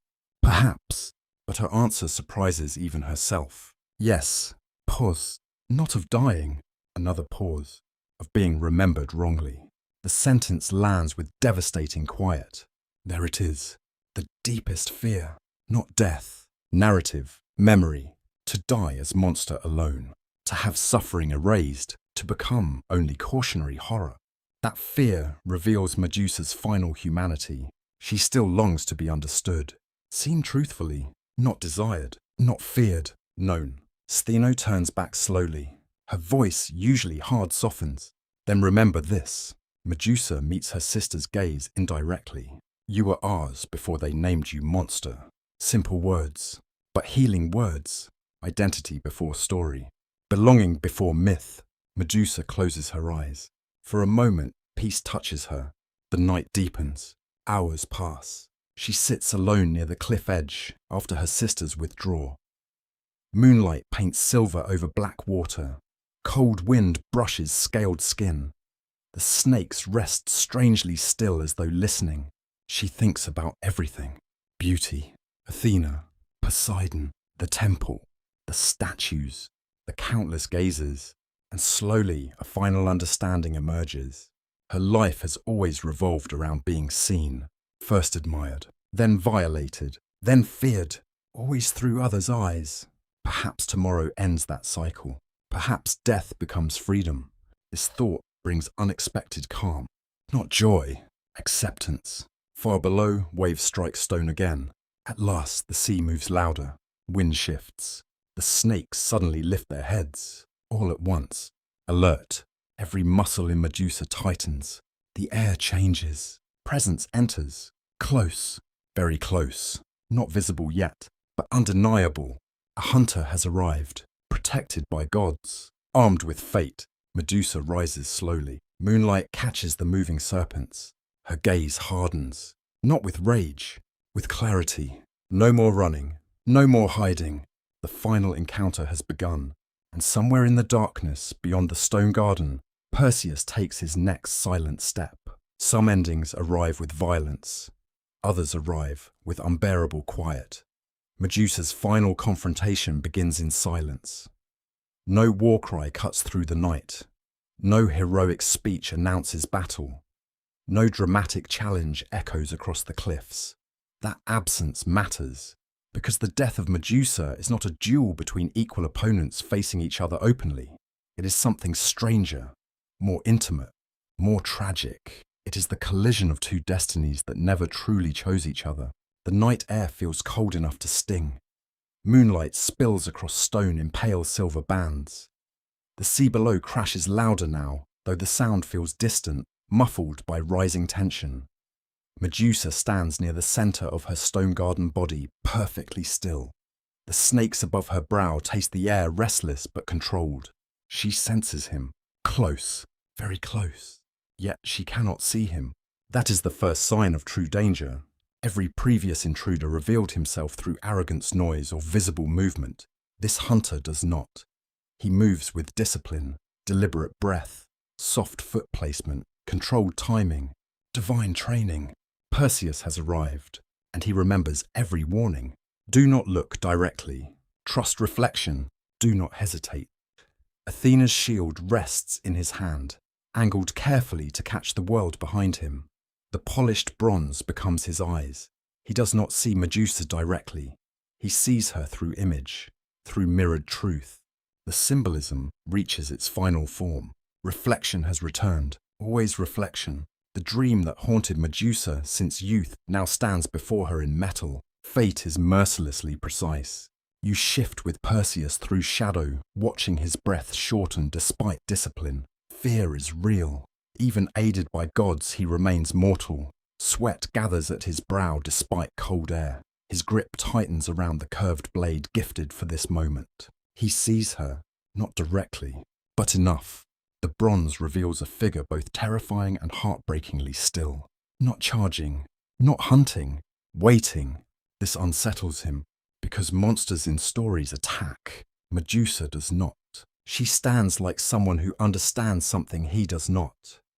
Perhaps. But her answer surprises even herself. Yes. Pause. Not of dying. Another pause. Of being remembered wrongly. The sentence lands with devastating quiet. There it is. The deepest fear. Not death. Narrative. Memory. To die as monster alone. To have suffering erased. To become only cautionary horror. That fear reveals Medusa's final humanity. She still longs to be understood. Seen truthfully. Not desired. Not feared. Known. Stheno turns back slowly. Her voice, usually hard, softens. Then remember this. Medusa meets her sister's gaze indirectly. You were ours before they named you monster. Simple words, but healing words. Identity before story. Belonging before myth. Medusa closes her eyes. For a moment, peace touches her. The night deepens. Hours pass. She sits alone near the cliff edge after her sisters withdraw. Moonlight paints silver over black water. Cold wind brushes scaled skin. The snakes rest strangely still as though listening. She thinks about everything. Beauty, Athena, Poseidon, the temple, the statues, the countless gazers, and slowly a final understanding emerges. Her life has always revolved around being seen, first admired, then violated, then feared, always through others' eyes. Perhaps tomorrow ends that cycle. Perhaps death becomes freedom. This thought brings unexpected calm. Not joy, acceptance. Far below, waves strike stone again. At last, the sea moves louder. Wind shifts. The snakes suddenly lift their heads. All at once. Alert. Every muscle in Medusa tightens. The air changes. Presence enters. Close. Very close. Not visible yet, but undeniable. A hunter has arrived. Protected by gods. Armed with fate. Medusa rises slowly. Moonlight catches the moving serpents. Her gaze hardens. Not with rage. With clarity. No more running. No more hiding. The final encounter has begun. And somewhere in the darkness, beyond the stone garden, Perseus takes his next silent step. Some endings arrive with violence. Others arrive with unbearable quiet. Medusa's final confrontation begins in silence. No war cry cuts through the night. No heroic speech announces battle. No dramatic challenge echoes across the cliffs. That absence matters, because the death of Medusa is not a duel between equal opponents facing each other openly. It is something stranger, more intimate, more tragic. It is the collision of two destinies that never truly chose each other. The night air feels cold enough to sting. Moonlight spills across stone in pale silver bands. The sea below crashes louder now, though the sound feels distant, muffled by rising tension. Medusa stands near the center of her stone garden body, perfectly still. The snakes above her brow taste the air, restless but controlled. She senses him, close, very close. Yet she cannot see him. That is the first sign of true danger. Every previous intruder revealed himself through arrogance, noise, or visible movement. This hunter does not. He moves with discipline, deliberate breath, soft foot placement, controlled timing, divine training. Perseus has arrived, and he remembers every warning. Do not look directly. Trust reflection. Do not hesitate. Athena's shield rests in his hand, angled carefully to catch the world behind him. The polished bronze becomes his eyes. He does not see Medusa directly. He sees her through image, through mirrored truth. The symbolism reaches its final form. Reflection has returned, always reflection. The dream that haunted Medusa since youth now stands before her in metal. Fate is mercilessly precise. You shift with Perseus through shadow, watching his breath shorten despite discipline. Fear is real. Even aided by gods, he remains mortal. Sweat gathers at his brow despite cold air. His grip tightens around the curved blade gifted for this moment. He sees her, not directly, but enough. The bronze reveals a figure both terrifying and heartbreakingly still. Not charging, not hunting, waiting. This unsettles him, because monsters in stories attack. Medusa does not. She stands like someone who understands something he does not.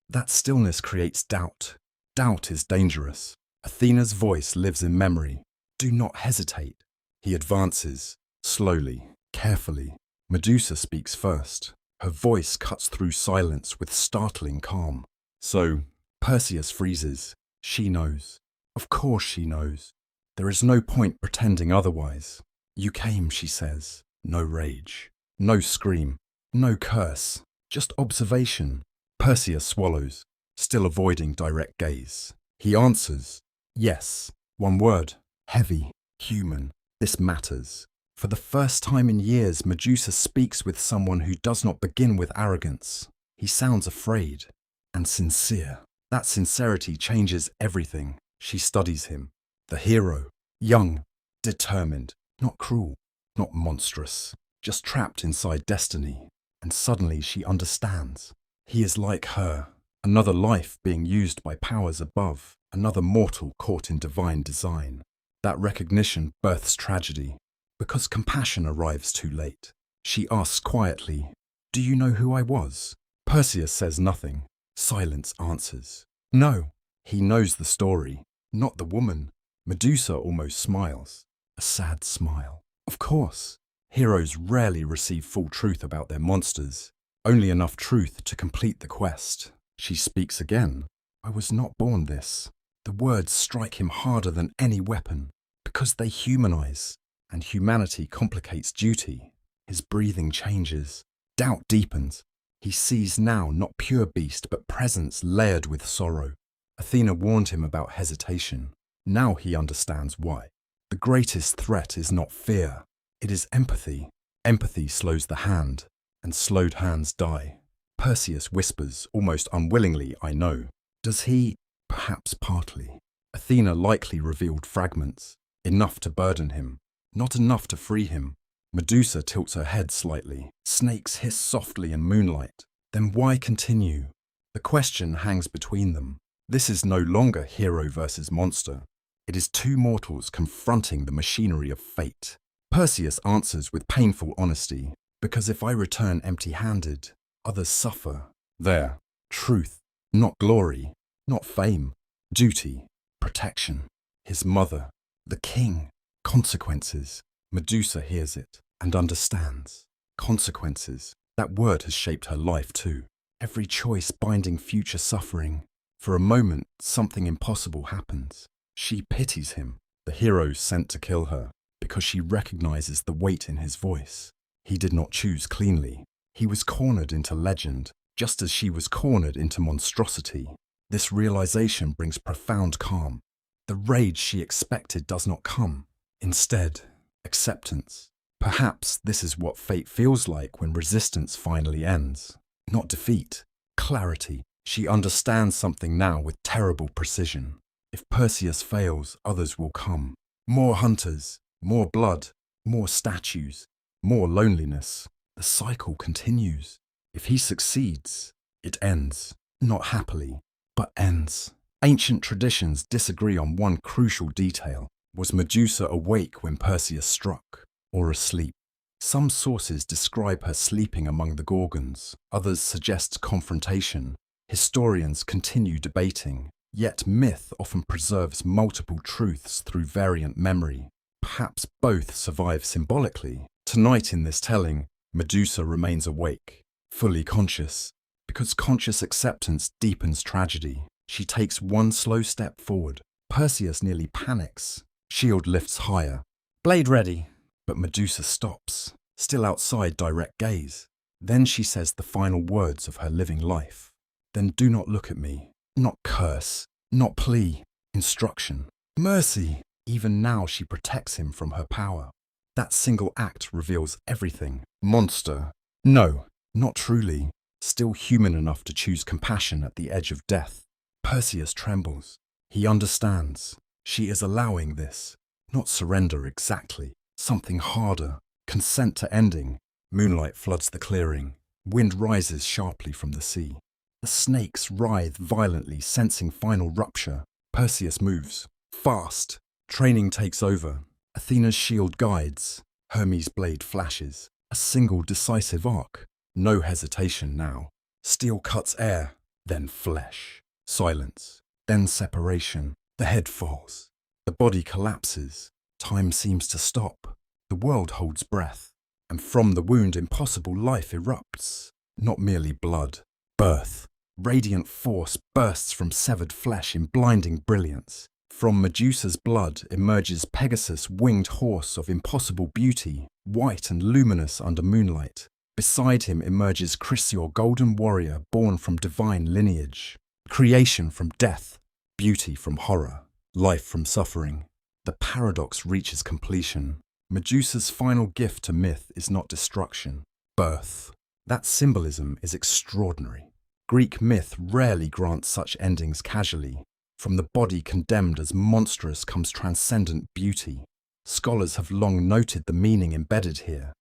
That stillness creates doubt. Doubt is dangerous. Athena's voice lives in memory. Do not hesitate. He advances, slowly, carefully. Medusa speaks first. Her voice cuts through silence with startling calm. So, Perseus freezes. She knows. Of course she knows. There is no point pretending otherwise. You came, she says. No rage. No scream. No curse. Just observation. Perseus swallows, still avoiding direct gaze. He answers, yes. One word. Heavy. Human. This matters. For the first time in years, Medusa speaks with someone who does not begin with arrogance. He sounds afraid and sincere. That sincerity changes everything. She studies him. The hero. Young. Determined. Not cruel. Not monstrous. Just trapped inside destiny. And suddenly she understands. He is like her. Another life being used by powers above. Another mortal caught in divine design. That recognition births tragedy. Because compassion arrives too late. She asks quietly, do you know who I was? Perseus says nothing. Silence answers. No. He knows the story, not the woman. Medusa almost smiles. A sad smile. Of course. Heroes rarely receive full truth about their monsters. Only enough truth to complete the quest. She speaks again. I was not born this. The words strike him harder than any weapon. Because they humanize. And humanity complicates duty. His breathing changes. Doubt deepens. He sees now not pure beast, but presence layered with sorrow. Athena warned him about hesitation. Now he understands why. The greatest threat is not fear. It is empathy. Empathy slows the hand, and slowed hands die. Perseus whispers, almost unwillingly, I know. Does he? Perhaps partly. Athena likely revealed fragments, enough to burden him. Not enough to free him. Medusa tilts her head slightly. Snakes hiss softly in moonlight. Then why continue? The question hangs between them. This is no longer hero versus monster. It is two mortals confronting the machinery of fate. Perseus answers with painful honesty, because if I return empty-handed, others suffer. There. Truth. Not glory. Not fame. Duty. Protection. His mother. The king. Consequences. Medusa hears it and understands. Consequences. That word has shaped her life too. Every choice binding future suffering. For a moment, something impossible happens. She pities him, the hero sent to kill her, because she recognizes the weight in his voice. He did not choose cleanly. He was cornered into legend, just as she was cornered into monstrosity. This realization brings profound calm. The rage she expected does not come. Instead, acceptance. Perhaps this is what fate feels like when resistance finally ends. Not defeat, clarity. She understands something now with terrible precision. If Perseus fails, others will come. More hunters, more blood, More statues, more loneliness. The cycle continues. If he succeeds, it ends. Not happily, but ends. Ancient traditions disagree on one crucial detail. Was Medusa awake when Perseus struck, or asleep? Some sources describe her sleeping among the Gorgons, others suggest confrontation. Historians continue debating, yet myth often preserves multiple truths through variant memory. Perhaps both survive symbolically. Tonight in this telling, Medusa remains awake, fully conscious, because conscious acceptance deepens tragedy. She takes one slow step forward. Perseus nearly panics. Shield lifts higher. Blade ready. But Medusa stops, still outside direct gaze. Then she says the final words of her living life. Then do not look at me. Not curse, not plea, instruction, mercy. Even now she protects him from her power. That single act reveals everything. Monster. No, not truly. Still human enough to choose compassion at the edge of death. Perseus trembles. He understands. She is allowing this. Not surrender exactly. Something harder. Consent to ending. Moonlight floods the clearing. Wind rises sharply from the sea. The snakes writhe violently, sensing final rupture. Perseus moves. Fast. Training takes over. Athena's shield guides. Hermes' blade flashes. A single decisive arc. No hesitation now. Steel cuts air, then flesh. Silence, then separation. The head falls. The body collapses. Time seems to stop. The world holds breath. And from the wound impossible life erupts. Not merely blood. Birth. Radiant force bursts from severed flesh in blinding brilliance. From Medusa's blood emerges Pegasus, winged horse of impossible beauty, white and luminous under moonlight. Beside him emerges Chrysaor, golden warrior born from divine lineage. Creation from death, beauty from horror, life from suffering. The paradox reaches completion. Medusa's final gift to myth is not destruction, birth. That symbolism is extraordinary. Greek myth rarely grants such endings casually. From the body condemned as monstrous comes transcendent beauty. Scholars have long noted the meaning embedded here.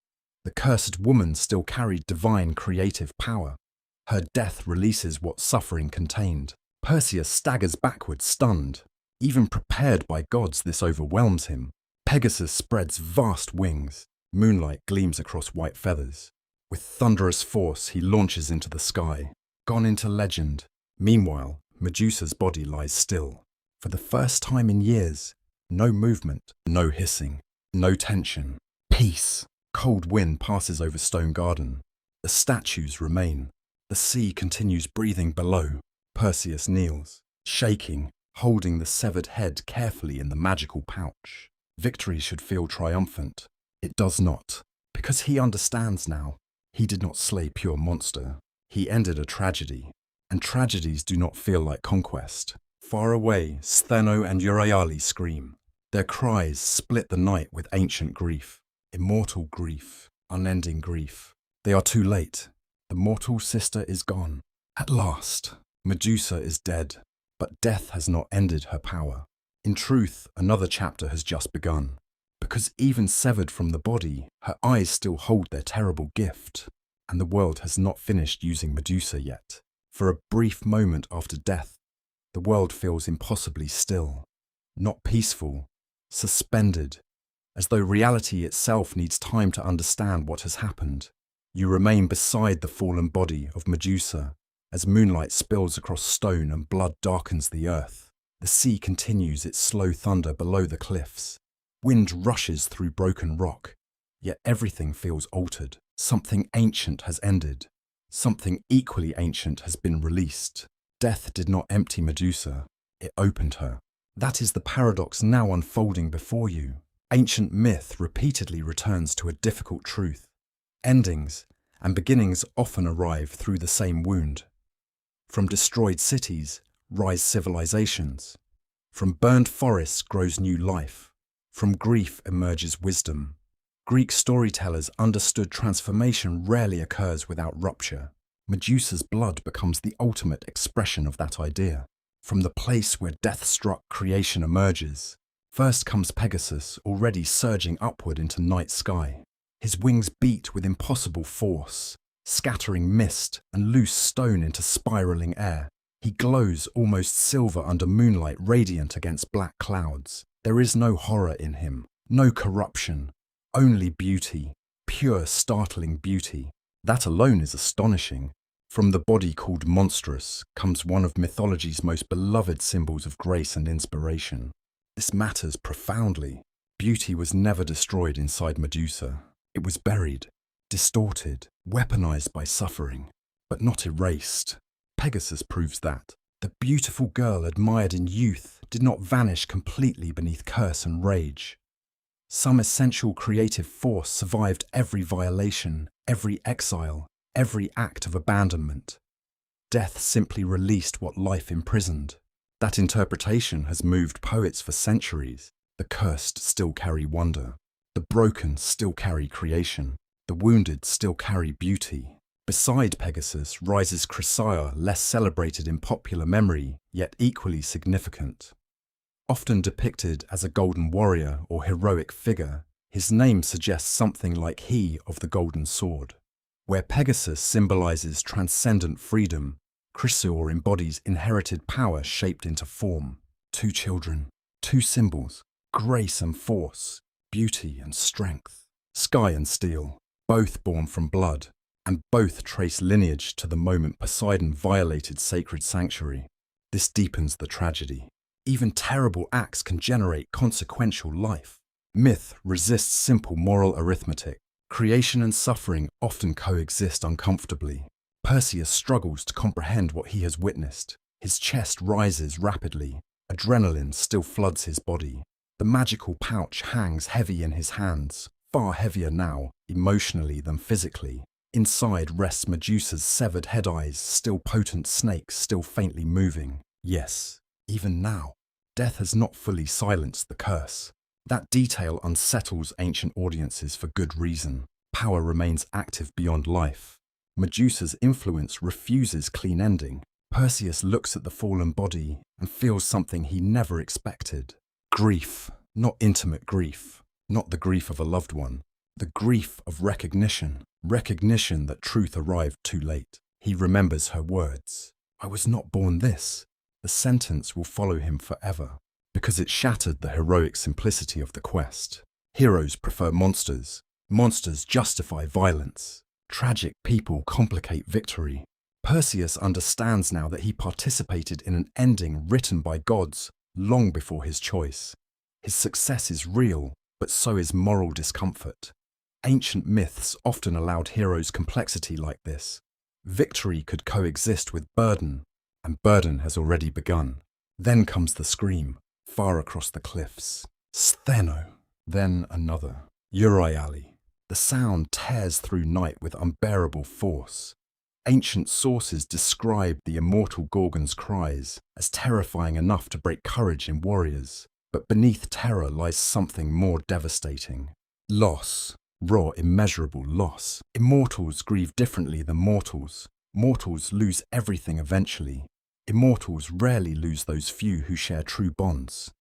The cursed woman still carried divine creative power. Her death releases what suffering contained. Perseus staggers backward, stunned. Even prepared by gods, this overwhelms him. Pegasus spreads vast wings. Moonlight gleams across white feathers. With thunderous force, he launches into the sky. Gone into legend. Meanwhile, Medusa's body lies still. For the first time in years, no movement, no hissing, no tension. Peace. Cold wind passes over stone garden. The statues remain. The sea continues breathing below. Perseus kneels, shaking, holding the severed head carefully in the magical pouch. Victory should feel triumphant. It does not, because he understands now. He did not slay pure monster. He ended a tragedy, and tragedies do not feel like conquest. Far away, Stheno and Euryale scream. Their cries split the night with ancient grief. Immortal grief, unending grief. They are too late. The mortal sister is gone. At last, Medusa is dead, but death has not ended her power. In truth, another chapter has just begun. Because even severed from the body, her eyes still hold their terrible gift, and the world has not finished using Medusa yet. For a brief moment after death, the world feels impossibly still, not peaceful, suspended, as though reality itself needs time to understand what has happened. You remain beside the fallen body of Medusa, as moonlight spills across stone and blood darkens the earth. The sea continues its slow thunder below the cliffs. Wind rushes through broken rock, yet everything feels altered. Something ancient has ended. Something equally ancient has been released. Death did not empty Medusa, it opened her. That is the paradox now unfolding before you. Ancient myth repeatedly returns to a difficult truth. Endings and beginnings often arrive through the same wound. From destroyed cities rise civilizations. From burned forests grows new life. From grief emerges wisdom. Greek storytellers understood transformation rarely occurs without rupture. Medusa's blood becomes the ultimate expression of that idea. From the place where death-struck creation emerges, First comes Pegasus, already surging upward into night sky. His wings beat with impossible force, scattering mist and loose stone into spiraling air. He glows almost silver under moonlight, radiant against black clouds. There is no horror in him, no corruption, only beauty, pure, startling beauty. That alone is astonishing. From the body called monstrous comes one of mythology's most beloved symbols of grace and inspiration. This matters profoundly. Beauty was never destroyed inside Medusa. It was buried, distorted, weaponized by suffering, but not erased. Pegasus proves that. The beautiful girl admired in youth did not vanish completely beneath curse and rage. Some essential creative force survived every violation, every exile, every act of abandonment. Death simply released what life imprisoned. That interpretation has moved poets for centuries. The cursed still carry wonder. The broken still carry creation. The wounded still carry beauty. Beside Pegasus rises Chrysaor, less celebrated in popular memory, yet equally significant. Often depicted as a golden warrior or heroic figure, his name suggests something like he of the golden sword. Where Pegasus symbolizes transcendent freedom, Chrysaor embodies inherited power shaped into form. Two children, two symbols, grace and force, beauty and strength, sky and steel, both born from blood, and both trace lineage to the moment Poseidon violated sacred sanctuary. This deepens the tragedy. Even terrible acts can generate consequential life. Myth resists simple moral arithmetic. Creation and suffering often coexist uncomfortably. Perseus struggles to comprehend what he has witnessed. His chest rises rapidly. Adrenaline still floods his body. The magical pouch hangs heavy in his hands, far heavier now, emotionally than physically. Inside rests Medusa's severed head eyes, still potent snakes, still faintly moving. Yes, even now, death has not fully silenced the curse. That detail unsettles ancient audiences for good reason. Power remains active beyond life. Medusa's influence refuses clean ending. Perseus looks at the fallen body and feels something he never expected. Grief, not intimate grief, not the grief of a loved one. The grief of recognition that truth arrived too late. He remembers her words. I was not born this. The sentence will follow him forever, because it shattered the heroic simplicity of the quest. Heroes prefer monsters. Monsters justify violence. Tragic people complicate victory. Perseus understands now that he participated in an ending written by gods long before his choice. His success is real, but so is moral discomfort. Ancient myths often allowed heroes complexity like this. Victory could coexist with burden, and burden has already begun. Then comes the scream, far across the cliffs. Stheno. Then another. Euryale. The sound tears through night with unbearable force. Ancient sources describe the immortal Gorgon's cries as terrifying enough to break courage in warriors. But beneath terror lies something more devastating. Loss. Raw, immeasurable loss. Immortals grieve differently than mortals. Mortals lose everything eventually. Immortals rarely lose those few who share true bonds.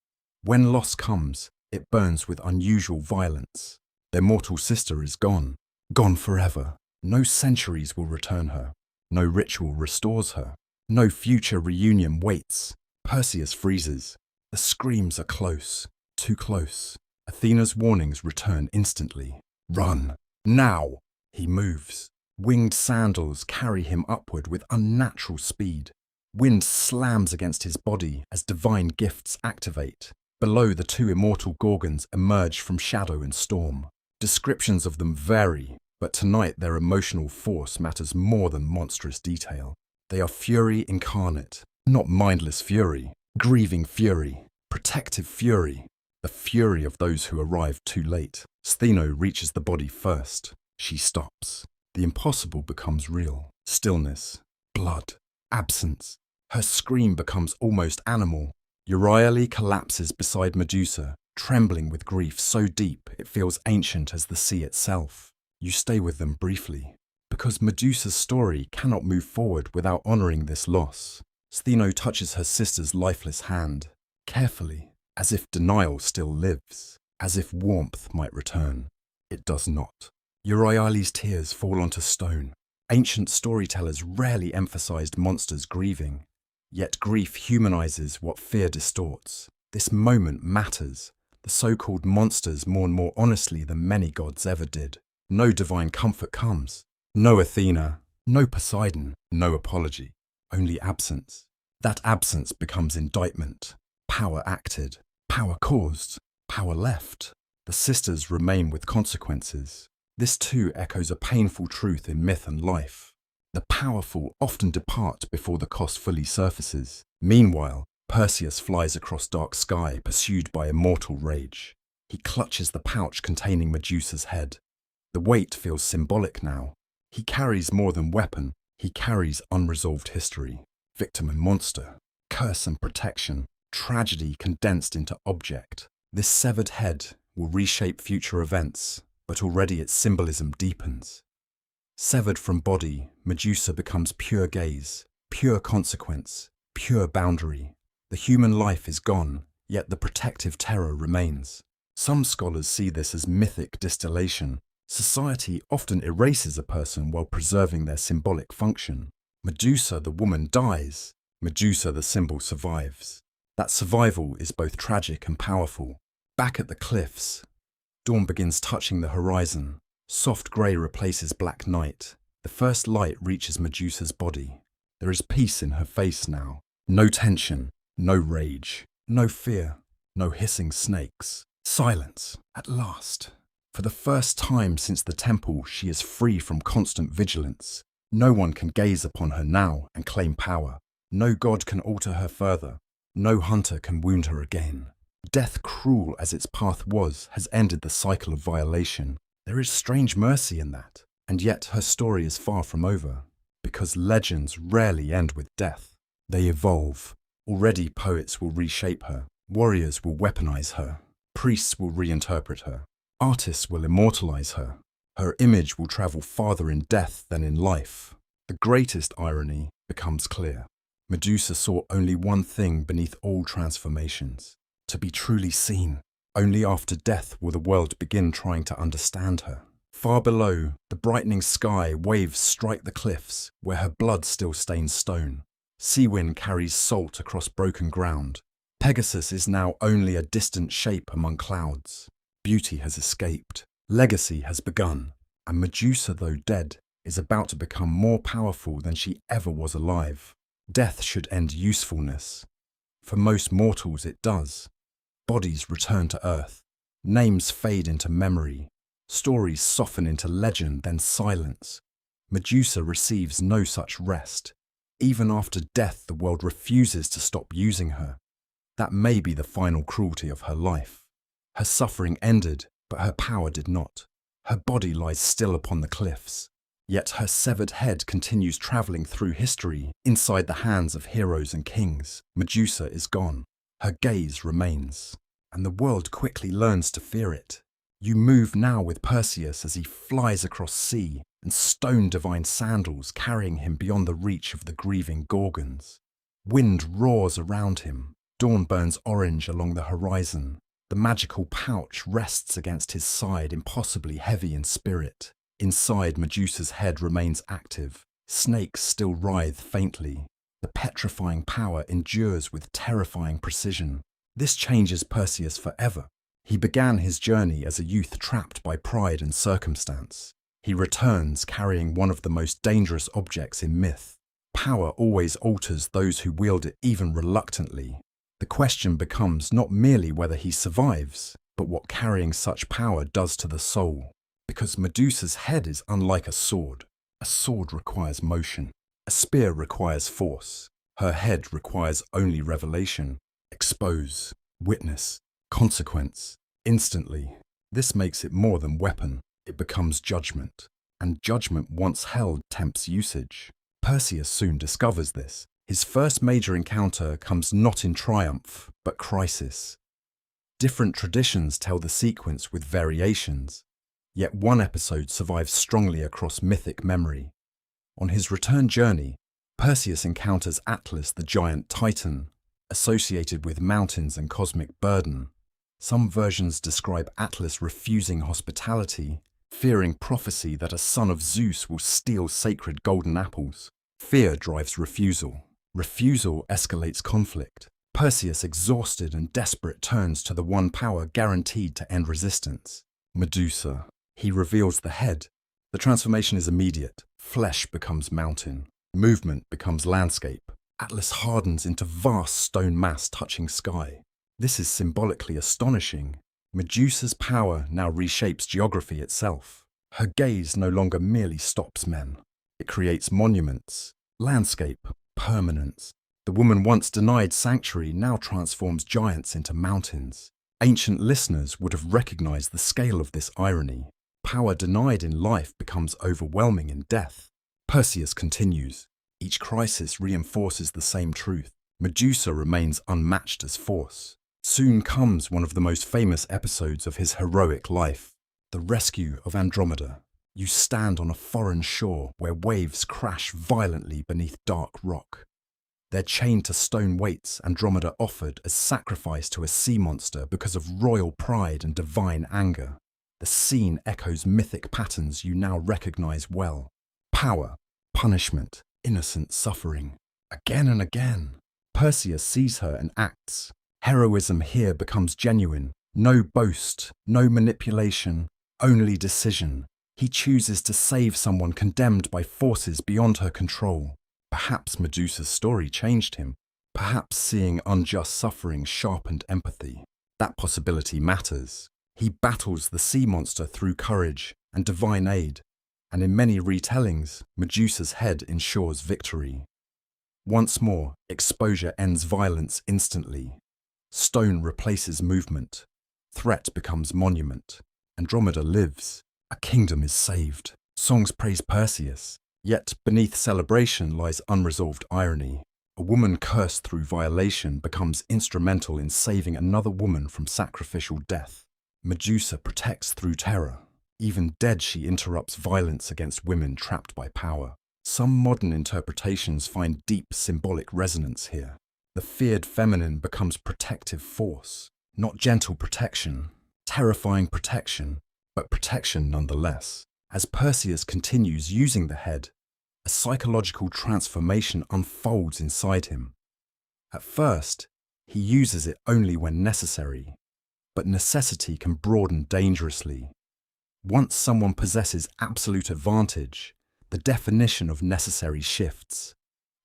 When loss comes, it burns with unusual violence. Their mortal sister is gone. Gone forever. No centuries will return her. No ritual restores her. No future reunion waits. Perseus freezes. The screams are close. Too close. Athena's warnings return instantly. Run. Now. He moves. Winged sandals carry him upward with unnatural speed. Wind slams against his body as divine gifts activate. Below, the two immortal Gorgons emerge from shadow and storm. Descriptions of them vary, but tonight their emotional force matters more than monstrous detail. They are fury incarnate, not mindless fury, grieving fury, protective fury, the fury of those who arrived too late. Stheno reaches the body first. She stops. The impossible becomes real. Stillness, blood, absence. Her scream becomes almost animal. Euryale collapses beside Medusa, trembling with grief so deep it feels ancient as the sea itself. You stay with them briefly, because Medusa's story cannot move forward without honoring this loss. Stheno touches her sister's lifeless hand, carefully, as if denial still lives, as if warmth might return. It does not. Euryale's tears fall onto stone. Ancient storytellers rarely emphasized monsters grieving, yet grief humanizes what fear distorts. This moment matters. The so-called monsters mourn more honestly than many gods ever did. No divine comfort comes. No Athena, no Poseidon, no apology, only absence. That absence becomes indictment. Power acted, power caused, power left. The sisters remain with consequences. This too echoes a painful truth in myth and life. The powerful often depart before the cost fully surfaces. Meanwhile, Perseus flies across dark sky, pursued by immortal rage. He clutches the pouch containing Medusa's head. The weight feels symbolic now. He carries more than weapon, he carries unresolved history. Victim and monster, curse and protection, tragedy condensed into object. This severed head will reshape future events, but already its symbolism deepens. Severed from body, Medusa becomes pure gaze, pure consequence, pure boundary. The human life is gone, yet the protective terror remains. Some scholars see this as mythic distillation. Society often erases a person while preserving their symbolic function. Medusa, the woman, dies. Medusa, the symbol, survives. That survival is both tragic and powerful. Back at the cliffs, dawn begins touching the horizon. Soft grey replaces black night. The first light reaches Medusa's body. There is peace in her face now. No tension, no rage, no fear, no hissing snakes. Silence, at last. For the first time since the temple, she is free from constant vigilance. No one can gaze upon her now and claim power. No god can alter her further. No hunter can wound her again. Death, cruel as its path was, has ended the cycle of violation. There is strange mercy in that, and yet her story is far from over, because legends rarely end with death. They evolve. Already poets will reshape her, warriors will weaponize her, priests will reinterpret her, artists will immortalize her. Her image will travel farther in death than in life. The greatest irony becomes clear. Medusa saw only one thing beneath all transformations: to be truly seen. Only after death will the world begin trying to understand her. Far below, the brightening sky, waves strike the cliffs, where her blood still stains stone. Sea wind carries salt across broken ground. Pegasus is now only a distant shape among clouds. Beauty has escaped. Legacy has begun. And Medusa, though dead, is about to become more powerful than she ever was alive. Death should end usefulness. For most mortals it does. Bodies return to earth. Names fade into memory. Stories soften into legend, then silence. Medusa receives no such rest. Even after death, the world refuses to stop using her. That may be the final cruelty of her life. Her suffering ended, but her power did not. Her body lies still upon the cliffs. Yet her severed head continues travelling through history, inside the hands of heroes and kings. Medusa is gone. Her gaze remains, and the world quickly learns to fear it. You move now with Perseus as he flies across sea, and stone divine sandals carrying him beyond the reach of the grieving Gorgons. Wind roars around him. Dawn burns orange along the horizon. The magical pouch rests against his side, impossibly heavy in spirit. Inside, Medusa's head remains active. Snakes still writhe faintly. The petrifying power endures with terrifying precision. This changes Perseus forever. He began his journey as a youth trapped by pride and circumstance. He returns carrying one of the most dangerous objects in myth. Power always alters those who wield it even reluctantly. The question becomes not merely whether he survives, but what carrying such power does to the soul. Because Medusa's head is unlike a sword. A sword requires motion. A spear requires force. Her head requires only revelation. Expose, witness, consequence. Instantly. This makes it more than weapon. It becomes judgment. And judgment once held tempts usage. Perseus soon discovers this. His first major encounter comes not in triumph, but crisis. Different traditions tell the sequence with variations. Yet one episode survives strongly across mythic memory. On his return journey, Perseus encounters Atlas, the giant Titan, associated with mountains and cosmic burden. Some versions describe Atlas refusing hospitality, fearing prophecy that a son of Zeus will steal sacred golden apples. Fear drives refusal. Refusal escalates conflict. Perseus, exhausted and desperate, turns to the one power guaranteed to end resistance: Medusa. He reveals the head. The transformation is immediate. Flesh becomes mountain. Movement becomes landscape. Atlas hardens into vast stone mass touching sky. This is symbolically astonishing. Medusa's power now reshapes geography itself. Her gaze no longer merely stops men. It creates monuments, landscape, permanence. The woman once denied sanctuary now transforms giants into mountains. Ancient listeners would have recognized the scale of this irony. Power denied in life becomes overwhelming in death. Perseus continues. Each crisis reinforces the same truth. Medusa remains unmatched as force. Soon comes one of the most famous episodes of his heroic life, the rescue of Andromeda. You stand on a foreign shore where waves crash violently beneath dark rock. They're chained to stone weights Andromeda offered as sacrifice to a sea monster because of royal pride and divine anger. The scene echoes mythic patterns you now recognize well. Power, punishment, innocent suffering. Again and again, Perseus sees her and acts. Heroism here becomes genuine. No boast, no manipulation, only decision. He chooses to save someone condemned by forces beyond her control. Perhaps Medusa's story changed him. Perhaps seeing unjust suffering sharpened empathy. That possibility matters. He battles the sea monster through courage and divine aid, and in many retellings, Medusa's head ensures victory. Once more, exposure ends violence instantly. Stone replaces movement. Threat becomes monument. Andromeda lives. A kingdom is saved. Songs praise Perseus. Yet beneath celebration lies unresolved irony. A woman cursed through violation becomes instrumental in saving another woman from sacrificial death. Medusa protects through terror. Even dead, she interrupts violence against women trapped by power. Some modern interpretations find deep symbolic resonance here. The feared feminine becomes protective force. Not gentle protection, terrifying protection, but protection nonetheless. As Perseus continues using the head, a psychological transformation unfolds inside him. At first, he uses it only when necessary, but necessity can broaden dangerously. Once someone possesses absolute advantage, the definition of necessary shifts.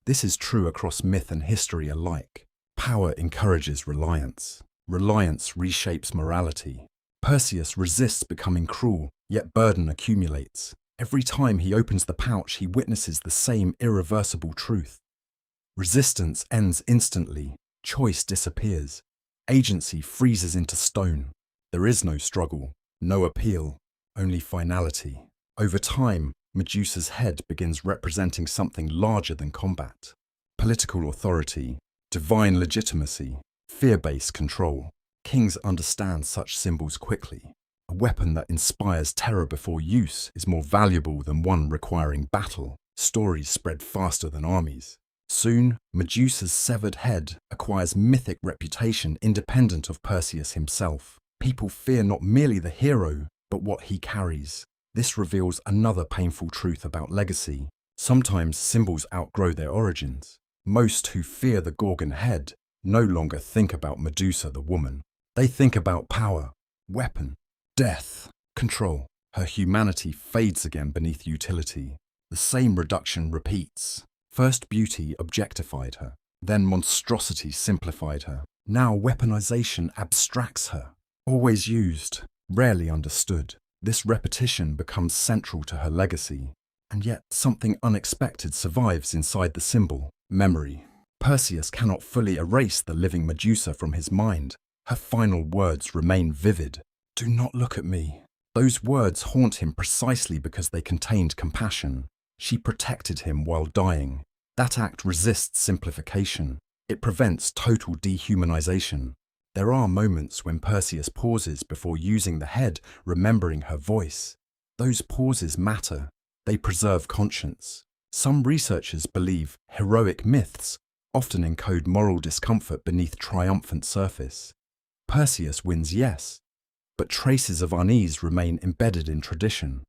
This is true across myth and history alike. Power encourages reliance. Reliance reshapes morality. Perseus resists becoming cruel, yet burden accumulates. Every time he opens the pouch, he witnesses the same irreversible truth. Resistance ends instantly. Choice disappears. Agency freezes into stone. There is no struggle, no appeal, only finality. Over time, Medusa's head begins representing something larger than combat. Political authority, divine legitimacy, fear-based control. Kings understand such symbols quickly. A weapon that inspires terror before use is more valuable than one requiring battle. Stories spread faster than armies. Soon, Medusa's severed head acquires mythic reputation independent of Perseus himself. People fear not merely the hero, but what he carries. This reveals another painful truth about legacy. Sometimes symbols outgrow their origins. Most who fear the Gorgon head no longer think about Medusa the woman. They think about power, weapon, death, control. Her humanity fades again beneath utility. The same reduction repeats. First beauty objectified her, then monstrosity simplified her. Now weaponization abstracts her. Always used, rarely understood. This repetition becomes central to her legacy. And yet something unexpected survives inside the symbol: memory. Perseus cannot fully erase the living Medusa from his mind. Her final words remain vivid. "Do not look at me." Those words haunt him precisely because they contained compassion. She protected him while dying. That act resists simplification. It prevents total dehumanization. There are moments when Perseus pauses before using the head, remembering her voice. Those pauses matter. They preserve conscience. Some researchers believe heroic myths often encode moral discomfort beneath triumphant surface. Perseus wins, yes, but traces of unease remain embedded in tradition.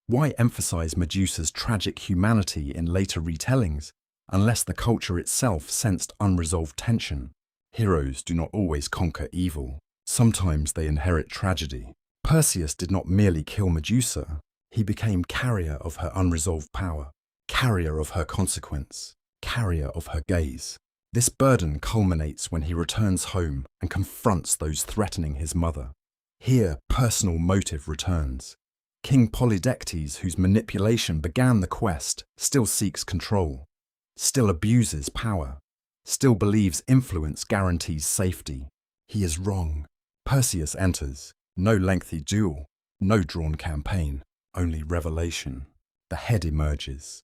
Why emphasize Medusa's tragic humanity in later retellings, unless the culture itself sensed unresolved tension? Heroes do not always conquer evil. Sometimes they inherit tragedy. Perseus did not merely kill Medusa, he became carrier of her unresolved power, carrier of her consequence, carrier of her gaze. This burden culminates when he returns home and confronts those threatening his mother. Here, personal motive returns. King Polydectes, whose manipulation began the quest, still seeks control, still abuses power, still believes influence guarantees safety. He is wrong. Perseus enters. No lengthy duel, no drawn campaign, only revelation. The head emerges.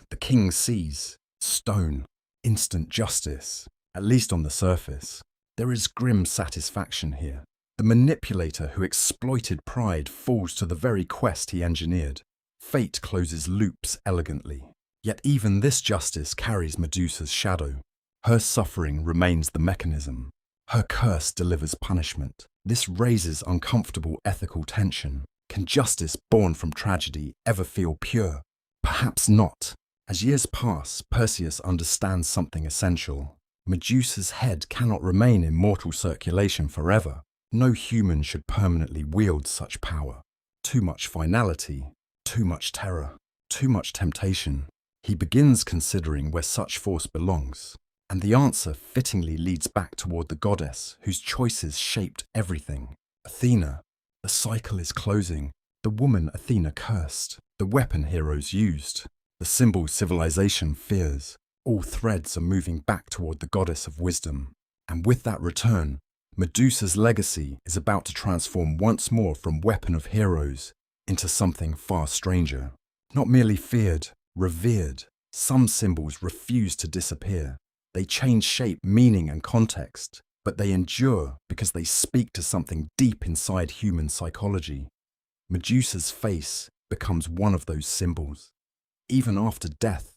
The king sees. Stone. Instant justice. At least on the surface. There is grim satisfaction here. The manipulator who exploited pride falls to the very quest he engineered. Fate closes loops elegantly. Yet even this justice carries Medusa's shadow. Her suffering remains the mechanism. Her curse delivers punishment. This raises uncomfortable ethical tension. Can justice born from tragedy ever feel pure? Perhaps not. As years pass, Perseus understands something essential. Medusa's head cannot remain in mortal circulation forever. No human should permanently wield such power. Too much finality, too much terror, too much temptation. He begins considering where such force belongs. And the answer fittingly leads back toward the goddess whose choices shaped everything. Athena. The cycle is closing. The woman Athena cursed. The weapon heroes used. The symbol civilization fears. All threads are moving back toward the goddess of wisdom. And with that return, Medusa's legacy is about to transform once more from weapon of heroes into something far stranger. Not merely feared, revered. Some symbols refuse to disappear. They change shape, meaning, and context, but they endure because they speak to something deep inside human psychology. Medusa's face becomes one of those symbols. Even after death,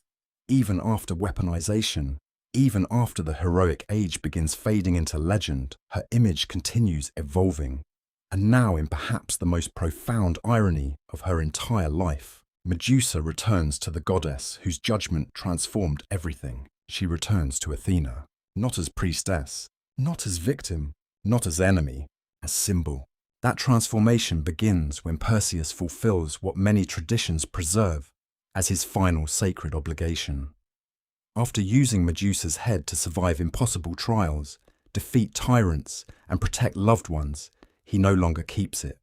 even after weaponization, even after the heroic age begins fading into legend, her image continues evolving. And now, in perhaps the most profound irony of her entire life, Medusa returns to the goddess whose judgment transformed everything. She returns to Athena, not as priestess, not as victim, not as enemy, as symbol. That transformation begins when Perseus fulfills what many traditions preserve as his final sacred obligation. After using Medusa's head to survive impossible trials, defeat tyrants, and protect loved ones, he no longer keeps it.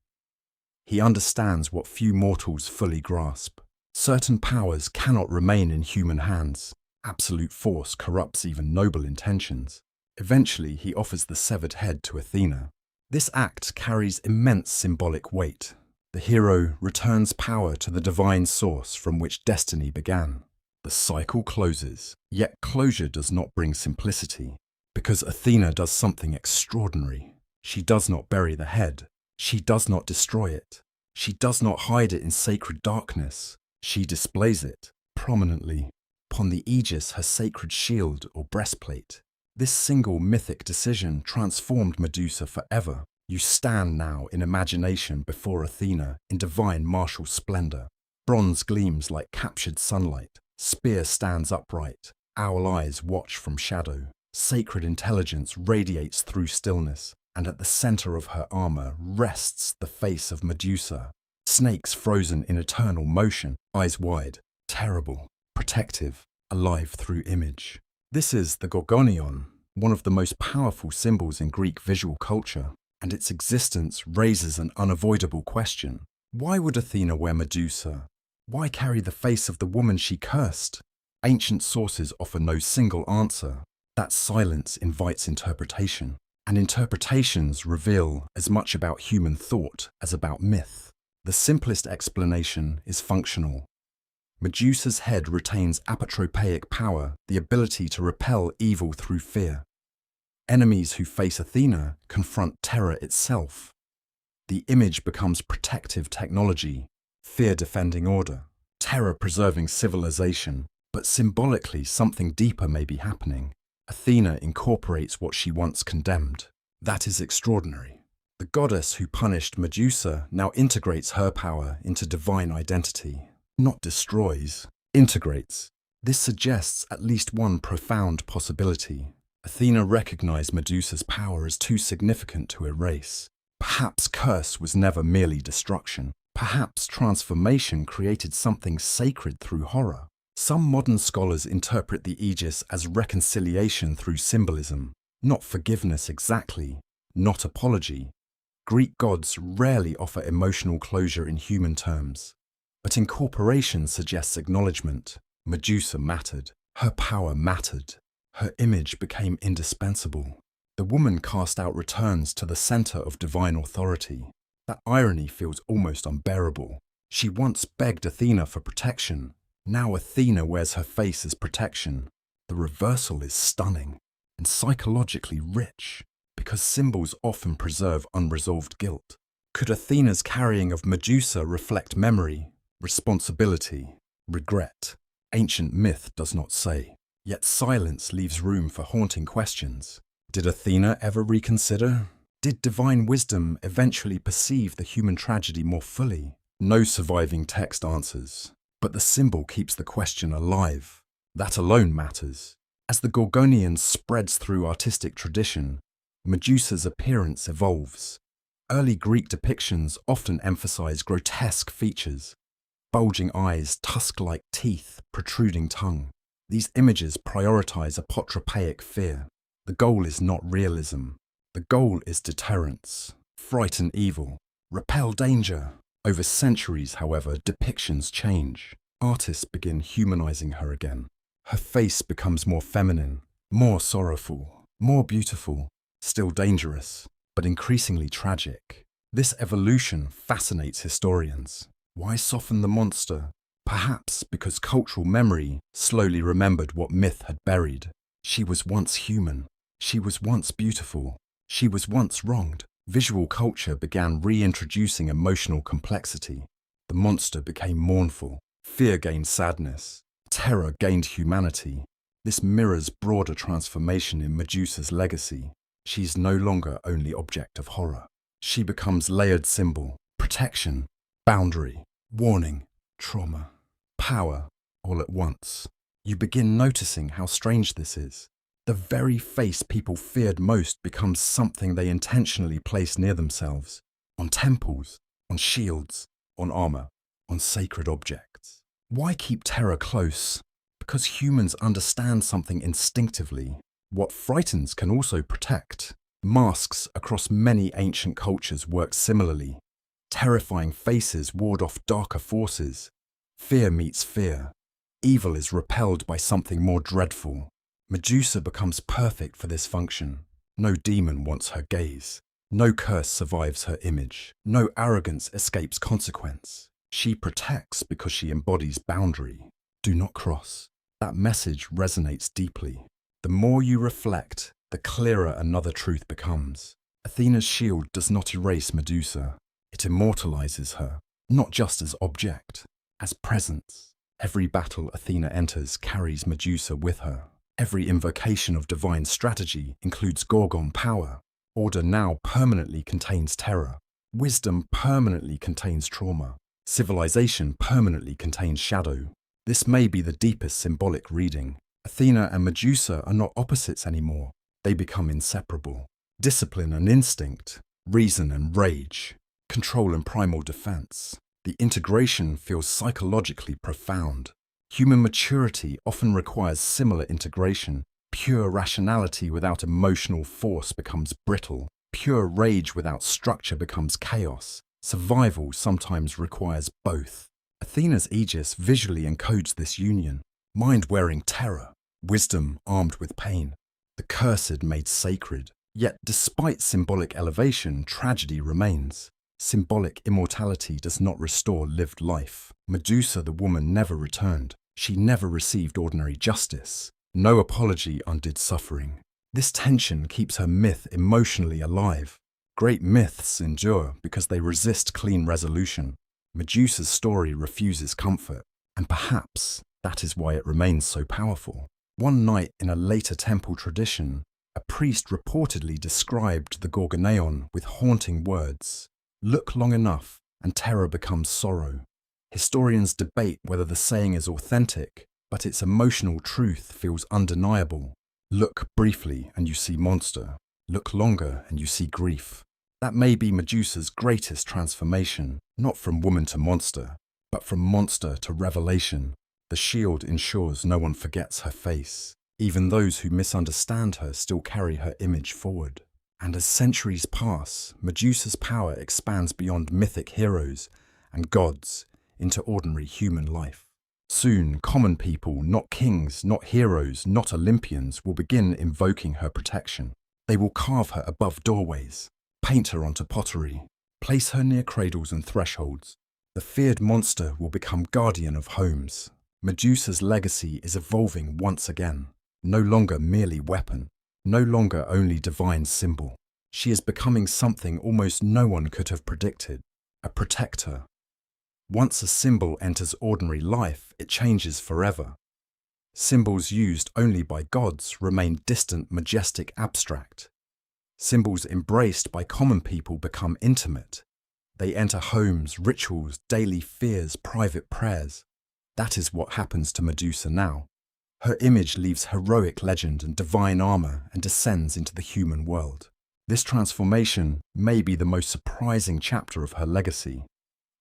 He understands what few mortals fully grasp. Certain powers cannot remain in human hands. Absolute force corrupts even noble intentions. Eventually, he offers the severed head to Athena. This act carries immense symbolic weight. The hero returns power to the divine source from which destiny began. The cycle closes, yet closure does not bring simplicity, because Athena does something extraordinary. She does not bury the head. She does not destroy it. She does not hide it in sacred darkness. She displays it, prominently, upon the aegis, her sacred shield or breastplate. This single mythic decision transformed Medusa forever. You stand now in imagination before Athena in divine martial splendor. Bronze gleams like captured sunlight. Spear stands upright. Owl eyes watch from shadow. Sacred intelligence radiates through stillness, and at the center of her armor rests the face of Medusa. Snakes frozen in eternal motion, eyes wide, terrible, protective, alive through image. This is the Gorgonion, one of the most powerful symbols in Greek visual culture, and its existence raises an unavoidable question. Why would Athena wear Medusa? Why carry the face of the woman she cursed? Ancient sources offer no single answer. That silence invites interpretation, and interpretations reveal as much about human thought as about myth. The simplest explanation is functional. Medusa's head retains apotropaic power, the ability to repel evil through fear. Enemies who face Athena confront terror itself. The image becomes protective technology, fear defending order, terror preserving civilization, but symbolically something deeper may be happening. Athena incorporates what she once condemned. That is extraordinary. The goddess who punished Medusa now integrates her power into divine identity. Not destroys, integrates. This suggests at least one profound possibility. Athena recognized Medusa's power as too significant to erase. Perhaps curse was never merely destruction. Perhaps transformation created something sacred through horror. Some modern scholars interpret the Aegis as reconciliation through symbolism, not forgiveness exactly, not apology. Greek gods rarely offer emotional closure in human terms, but incorporation suggests acknowledgement. Medusa mattered. Her power mattered. Her image became indispensable. The woman cast out returns to the center of divine authority. That irony feels almost unbearable. She once begged Athena for protection. Now Athena wears her face as protection. The reversal is stunning and psychologically rich, because symbols often preserve unresolved guilt. Could Athena's carrying of Medusa reflect memory, responsibility, regret? Ancient myth does not say, yet silence leaves room for haunting questions. Did Athena ever reconsider? Did divine wisdom eventually perceive the human tragedy more fully? No surviving text answers, but the symbol keeps the question alive. That alone matters. As the Gorgonian spreads through artistic tradition, Medusa's appearance evolves. Early Greek depictions often emphasize grotesque features: bulging eyes, tusk-like teeth, protruding tongue. These images prioritize apotropaic fear. The goal is not realism. The goal is deterrence. Frighten evil. Repel danger. Over centuries, however, depictions change. Artists begin humanizing her again. Her face becomes more feminine, more sorrowful, more beautiful, still dangerous, but increasingly tragic. This evolution fascinates historians. Why soften the monster? Perhaps because cultural memory slowly remembered what myth had buried. She was once human. She was once beautiful. She was once wronged. Visual culture began reintroducing emotional complexity. The monster became mournful. Fear gained sadness. Terror gained humanity. This mirrors broader transformation in Medusa's legacy. She's no longer only object of horror. She becomes layered symbol, protection, boundary, warning, trauma, power, all at once. You begin noticing how strange this is. The very face people feared most becomes something they intentionally place near themselves, on temples, on shields, on armor, on sacred objects. Why keep terror close? Because humans understand something instinctively. What frightens can also protect. Masks across many ancient cultures work similarly. Terrifying faces ward off darker forces. Fear meets fear. Evil is repelled by something more dreadful. Medusa becomes perfect for this function. No demon wants her gaze. No curse survives her image. No arrogance escapes consequence. She protects because she embodies boundary. Do not cross. That message resonates deeply. The more you reflect, the clearer another truth becomes. Athena's shield does not erase Medusa. It immortalizes her, not just as object, as presence. Every battle Athena enters carries Medusa with her. Every invocation of divine strategy includes Gorgon power. Order now permanently contains terror. Wisdom permanently contains trauma. Civilization permanently contains shadow. This may be the deepest symbolic reading. Athena and Medusa are not opposites anymore. They become inseparable. Discipline and instinct, reason and rage, control and primal defense. The integration feels psychologically profound. Human maturity often requires similar integration. Pure rationality without emotional force becomes brittle. Pure rage without structure becomes chaos. Survival sometimes requires both. Athena's Aegis visually encodes this union. Mind wearing terror, wisdom armed with pain. The cursed made sacred. Yet despite symbolic elevation, tragedy remains. Symbolic immortality does not restore lived life. Medusa the woman never returned. She never received ordinary justice. No apology undid suffering. This tension keeps her myth emotionally alive. Great myths endure because they resist clean resolution. Medusa's story refuses comfort, and perhaps that is why it remains so powerful. One night in a later temple tradition, a priest reportedly described the Gorgoneon with haunting words. Look long enough, and terror becomes sorrow. Historians debate whether the saying is authentic, but its emotional truth feels undeniable. Look briefly and you see monster. Look longer and you see grief. That may be Medusa's greatest transformation, not from woman to monster, but from monster to revelation. The shield ensures no one forgets her face. Even those who misunderstand her still carry her image forward. And as centuries pass, Medusa's power expands beyond mythic heroes and gods into ordinary human life. Soon, common people, not kings, not heroes, not Olympians, will begin invoking her protection. They will carve her above doorways, paint her onto pottery, place her near cradles and thresholds. The feared monster will become guardian of homes. Medusa's legacy is evolving once again, no longer merely weapon, no longer only divine symbol. She is becoming something almost no one could have predicted, a protector. Once a symbol enters ordinary life, it changes forever. Symbols used only by gods remain distant, majestic, abstract. Symbols embraced by common people become intimate. They enter homes, rituals, daily fears, private prayers. That is what happens to Medusa now. Her image leaves heroic legend and divine armor and descends into the human world. This transformation may be the most surprising chapter of her legacy.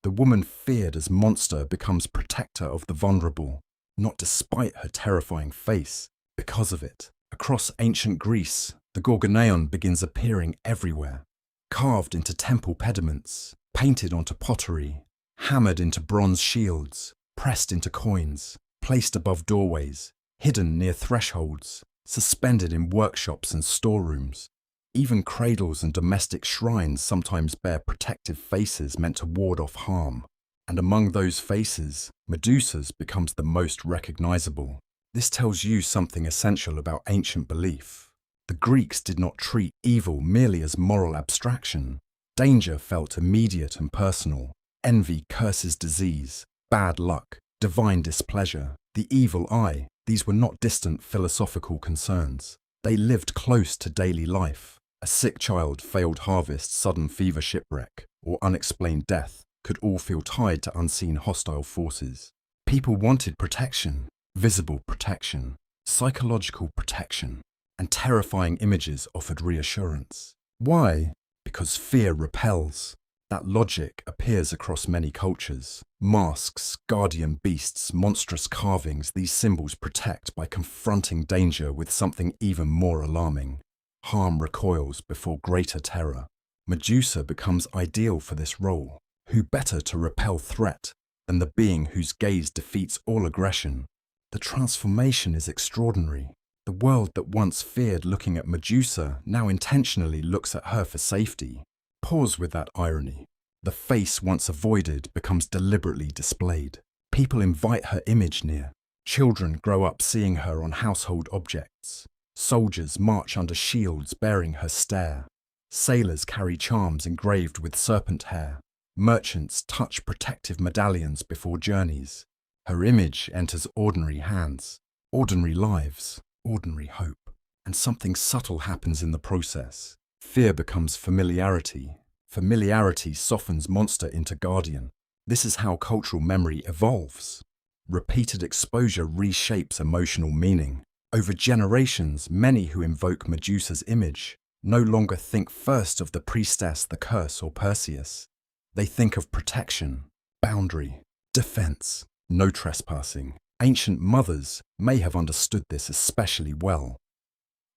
The woman feared as monster becomes protector of the vulnerable, not despite her terrifying face, because of it. Across ancient Greece, the Gorgoneon begins appearing everywhere, carved into temple pediments, painted onto pottery, hammered into bronze shields, pressed into coins, placed above doorways, hidden near thresholds, suspended in workshops and storerooms. Even cradles and domestic shrines sometimes bear protective faces meant to ward off harm. And among those faces, Medusa's becomes the most recognizable. This tells you something essential about ancient belief. The Greeks did not treat evil merely as moral abstraction. Danger felt immediate and personal. Envy, curses, disease, bad luck, divine displeasure, the evil eye. These were not distant philosophical concerns. They lived close to daily life. A sick child, failed harvest, sudden fever, shipwreck, or unexplained death could all feel tied to unseen hostile forces. People wanted protection, visible protection, psychological protection, and terrifying images offered reassurance. Why? Because fear repels. That logic appears across many cultures. Masks, guardian beasts, monstrous carvings, these symbols protect by confronting danger with something even more alarming. Harm recoils before greater terror. Medusa becomes ideal for this role. Who better to repel threat than the being whose gaze defeats all aggression? The transformation is extraordinary. The world that once feared looking at Medusa now intentionally looks at her for safety. Pause with that irony. The face once avoided becomes deliberately displayed. People invite her image near. Children grow up seeing her on household objects. Soldiers march under shields bearing her stare. Sailors carry charms engraved with serpent hair. Merchants touch protective medallions before journeys. Her image enters ordinary hands, ordinary lives, ordinary hope. And something subtle happens in the process. Fear becomes familiarity. Familiarity softens monster into guardian. This is how cultural memory evolves. Repeated exposure reshapes emotional meaning. Over generations, many who invoke Medusa's image no longer think first of the priestess, the curse, or Perseus. They think of protection, boundary, defense, no trespassing. Ancient mothers may have understood this especially well.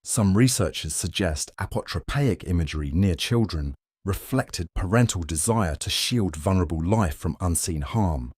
Some researchers suggest apotropaic imagery near children reflected parental desire to shield vulnerable life from unseen harm.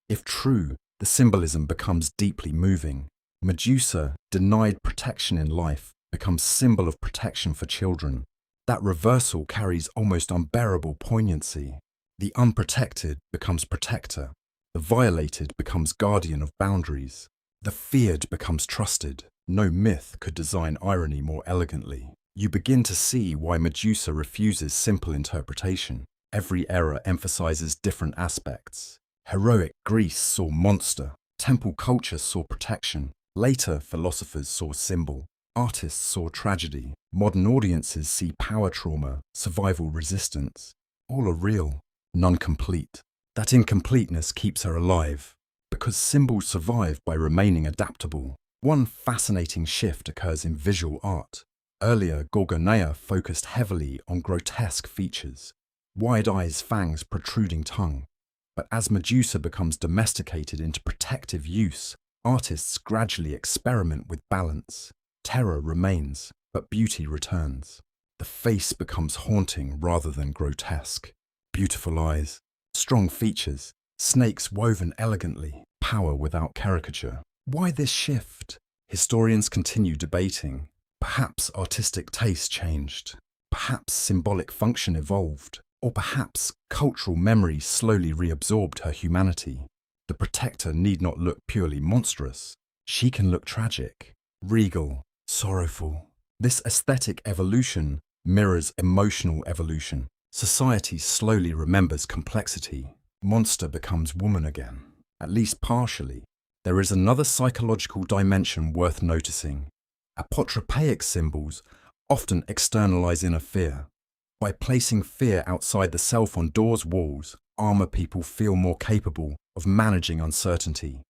If true, the symbolism becomes deeply moving. Medusa, denied protection in life, becomes symbol of protection for children. That reversal carries almost unbearable poignancy. The unprotected becomes protector. The violated becomes guardian of boundaries. The feared becomes trusted. No myth could design irony more elegantly. You begin to see why Medusa refuses simple interpretation. Every era emphasizes different aspects. Heroic Greece saw monster. Temple culture saw protection. Later, philosophers saw symbol. Artists saw tragedy. Modern audiences see power trauma, survival resistance. All are real, none complete. That incompleteness keeps her alive, because symbols survive by remaining adaptable. One fascinating shift occurs in visual art. Earlier, Gorgonea focused heavily on grotesque features. Wide eyes, fangs, protruding tongue. But as Medusa becomes domesticated into protective use, artists gradually experiment with balance. Terror remains, but beauty returns. The face becomes haunting rather than grotesque. Beautiful eyes, strong features, snakes woven elegantly, power without caricature. Why this shift? Historians continue debating. Perhaps artistic taste changed. Perhaps symbolic function evolved. Or perhaps cultural memory slowly reabsorbed her humanity. The protector need not look purely monstrous. She can look tragic, regal, sorrowful. This aesthetic evolution mirrors emotional evolution. Society slowly remembers complexity. Monster becomes woman again, at least partially. There is another psychological dimension worth noticing. Apotropaic symbols often externalize inner fear. By placing fear outside the self on doors' walls, armor people feel more capable of managing uncertainty.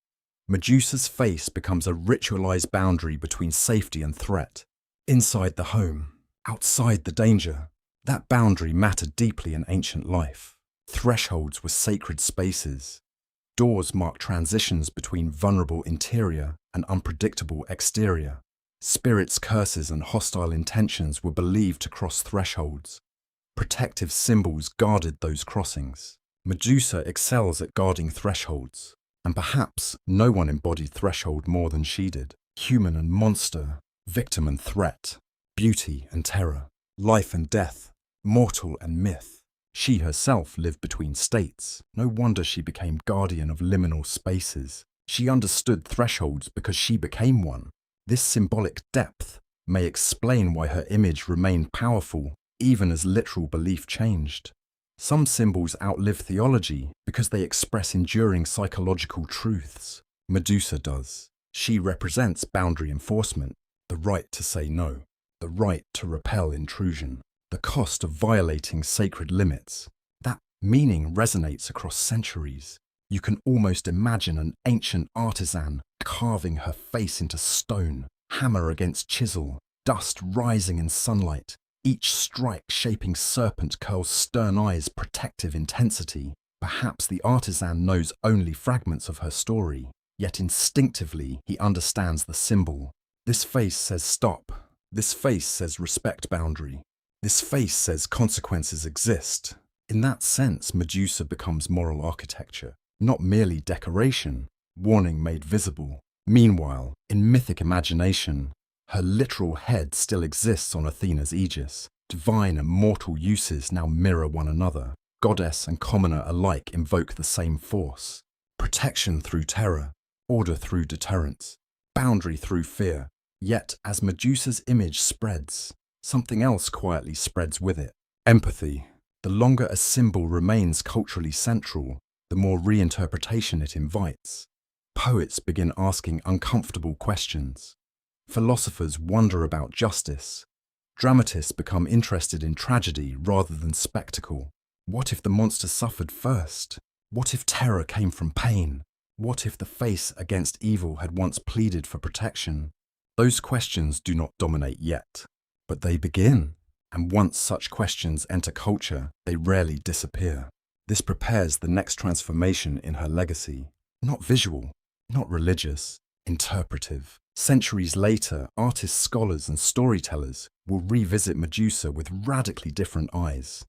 Medusa's face becomes a ritualized boundary between safety and threat. Inside the home, outside the danger, that boundary mattered deeply in ancient life. Thresholds were sacred spaces. Doors marked transitions between vulnerable interior and unpredictable exterior. Spirits' curses and hostile intentions were believed to cross thresholds. Protective symbols guarded those crossings. Medusa excels at guarding thresholds, and perhaps no one embodied threshold more than she did. Human and monster, victim and threat, beauty and terror, life and death, mortal and myth. She herself lived between states. No wonder she became guardian of liminal spaces. She understood thresholds because she became one. This symbolic depth may explain why her image remained powerful even as literal belief changed. Some symbols outlive theology because they express enduring psychological truths. Medusa does. She represents boundary enforcement, the right to say no, the right to repel intrusion, the cost of violating sacred limits. That meaning resonates across centuries. You can almost imagine an ancient artisan carving her face into stone, hammer against chisel, dust rising in sunlight. Each strike shaping serpent curls stern eyes' protective intensity. Perhaps the artisan knows only fragments of her story, yet instinctively he understands the symbol. This face says stop. This face says respect boundary. This face says consequences exist. In that sense, Medusa becomes moral architecture, not merely decoration, warning made visible. Meanwhile, in mythic imagination, her literal head still exists on Athena's aegis. Divine and mortal uses now mirror one another. Goddess and commoner alike invoke the same force. Protection through terror, order through deterrence, boundary through fear. Yet, as Medusa's image spreads, something else quietly spreads with it. Empathy. The longer a symbol remains culturally central, the more reinterpretation it invites. Poets begin asking uncomfortable questions. Philosophers wonder about justice. Dramatists become interested in tragedy rather than spectacle. What if the monster suffered first? What if terror came from pain? What if the face against evil had once pleaded for protection? Those questions do not dominate yet, but they begin. And once such questions enter culture, they rarely disappear. This prepares the next transformation in her legacy. Not visual, not religious, interpretive. Centuries later, artists, scholars, and storytellers will revisit Medusa with radically different eyes.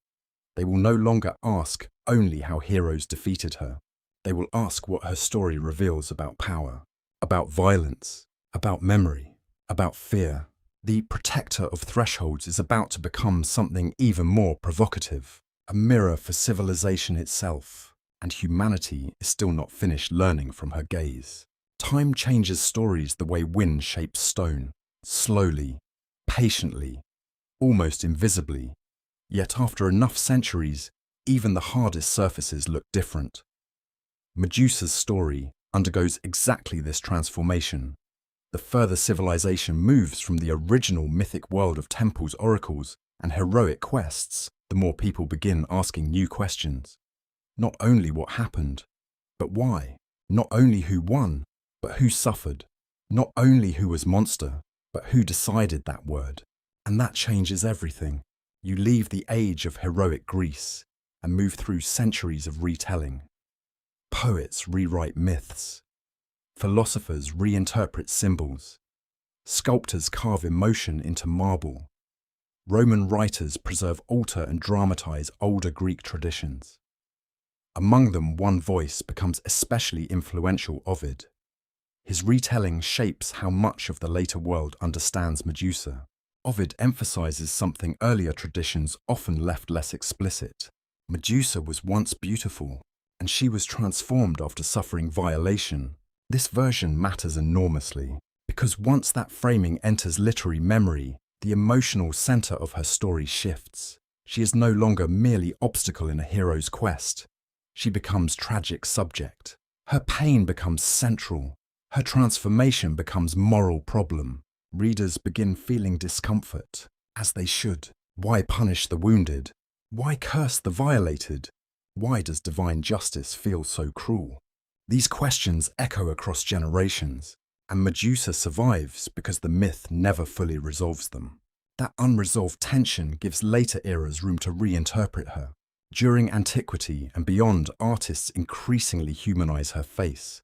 They will no longer ask only how heroes defeated her. They will ask what her story reveals about power, about violence, about memory, about fear. The protector of thresholds is about to become something even more provocative, a mirror for civilization itself, and humanity is still not finished learning from her gaze. Time changes stories the way wind shapes stone, slowly, patiently, almost invisibly. Yet after enough centuries, even the hardest surfaces look different. Medusa's story undergoes exactly this transformation. The further civilization moves from the original mythic world of temples, oracles, and heroic quests, the more people begin asking new questions. Not only what happened, but why. Not only who won, but who suffered. Not only who was monster, but who decided that word. And that changes everything. You leave the age of heroic Greece and move through centuries of retelling. Poets rewrite myths. Philosophers reinterpret symbols. Sculptors carve emotion into marble. Roman writers preserve, alter, and dramatize older Greek traditions. Among them, one voice becomes especially influential: Ovid. His retelling shapes how much of the later world understands Medusa. Ovid emphasizes something earlier traditions often left less explicit. Medusa was once beautiful, and she was transformed after suffering violation. This version matters enormously, because once that framing enters literary memory, the emotional center of her story shifts. She is no longer merely obstacle in a hero's quest. She becomes tragic subject. Her pain becomes central. Her transformation becomes moral problem. Readers begin feeling discomfort, as they should. Why punish the wounded? Why curse the violated? Why does divine justice feel so cruel? These questions echo across generations, and Medusa survives because the myth never fully resolves them. That unresolved tension gives later eras room to reinterpret her. During antiquity and beyond, artists increasingly humanize her face.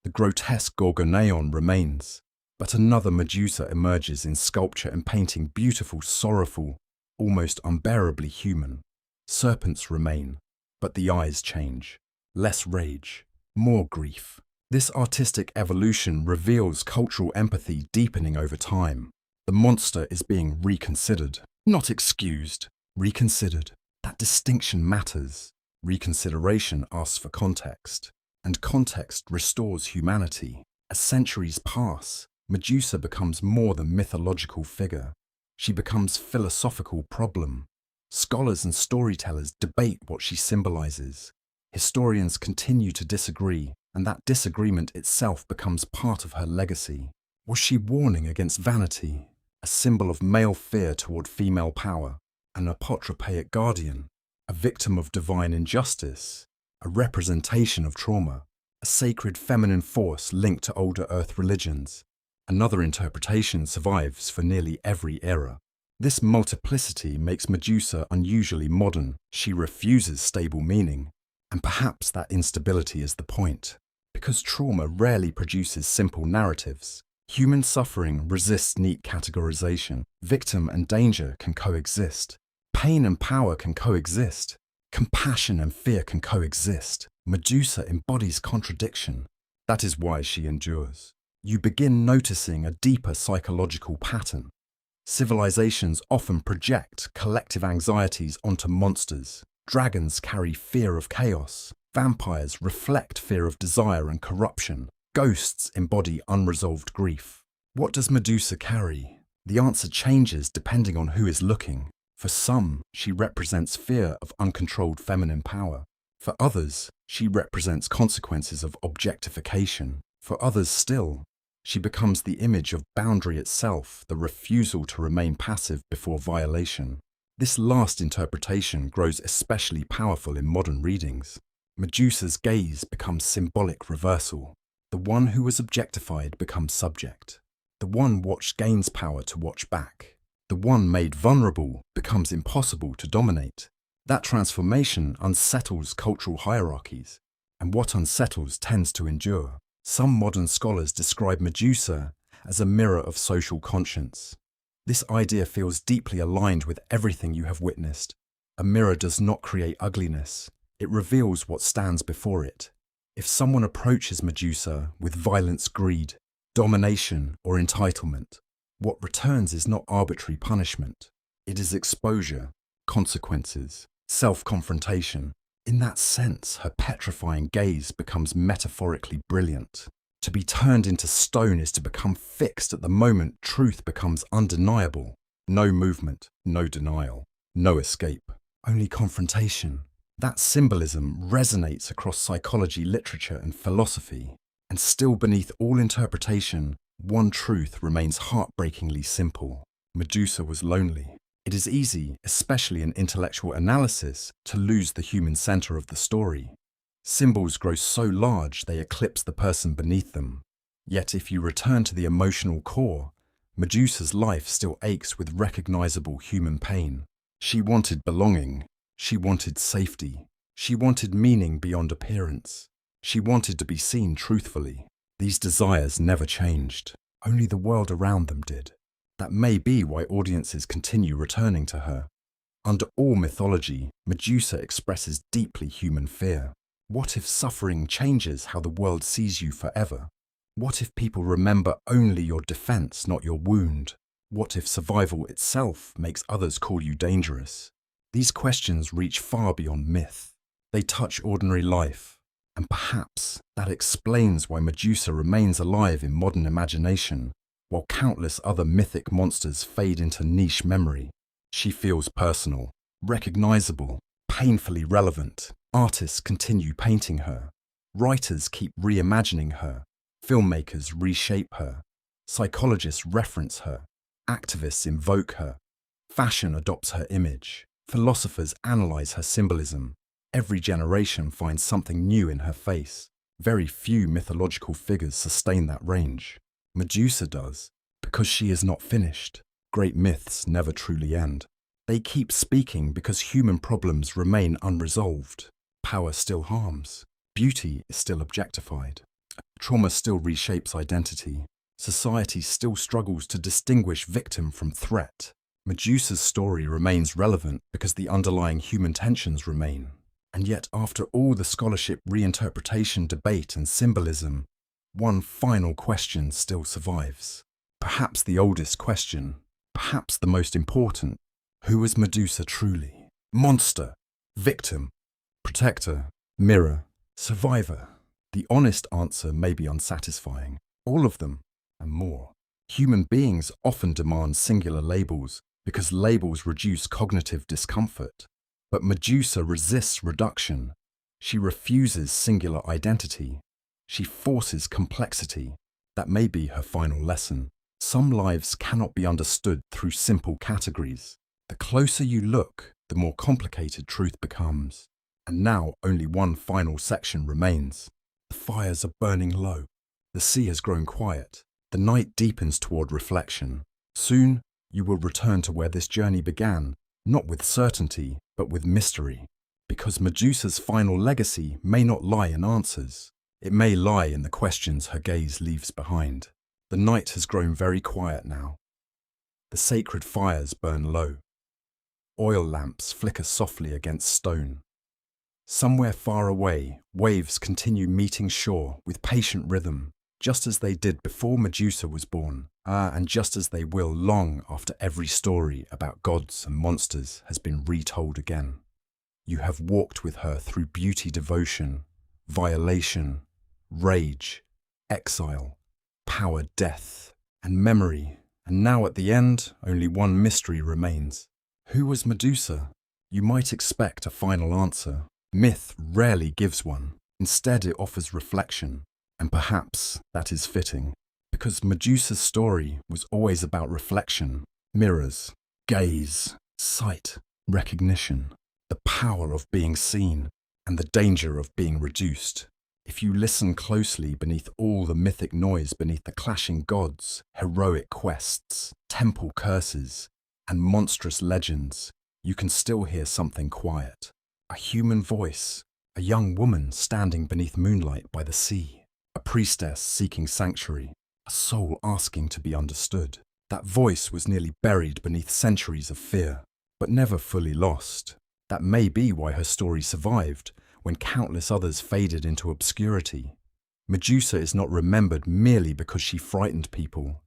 The grotesque gorgoneon remains, but another Medusa emerges in sculpture and painting, beautiful, sorrowful, almost unbearably human. Serpents remain, but the eyes change. Less rage, more grief. This artistic evolution reveals cultural empathy deepening over time. The monster is being reconsidered, not excused, reconsidered. That distinction matters. Reconsideration asks for context, and context restores humanity. As centuries pass, Medusa becomes more than mythological figure. She becomes philosophical problem. Scholars and storytellers debate what she symbolizes. Historians continue to disagree, and that disagreement itself becomes part of her legacy. Was she warning against vanity, a symbol of male fear toward female power, an apotropaic guardian, a victim of divine injustice, a representation of trauma, a sacred feminine force linked to older earth religions? Another interpretation survives for nearly every era. This multiplicity makes Medusa unusually modern. She refuses stable meaning, and perhaps that instability is the point. Because trauma rarely produces simple narratives. Human suffering resists neat categorization. Victim and danger can coexist. Pain and power can coexist. Compassion and fear can coexist. Medusa embodies contradiction. That is why she endures. You begin noticing a deeper psychological pattern. Civilizations often project collective anxieties onto monsters. Dragons carry fear of chaos. Vampires reflect fear of desire and corruption. Ghosts embody unresolved grief. What does Medusa carry? The answer changes depending on who is looking. For some, she represents fear of uncontrolled feminine power. For others, she represents consequences of objectification. For others still, she becomes the image of boundary itself, the refusal to remain passive before violation. This last interpretation grows especially powerful in modern readings. Medusa's gaze becomes symbolic reversal. The one who was objectified becomes subject. The one watched gains power to watch back. The one made vulnerable becomes impossible to dominate. That transformation unsettles cultural hierarchies, and what unsettles tends to endure. Some modern scholars describe Medusa as a mirror of social conscience. This idea feels deeply aligned with everything you have witnessed. A mirror does not create ugliness. It reveals what stands before it. If someone approaches Medusa with violence, greed, domination, or entitlement, what returns is not arbitrary punishment. It is exposure, consequences, self-confrontation. In that sense, her petrifying gaze becomes metaphorically brilliant. To be turned into stone is to become fixed at the moment truth becomes undeniable. No movement, no denial, no escape, only confrontation. That symbolism resonates across psychology, literature, and philosophy. And still beneath all interpretation, one truth remains heartbreakingly simple. Medusa was lonely. It is easy, especially in intellectual analysis, to lose the human center of the story. Symbols grow so large they eclipse the person beneath them. Yet if you return to the emotional core, Medusa's life still aches with recognizable human pain. She wanted belonging. She wanted safety. She wanted meaning beyond appearance. She wanted to be seen truthfully. These desires never changed. Only the world around them did. That may be why audiences continue returning to her. Under all mythology, Medusa expresses deeply human fear. What if suffering changes how the world sees you forever? What if people remember only your defense, not your wound? What if survival itself makes others call you dangerous? These questions reach far beyond myth. They touch ordinary life, and perhaps that explains why Medusa remains alive in modern imagination, while countless other mythic monsters fade into niche memory. She feels personal, recognizable, painfully relevant. Artists continue painting her. Writers keep reimagining her. Filmmakers reshape her. Psychologists reference her. Activists invoke her. Fashion adopts her image. Philosophers analyze her symbolism. Every generation finds something new in her face. Very few mythological figures sustain that range. Medusa does, because she is not finished. Great myths never truly end. They keep speaking because human problems remain unresolved. Power still harms. Beauty is still objectified. Trauma still reshapes identity. Society still struggles to distinguish victim from threat. Medusa's story remains relevant because the underlying human tensions remain. And yet, after all the scholarship, reinterpretation, debate, and symbolism, one final question still survives. Perhaps the oldest question, perhaps the most important. Who was Medusa truly? Monster, victim, protector, mirror, survivor. The honest answer may be unsatisfying. All of them, and more. Human beings often demand singular labels because labels reduce cognitive discomfort. But Medusa resists reduction. She refuses singular identity. She forces complexity. That may be her final lesson. Some lives cannot be understood through simple categories. The closer you look, the more complicated truth becomes. And now only one final section remains. The fires are burning low. The sea has grown quiet. The night deepens toward reflection. Soon, you will return to where this journey began, not with certainty, but with mystery. Because Medusa's final legacy may not lie in answers. It may lie in the questions her gaze leaves behind. The night has grown very quiet now. The sacred fires burn low. Oil lamps flicker softly against stone. Somewhere far away, waves continue meeting shore with patient rhythm, just as they did before Medusa was born, and just as they will long after every story about gods and monsters has been retold again. You have walked with her through beauty, devotion, violation, rage, exile, power, death, and memory, and now at the end, only one mystery remains. Who was Medusa? You might expect a final answer. Myth rarely gives one. Instead, it offers reflection. And perhaps that is fitting, because Medusa's story was always about reflection, mirrors, gaze, sight, recognition, the power of being seen, and the danger of being reduced. If you listen closely beneath all the mythic noise, beneath the clashing gods, heroic quests, temple curses, and monstrous legends, you can still hear something quiet. A human voice, a young woman standing beneath moonlight by the sea. A priestess seeking sanctuary, a soul asking to be understood. That voice was nearly buried beneath centuries of fear, but never fully lost. That may be why her story survived when countless others faded into obscurity. Medusa is not remembered merely because she frightened people.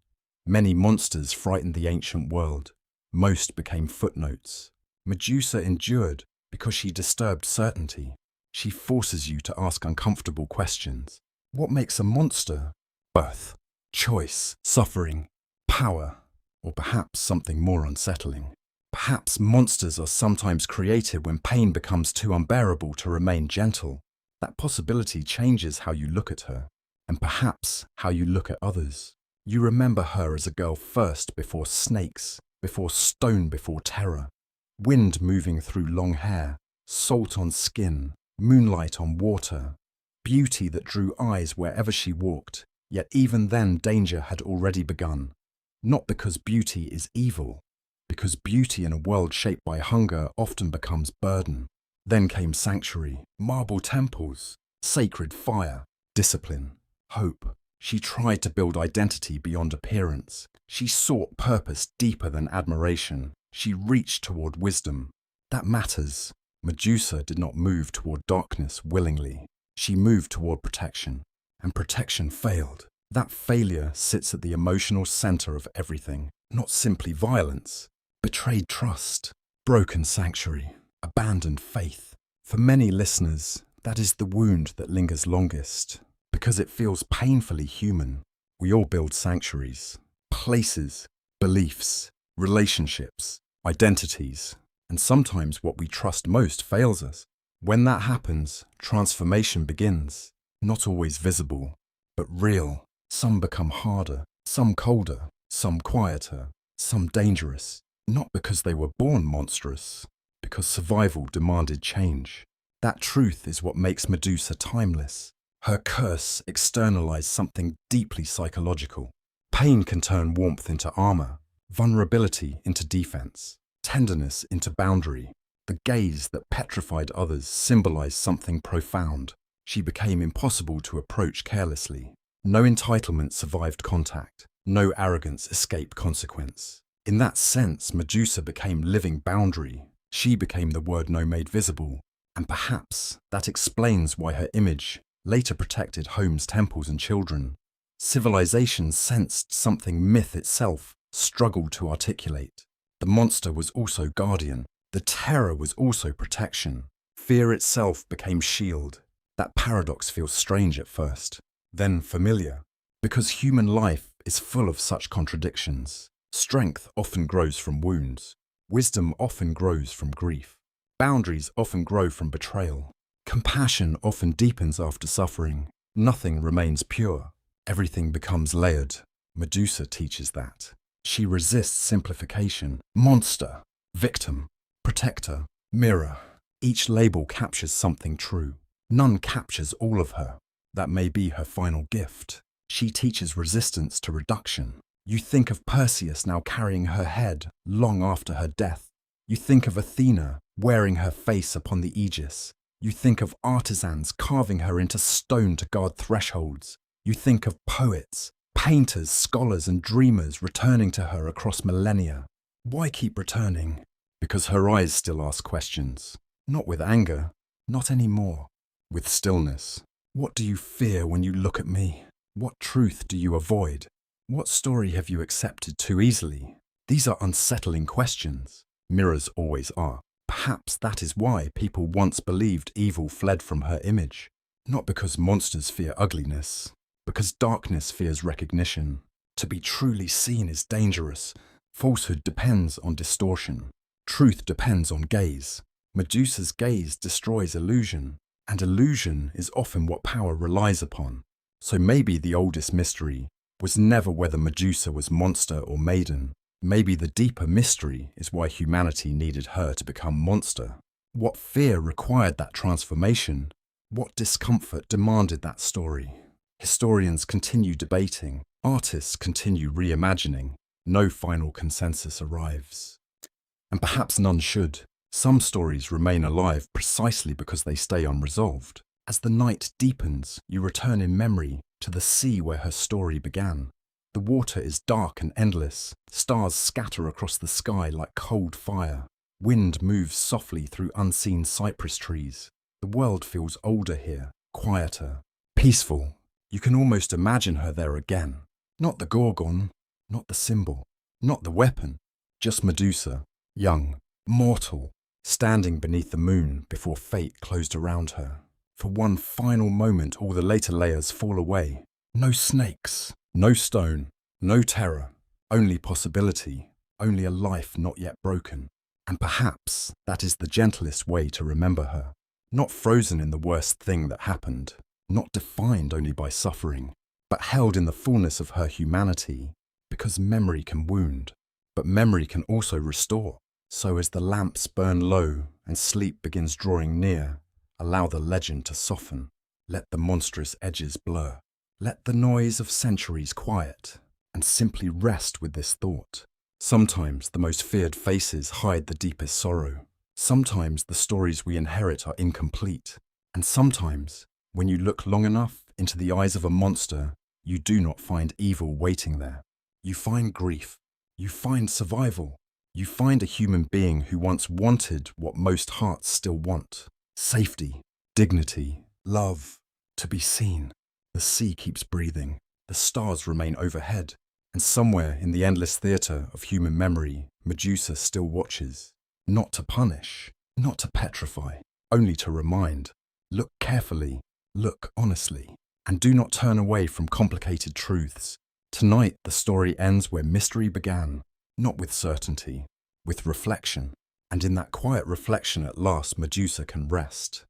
Many monsters frightened the ancient world. Most became footnotes. Medusa endured because she disturbed certainty. She forces you to ask uncomfortable questions. What makes a monster? Birth, choice, suffering, power, or perhaps something more unsettling. Perhaps monsters are sometimes created when pain becomes too unbearable to remain gentle. That possibility changes how you look at her, and perhaps how you look at others. You remember her as a girl first before snakes, before stone, before terror. Wind moving through long hair, salt on skin, moonlight on water. Beauty that drew eyes wherever she walked, yet even then danger had already begun. Not because beauty is evil, because beauty in a world shaped by hunger often becomes burden. Then came sanctuary, marble temples, sacred fire, discipline, hope. She tried to build identity beyond appearance. She sought purpose deeper than admiration. She reached toward wisdom. That matters. Medusa did not move toward darkness willingly. She moved toward protection. And protection failed. That failure sits at the emotional center of everything. Not simply violence. Betrayed trust. Broken sanctuary. Abandoned faith. For many listeners, that is the wound that lingers longest. Because it feels painfully human. We all build sanctuaries, places, beliefs, relationships, identities, and sometimes what we trust most fails us. When that happens, transformation begins, not always visible, but real. Some become harder, some colder, some quieter, some dangerous, not because they were born monstrous, because survival demanded change. That truth is what makes Medusa timeless. Her curse externalized something deeply psychological. Pain can turn warmth into armor, vulnerability into defense, tenderness into boundary. The gaze that petrified others symbolized something profound. She became impossible to approach carelessly. No entitlement survived contact. No arrogance escaped consequence. In that sense, Medusa became living boundary. She became the word no made visible. And perhaps that explains why her image later protected homes, temples, and children. Civilization sensed something myth itself struggled to articulate. The monster was also guardian. The terror was also protection. Fear itself became shield. That paradox feels strange at first, then familiar. Because human life is full of such contradictions. Strength often grows from wounds. Wisdom often grows from grief. Boundaries often grow from betrayal. Compassion often deepens after suffering. Nothing remains pure. Everything becomes layered. Medusa teaches that. She resists simplification. Monster, victim, protector, mirror. Each label captures something true. None captures all of her. That may be her final gift. She teaches resistance to reduction. You think of Perseus now carrying her head long after her death. You think of Athena wearing her face upon the aegis. You think of artisans carving her into stone to guard thresholds. You think of poets, painters, scholars, and dreamers returning to her across millennia. Why keep returning? Because her eyes still ask questions. Not with anger, not anymore. With stillness. What do you fear when you look at me? What truth do you avoid? What story have you accepted too easily? These are unsettling questions. Mirrors always are. Perhaps that is why people once believed evil fled from her image. Not because monsters fear ugliness, because darkness fears recognition. To be truly seen is dangerous. Falsehood depends on distortion. Truth depends on gaze. Medusa's gaze destroys illusion, and illusion is often what power relies upon. So maybe the oldest mystery was never whether Medusa was monster or maiden. Maybe the deeper mystery is why humanity needed her to become monster. What fear required that transformation? What discomfort demanded that story? Historians continue debating. Artists continue reimagining. No final consensus arrives. And perhaps none should. Some stories remain alive precisely because they stay unresolved. As the night deepens, you return in memory to the sea where her story began. The water is dark and endless. Stars scatter across the sky like cold fire. Wind moves softly through unseen cypress trees. The world feels older here, quieter, peaceful. You can almost imagine her there again. Not the Gorgon, not the symbol, not the weapon. Just Medusa, young, mortal, standing beneath the moon before fate closed around her. For one final moment, all the later layers fall away. No snakes, no stone, no terror, only possibility, only a life not yet broken. And perhaps that is the gentlest way to remember her. Not frozen in the worst thing that happened, not defined only by suffering, but held in the fullness of her humanity, because memory can wound, but memory can also restore. So as the lamps burn low and sleep begins drawing near, allow the legend to soften. Let the monstrous edges blur. Let the noise of centuries quiet, and simply rest with this thought. Sometimes the most feared faces hide the deepest sorrow. Sometimes the stories we inherit are incomplete. And sometimes, when you look long enough into the eyes of a monster, you do not find evil waiting there. You find grief. You find survival. You find a human being who once wanted what most hearts still want. Safety, dignity, love, to be seen. The sea keeps breathing. The stars remain overhead. And somewhere in the endless theatre of human memory, Medusa still watches. Not to punish, not to petrify, only to remind. Look carefully, look honestly, and do not turn away from complicated truths. Tonight the story ends where mystery began, not with certainty, with reflection. And in that quiet reflection at last Medusa can rest.